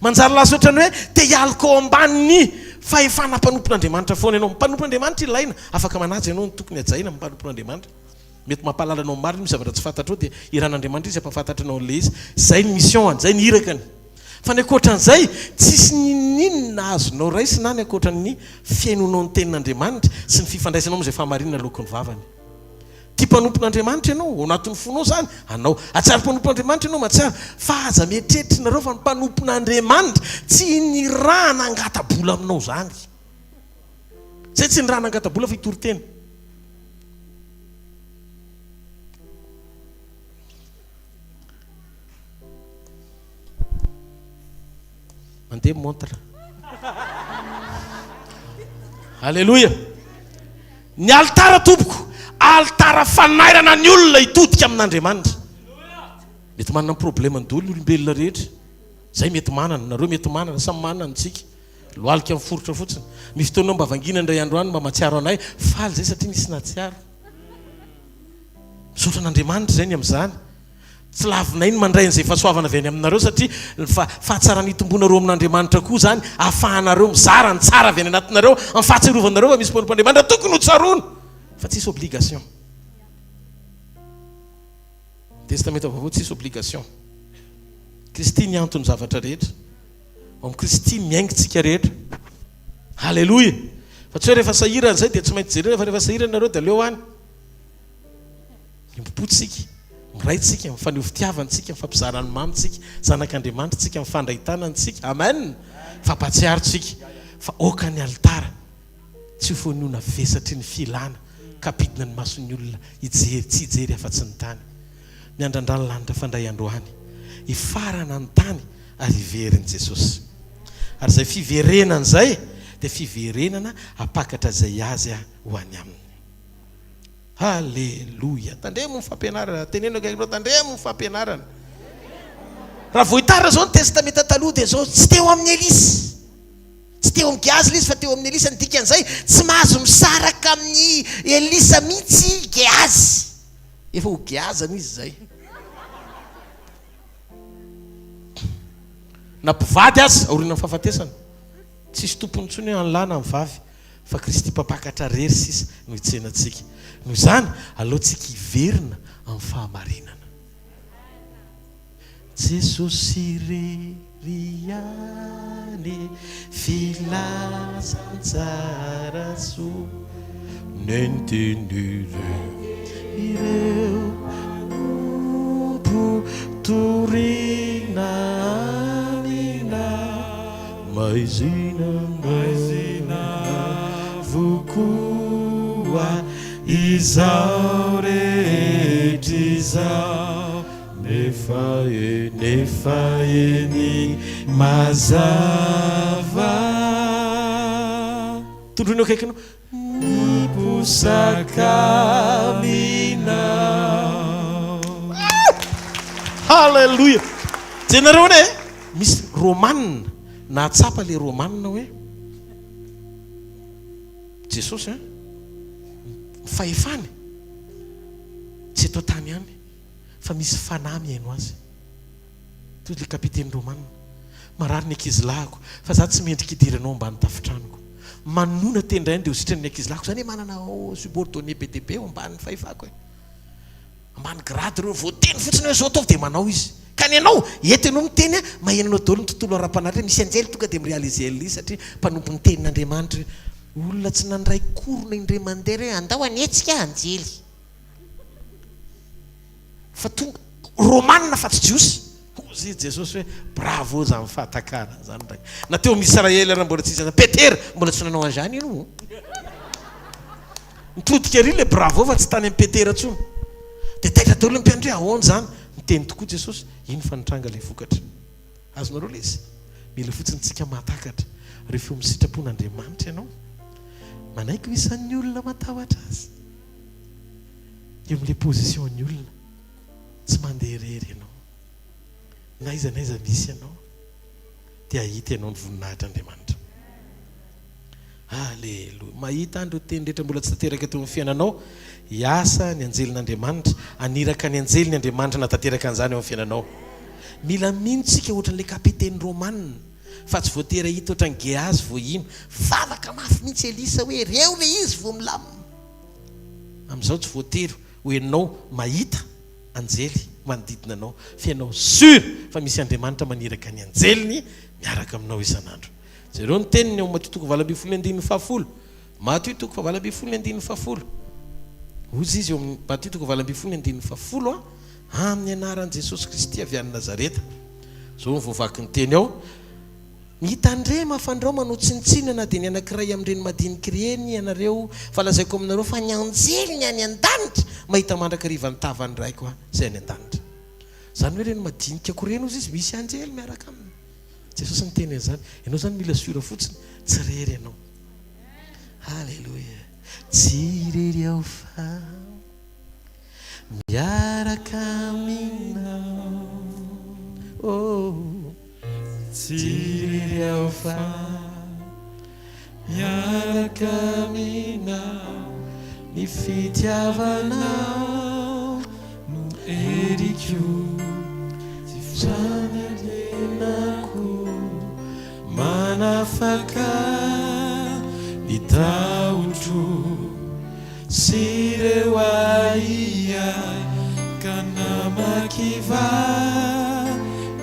manjary lasa ohatrany hoe te hialika ao ambaniny fahefana mpanompon'Andriamanitra foana ianao mpanompon'Andriamanitra ilaina afaka manaja ianao ny tokony hajaina amin'ny mpanompon'Andriamanitra mety mampahalala anao marina misy zavatra tsy fantatrao dia iran'Andriamanitra izy ampafantatra anao le izy zay ny mission zay ny irakany fa ny akoatran'izay tsisy ninina azonao raisina ny akoatran'ny fiainonao ny tenin'Andriamanitra sy ny fifandraisanao amin'izay fahamarinana lokon'ny vavany tia mpanompon'Andriamanitra ianao ao anatin'ny fonao zany anao atsara mpanompon'Andriamanitra ianao matsara fa aza mieritreritrareo fa ny mpanompon'Andriamanitra tsy ny raha nangatabola aminao zany zay tsy ny raha nangatabola fa hitory-tena mandeha montre. Halleluja, ny altara tompoko altara fanairana ny olona hitodika amin'Andriamanitra mety manana problème ny dolo olombelona rehetra zay mety manana nareo mety manana samy manana antsika loalika amin'ny forotra fotsiny misy fotoana mba vangina indray andro any mba matsiaro anay faly zay satria nisy natsiaro misaotra an'Andriamanitra zay ny amin'izany tsy lavinay ny mandray n'izay fahasoavana avy any aminareo satria fahatsara nitombonareo amin'Andriamanitra koa zany ahafahanareo mizara ny tsara avy any anatinareo amin'ny fahatsiarovanareo fa misy mpanompon'Andriamanitra tokony ho tsaroana fa tsisy obligation testamenta vaovao tsisy obligation Kristy ny antony zavatra rehetra amin'ny Kristy miaingintsika rehetra. Halleluja, fa tsy hoe rehefa sahirana zay dia tsy maintsy jerena fa rehefa sahirana nareo dia aleo any mimpotsika miraitsika mifaneo fitiavantsika mifampizarany mamitsika zanak'Andriamanitra tsika mifandahitanansika amen fampatsiarotsika fa oka ny altara tsy ho fonona vesatry ny filana kapidina ny mason'ny olona ijery tsy ijery afa-tsy ny tany miandrandrany lanitra fandray androany ifarana ny tany ary iveriny Jesosy ary zay fiverenana zay dia fiverenana apakatra zay azy ho any aminy. Halleluja, tandremo ny fampianarana teneno akaikinao tandremo ny fampianarana raha vohitarina zao ny testamenta taloha dia zao tsy teo amin'ny Elisa tsy teo amin'ny Géazy ilay izy fa teo amin'ny Elisa ny dikan'izay tsy mahazo misaraka amin'ny Elisa mihitsy Géazy efa ho Géazany izy zay na mpivady azy aoriana amin'ny fahafatesana tsisy tompony ntsony hoe an'lahy na amin'ny vavy fa Kristy mpapakatra rery sisa no hitsenantsika noho izany aleontsika hiverina amin'ny fahamarinana. Jesosy reriany filazantsara soa nentinire ireo nompo torina amina maizina vokoa izao rehetra izao nefa eny mazava tondroinao akaikinao niposaka aminao. Halleluja, jenareo ne misy romanina na atsapa le romanina hoe Jesosy fahefany tsy eto tany ihany fa misy fanahy miaino azy toy le kapiteny romanina marary ny ankizilahiko fa za tsy mendrika idiranao ambany tafitranoko manona tendray dia ho sitrany ankizy-lako zany hoe manana subordonné be dia be ao ambany fahefako e ambany grady reo voateny fotsiny hoe zao ataovy dia manao izy ka ny anao ety anao miteny a mahenanao daholo ny tontolo ara-panahitra misy anjely tonga dia mirealiser izy satria mpanompo ny tenin'Andriamanitra olona tsy nandray korona indray mandeha hoe andao anetsika anjely fa tonga romanina fa tsy jiosy ozy jesosy hoe bravo zany fahatakana zany ndraiky na teo misy Israely raha mbola tsisy Petera mbola tsy nanao an'izany ino mitodika ary le bravo fa tsy tany amin'ny Petera tsony dia taitra daholo ny mpiandre ahoana zany miteny tokoa Jesosy ino fanitranga le vokatra azonareo le izy mila fotsiny tsika mahatakatra rehefa eo sitrapon'Andriamanitra ianao manaiky isan'ny olona matahotra azy eo amin'le position-ny olona tsy mandeha rery ianao naiza misy ianao dia ahita ianao ny voninahitr'Andriamanitra alleloia mahita andro teny rehetra mbola tsy tanteraka teo amin'ny fiainanao hiasa ny anjelin'Andriamanitra aniraka ny anjeliny Andriamanitra natateraka an'izany eo amin'ny fiainanao mila mintsika ohatran'le kapiteny romanina fa tsy voatera hita ohatran'ny Gehazy vo ino favaka mafy mihitsy Elisa hoe reo le izy vo milamina amin'izao tsy voatero hoe ianao mahita anjely manodidina anao fa ianao sur fa misy Andriamanitra maniraka ny anjeliny miaraka aminao isan'andro zareo ny teniny ao Matio 7:17 Matio 7:17 ozy izy eo amin'ny Matio 7:17 amin'ny anaran'i Jesosy Kristy avy any Nazareta zao mivoavaky ny teny ao mitandrema fandrao manao tsinitsinana dia ny anankiray amin'ireny madinika ireny ianareo fa lazaiko aminareo fa ny anjely ny any an-danitra mahita mandrakariva ny tavany raiko zay any an-danitra zany hoe reny madinika koreny ozy izy misy anjely miaraka aminy Jesosy ny teny zany ianao zany mila sura fotsiny tsy rery ianao halleloia tsy rery aho fa miaraka aminao tsy rery aho fa miaraka aminao ny fitiavanao no eriko tsy fanadinako manafaka ny taotro sy reo ahiay ka namakiva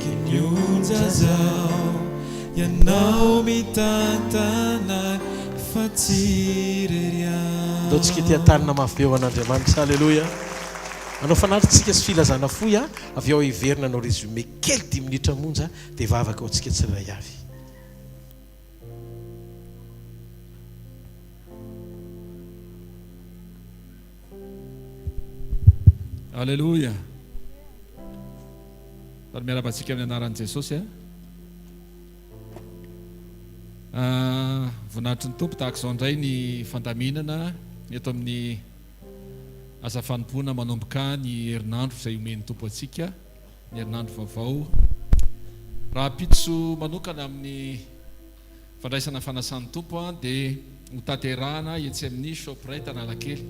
kinyonjazao ianao mitantana fa tsy rery aho ndao tsika tia tanina mafy be ho an'Andriamanitra halleloia anao fanatritsika sy filazana foy a avy ao hiverina anao résumé kely 10 minitra monja dia vavaka ao tsika tsiray avy Alléluia. Ary miarabantsika amin'ny anaran'i Jesosy voninahitry ny tompo tahaka izao indray ny fandaminana eto amin'ny asa fanompoana manomboka ny herinandro izay omen'ny tompo antsika ny herinandro vaovao raha pitso manokana amin'ny fandraisana fanasan'ny tompo dia ho tanterahana etsy amin'ny shoprite Analakely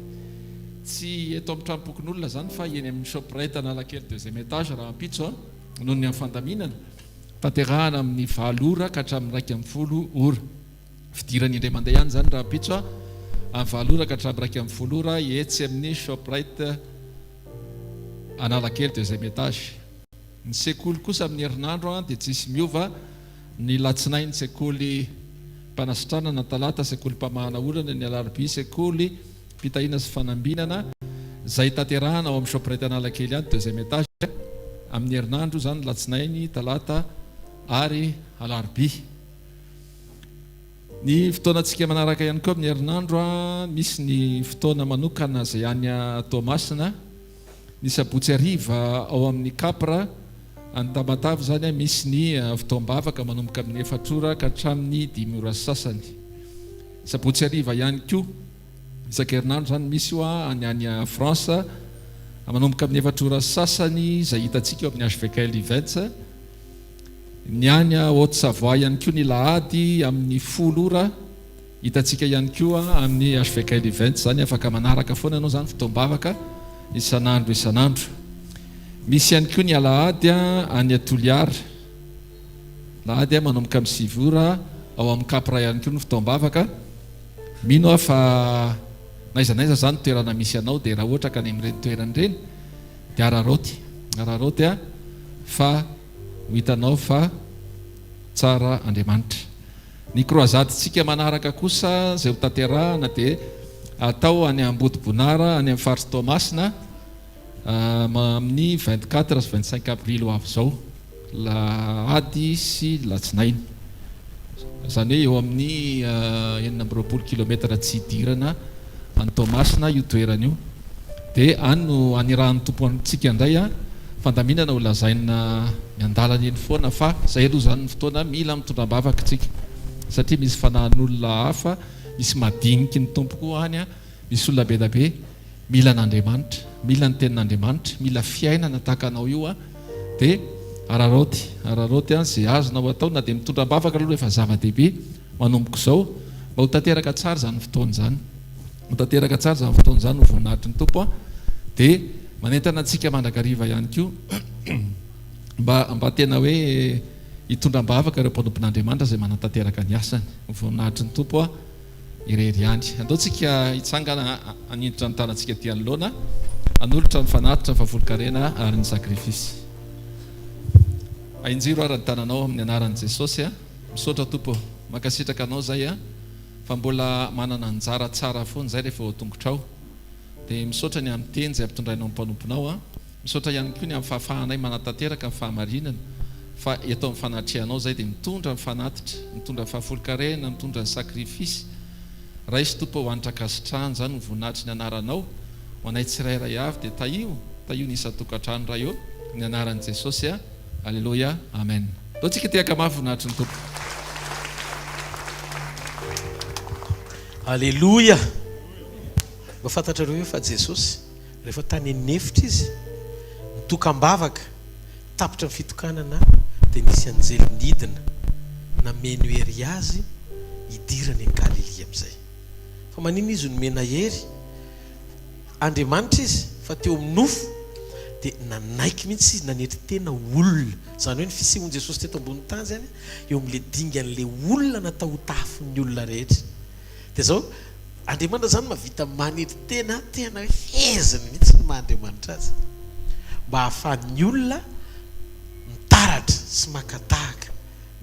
tsy eto amin'ny trampokon'olona zany fa eny amin'ny shoprite Analakely deuxième étage raha pitso noho ny amin'ny fandaminana tanterahana amin'ny 4 ora ka hatramin'ny 1:10 ora fidirany indray mandeha ihany zany raha pitso amin'ny 4 ora ka hatramin'ny 1:10 ora etsy amin'ny shoprite Analakely deuxième étage ny sekoly kosa amin'ny herinandro dia tsisy miova ny latsinainy sekoly mpanasitrana na talata sekoly mpamahana orana ny alarobia sekoly mpitahina sy fanambinana zay tanterahana ao amin'ny shoprite Analakely any deuxième étage amin'ny herinandro zany latsinainy talata ary alarobia ny fotoanantsika manaraka ihany koa amin'ny herinandro misy ny fotoana manokana zay any Tomasina ny sabotsy ariva ao amin'ny Kapra an-Tamatavy zany misy ny fotoam-bavaka manomboka amin'ny 4 ora ka hatramin'ny 5 ora sasany sabotsy ariva ihany koa isan-kerinandro zany misy io any France manomboka amin'ny 4 ora sasany zay hitantsika eo amin'ny hvkl-mission ny any Haute-Savoie ihany koa ny lahady amin'ny 10 ora hitantsika ihany koa amin'ny hvkl-mission zany afaka manaraka foana ianao zany fotoam-bavaka isanandro misy ihany koa ny alahady any Toliara lahady manomboka amin'ny 7 ora ao amin'ny Kapra ihany koa ny fotoam-bavaka mino aho fa naizanaiza zany toerana misy anao dia raha ohatra ka any amin'ireny toerana ireny dia araroty a fa ho hitanao fa tsara Andriamanitra. Ny kroazadytsika manaraka kosa zay ho tanterahana dia atao any Ambodibonara any amin'ny faritsy Toamasina amin'ny 24 sy 25 avril ho avy izao, lahady sy latsinainy. Zany hoe eo amin'ny 9 kilometatra tsy hidirana any Toamasina io toerana io. Dia any no anirahan'ny tompo antsika indray a fandaminana ho lazaina miandalana eny foana, fa zay aloha zany ny fotoana mila mitondram-bavaka tsika satria misy fanahin'olona hafa, misy madiniky ny tompoko any a, misy olona be da be. Mila n'Andriamanitra, mila ny tenin'Andriamanitra, mila fiainana tahaka anao io a. Dia araroty a zay azonao atao na dia mitondram-bavaka aloha efa zava-dehibe manomboko izao mba ho tanteraka tsara zany fotoana zany, ho tanteraka tsara zany fotoana zany ho voninahitry ny tompo a. Dia manentana antsika mandrakariva ihany koa mba tena hoe hitondram-bavaka ireo mpanompon'Andriamanitra zay manatanteraka ny asany, ho voninahitry ny tompo a irery ihany. Andaontsika hitsangana anindritra ny tanantsika ty anoloana, anolotra ny fanatitra ny fahavolon-karena ary ny sakrifisy. Ainjiro ary ny tananao amin'ny anaran'i Jesosy a. Misaotra tompo, makasitraka anao zay a fa mbola manana anjara tsara foana zay rehefa tongotra ao. Dia misaotra ny amin'ny teny zay ampitondrainao amin'ny mpanomponao a. Misaotra ihany koa ny amin'ny fahafahanay manatanteraka amin'ny fahamarinana, fa eto amin'ny fanatrianao zay dia mitondra ny fanatitra, mitondra ny fahafolon-karena, mitondra ny sakrifisy. Raisy tompo ho anitra kasitrahany zany ho voninahitry ny anaranao ho anay tsirairay avy dia taio ny isa-tokantrano raha eo ny anaran'i Jesosy a. Alleluia, amen. Taontsika tehaka mafy voninahitry ny tompo. Alleluia. Mba fantatrareo io fa Jesosy rehefa tany anefitra izy mitokam-bavaka tapitra ny fitokanana dia nisy anjely nidina nameno hery azy hidirany any Galilea amin'izay. Fa manino izy nomena hery Andriamanitra izy fa teo amin'ny nofo dia nanaiky mihitsy izy nanetry tena olona. Zany hoe ny fisian'i Jesosy teto ambony tany zany eo amin'ilay dingan'ilay olona natao tafon'ny olona rehetra. Dia zao Andriamanitra zany mahavita manetry tena hoe heziny mihitsy ny maha-Andriamanitra azy mba hahafahan'ny olona mitaratra sy makatahaka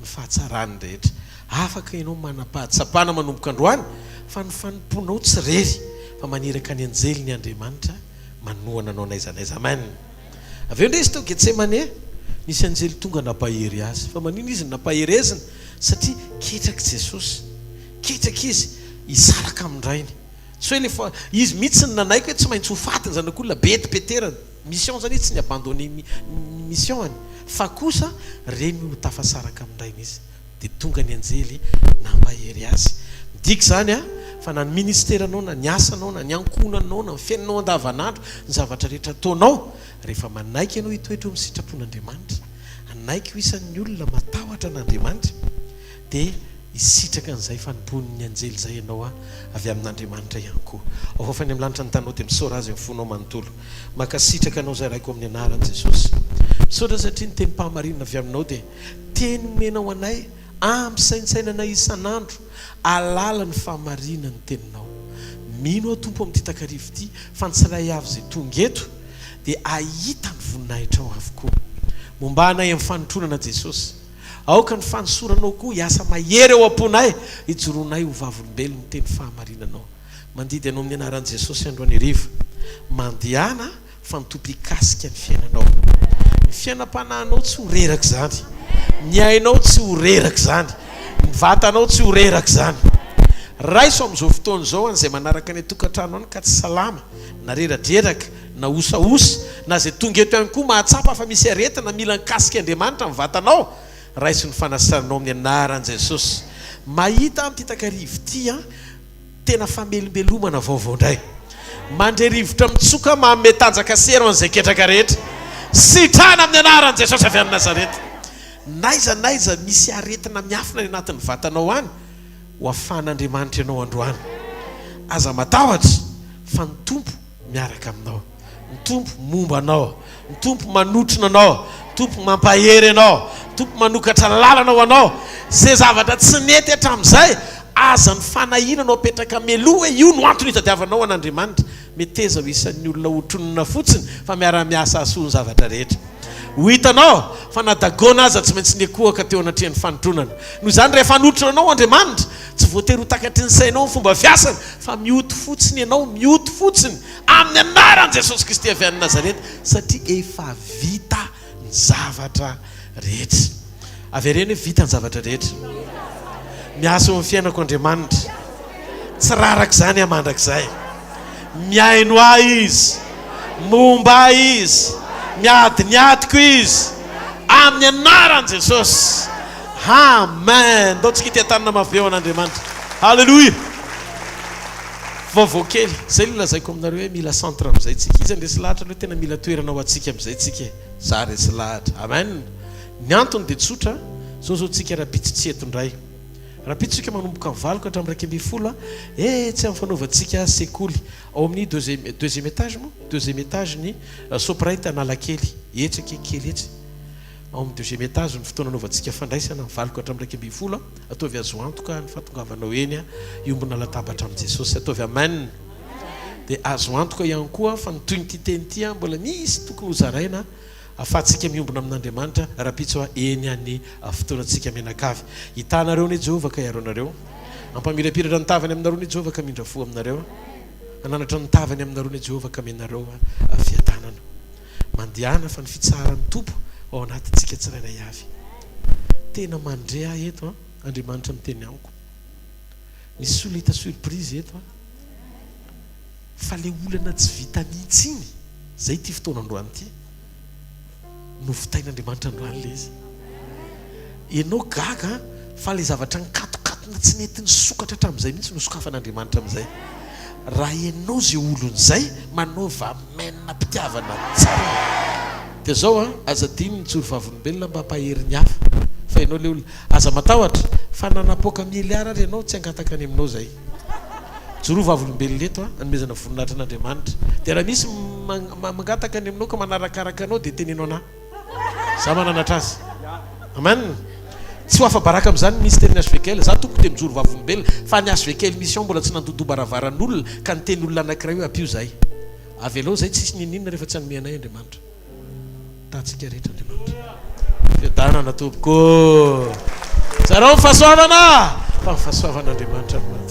ny fahatsarany rehetra. Afaka ianao manam-pahatsapana manomboka androany fa ny fanomponao tsy rery fa maniraka ny anjeliny Andriamanitra manohana anao naizanaiza. Amen. Avy eo ndray izy tao Getsemane nisy anjely tonga nampahery azy, fa manino izy nampaherezina satria ketraka Jesosy, ketraka izy hisaraka amin'ndrainy. Tsy hoe lefa izy mihitsy ny nanaiky hoe tsy maintsy ho fatiny zanak'olona bety petera mission zany izy tsy ny abandonné mission any, fa kosa reny ho tafasaraka amin'ndrainy izy dia tonga ny anjely nampahery azy. Midika zany a fa na ny ministeranao na ny asanao na ny ankonanao na ny fiainanao andavanandro ny zavatra rehetra ataonao rehefa manaiky ianao hitoetra amin'ny sitrapon'Andriamanitra, anaiky ho isan'ny olona matahotra n'Andriamanitra dia hisitraka an'izay fanompon'ny anjely zay ianao a avy amin'Andriamanitra ihany koa. Ao fa ny amin'ny lanitra ny tanao dia misaora azy ny fonao manontolo, makasitraka anao zay raiko amin'ny anaran'i Jesosy. Misaotra satria ny teny mpahamarinana avy aminao dia teny menao anay amin'ny saintsainana isan'andro alala ny fahamarinana ny teninao. Mino ao tompo amin'ity takarivo ity fa ny tsiray avy zay tonga eto dia ahita ny voninahitra ao avokoa. Momba anay amin'ny fanotronana Jesosy, aoka ny fanosoranao koa hiasa mahery eo am-ponay hijoronay ho vavolombelona ny teny fahamarinanao. Mandidy anao amin'ny anaran'i Jesosy androany hariva, mandehana fa mitompo hikasika ny fiainanao. Ny fiainam-panahinao tsy ho reraka zany, ny ainao tsy ho reraka zany, ny vatanao tsy ho reraka zany. Raiso amin'izao fotoana izao an'izay manaraka ny tokantrano any ka tsy salama na reradreraka na osaosa na zay tonga eto ihany koa mahatsapa fa misy aretina mila nikasika Andriamanitra amin'ny vatanao, raiso ny fanasaranao amin'ny anaran'i Jesosy. Mahita amin'ity takarivo ity a tena famelombelomana vaovao indray, mandrerivotra mitsoka manome tanjaka sero an'izay ketraka rehetra, sitrana amin'ny anaran'i Jesosy avy amin'ny Nazareta. Naiza misy aretina miafina ny anatin'ny vatanao any ho afahan'Andriamanitra ianao androany. Aza matahotra fa ny tompo miaraka aminao, ny tompo momba anao, ny tompo manotrona anao, ny tompo mampahery anao, ny tompo manokatra lalana ho anao. Zay zavatra tsy nety hatramin'izay aza ny fanahina nao apetraka meloha hoe io no antony hitadiavanao an'Andriamanitra meteza ho isan'ny olona hotronona fotsiny fa miara-miasa asoa ny zavatra rehetra ho hitanao fa nadagona aza tsy maintsy niekohaka teo anatrehan'ny fanotronana noho izany rehefa hanotrona anao Andriamanitra tsy voatery ho takatry ny sainao ny fomba fiasana fa mioto fotsiny ianao mioto fotsiny amin'ny anaran'i Jesosy Kristy avy any Nazareta satria efa vita ny zavatra rehetra avy reny hoe vita ny zavatra rehetra miasa amin'ny fiainako Andriamanitra tsy raraka izany amandrakizay miaino ahy izy momba ahy izy miadinyadiko izy amin'ny anaran'i Jesosy amen ndao tsika ity-tanana mavy eo an'Andriamanitra halleloia vaovao kely zay le lazaiko aminareo hoe mila centre amin'izay tsika izy andresy lahatra aloha tena mila toerana ho atsika amin'izay tsika za resy lahatra amen ny antony dia tsotra zao tsika raha-pitsy etondray raha-pitsika manomboka valiko hatramin'ny 20 tsy amin'ny fanaovantsika sekoly ao amin'ny deuxième étage moa deuxième étage ny soprite analakely etraka kely etsy ao amin'ny deuxième étage ny fotoana anaovantsika fandraisana ny valiko hatramin'ny 20 ataovy azo antoka ny fahatongavanao eny iombona latabatra amin'i Jesosy ataovy amen dia azo antoka ihany koa fa nytoy ny titenity mbola misy tokony hozaraina afatsika miombona amin'Andriamanitra raha-pitso eny any fotoanantsika menakavy hitanareo ny Jehovah ka iaro anareo ampamirapiratra ny tavany aminareo ny Jehovah ka mindra fo aminareo ananatra ny tavany aminareo ny Jehovah ka menareo fiadanana mandehana fa ny fitsaran'ny tompo ao anatintsika tsirainay avy tena mandre ahy eto Andriamanitra miteny amiko misy olona hita surprise eto fa le olana tsy vita mihitsy iny zay ty fotoana androany ty no vitain'Andriamanitra androany le izy ianao gaga fa le zavatra nikatokatona tsy nety ny sokatra hatramin'izay mihitsy no sokafan'Andriamanitra amin'izay raha ianao zay olon'izay manaova menina mpitiavana tsara dia zao aza diny ny joro vavolombelona mba hampaherin'ny hafa fa ianao le olona aza matahotra fa nanapoaka miliara ary ianao tsy angataka any aminao zay joro vavolombelona eto anomezana voninahitra an'Andriamanitra dia raha misy mangataka any aminao ka manarakaraka anao dia tenenao anahy za mananatra azy amen tsy ho afa-baraka amin'izany ministère ny hvkl za toko dia mijoro vavolombelona fa ny hvkl-mission mbola tsy nandodobaravaran'olona ka niteny olona anankiray hoe ampio zay avy aloha zay tsisy nininona rehefa tsy hanome anay Andriamanitra tatsika rehetra Andriamanitra fiadanana tompoko zareo mifahasoavana fa mifahasoavan'Andriamanitra